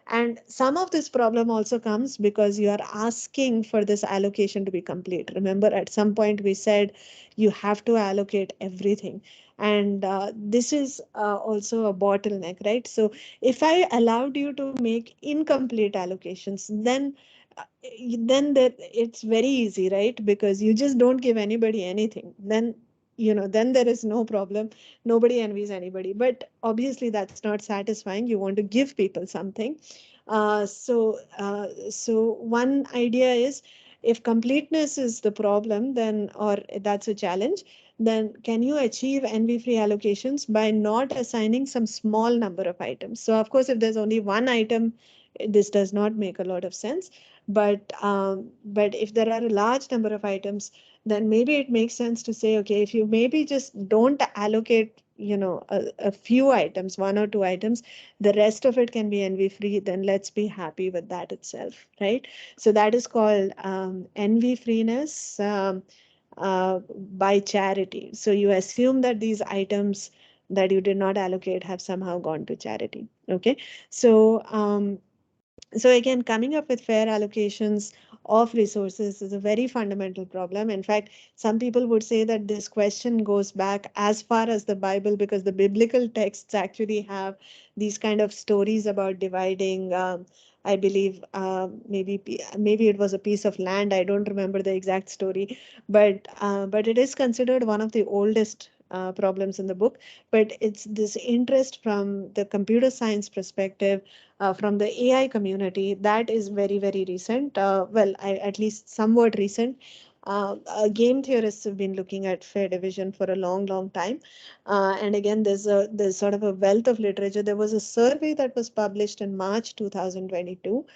And some of this problem also comes because you are asking for this allocation to be complete. Remember, at some point we said you have to allocate everything. And this is also a bottleneck, right? So if I allowed you to make incomplete allocations, uh, then it's very easy, right? Because you just don't give anybody anything. Then there is no problem. Nobody envies anybody. But obviously that's not satisfying. You want to give people something. So one idea is, if completeness is the problem, then, or that's a challenge, then can you achieve envy-free allocations by not assigning some small number of items? So of course, if there's only one item, this does not make a lot of sense. But if there are a large number of items, then maybe it makes sense to say, okay, if you maybe just don't allocate, a few items, one or two items, the rest of it can be envy free, then let's be happy with that itself, right? So that is called envy freeness by charity. So you assume that these items that you did not allocate have somehow gone to charity. Okay, so so again, coming up with fair allocations of resources is a very fundamental problem. In fact, some people would say that this question goes back as far as the Bible, because the biblical texts actually have these kind of stories about dividing. I believe maybe it was a piece of land. I don't remember the exact story, but it is considered one of the oldest problems in the book. But it's this interest from the computer science perspective, from the AI community, that is very, very recent. At least somewhat recent. Game theorists have been looking at fair division for a long, long time. And again, there's sort of a wealth of literature. There was a survey that was published in March 2022,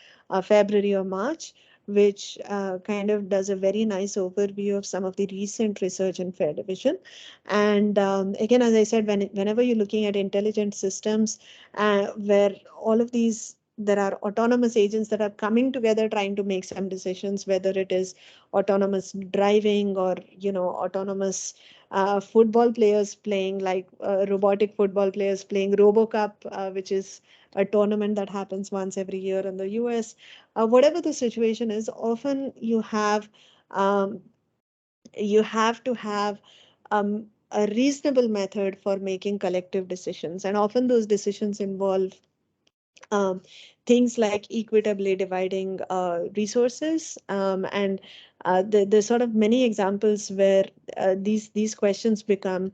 February or March, which kind of does a very nice overview of some of the recent research in fair division. And again, as I said, whenever you're looking at intelligent systems, where all of these, there are autonomous agents that are coming together trying to make some decisions, whether it is autonomous driving or autonomous football players playing, like robotic football players playing RoboCup, which is a tournament that happens once every year in the US. Whatever the situation is, often um, you have to have a reasonable method for making collective decisions, and often those decisions involve um, things like equitably dividing resources, and there's sort of many examples where these questions become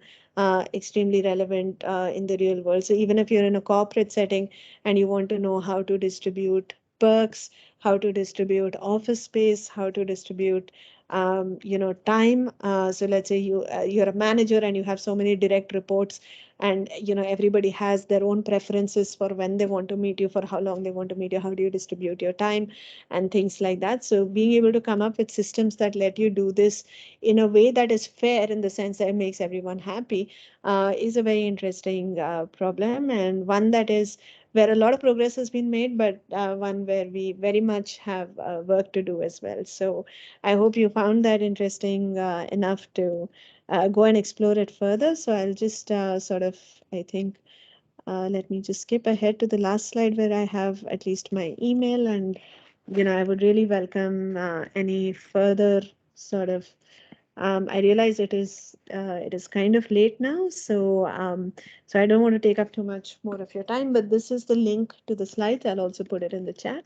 extremely relevant in the real world. So even if you're in a corporate setting and you want to know how to distribute perks, how to distribute office space, how to distribute time. So let's say you're a manager and you have so many direct reports, and everybody has their own preferences for when they want to meet you, for how long they want to meet you, how do you distribute your time, and things like that. So being able to come up with systems that let you do this in a way that is fair, in the sense that it makes everyone happy, is a very interesting problem, and one that is where a lot of progress has been made, but one where we very much have work to do as well. So I hope you found that interesting enough to go and explore it further. So I'll just I think, let me just skip ahead to the last slide where I have at least my email, and I would really welcome any further sort of. I realize it is kind of late now, so I don't want to take up too much more of your time. But this is the link to the slides. I'll also put it in the chat,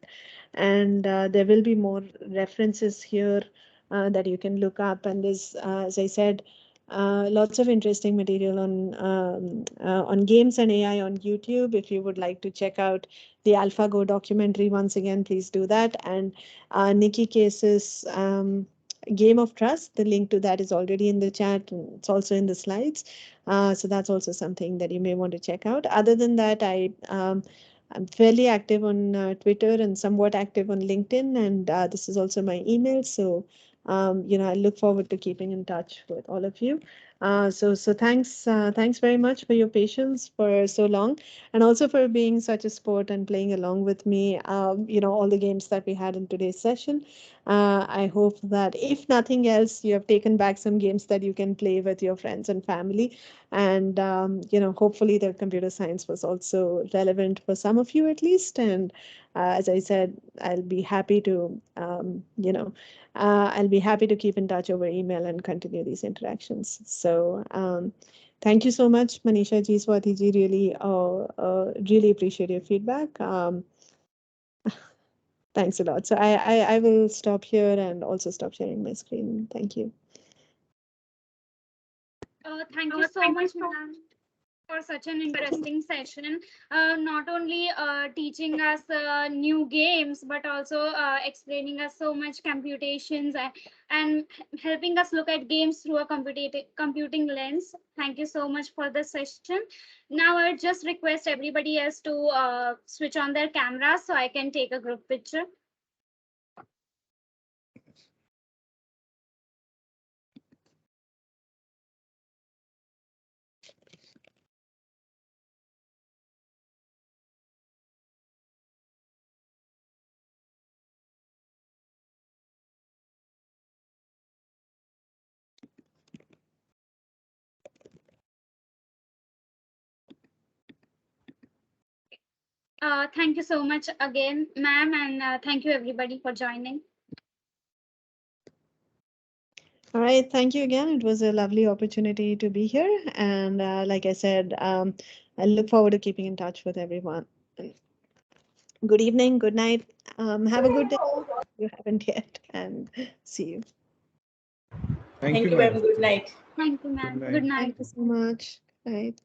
and there will be more references here that you can look up. And there's, as I said, lots of interesting material on games and AI on YouTube. If you would like to check out the AlphaGo documentary, once again, please do that. And Nikki Case's Game of Trust, the link to that is already in the chat, and it's also in the slides. So that's also something that you may want to check out. Other than that, I'm fairly active on Twitter and somewhat active on LinkedIn, and this is also my email. So I look forward to keeping in touch with all of you. So thanks very much for your patience for so long, and also for being such a sport and playing along with me. All the games that we had in today's session. I hope that if nothing else, you have taken back some games that you can play with your friends and family. And hopefully the computer science was also relevant for some of you at least. And as I said, I'll be happy to I'll be happy to keep in touch over email and continue these interactions. So thank you so much, Manisha ji, Swati ji. Really appreciate your feedback. Thanks a lot. So I will stop here and also stop sharing my screen. Thank you. Thank you so much, ma'am, for such an interesting session. Not only teaching us new games, but also explaining us so much computations and helping us look at games through a computing lens. Thank you so much for the session. Now I just request everybody else to switch on their cameras so I can take a group picture. Thank you so much again, ma'am, and thank you everybody for joining. All right, thank you again. It was a lovely opportunity to be here. And like I said, I look forward to keeping in touch with everyone. Good evening, good night. Have a good day if you haven't yet, and see you. Thank you, ma'am. Good night. Thank you, ma'am. Good night. Thank you so much. Good night.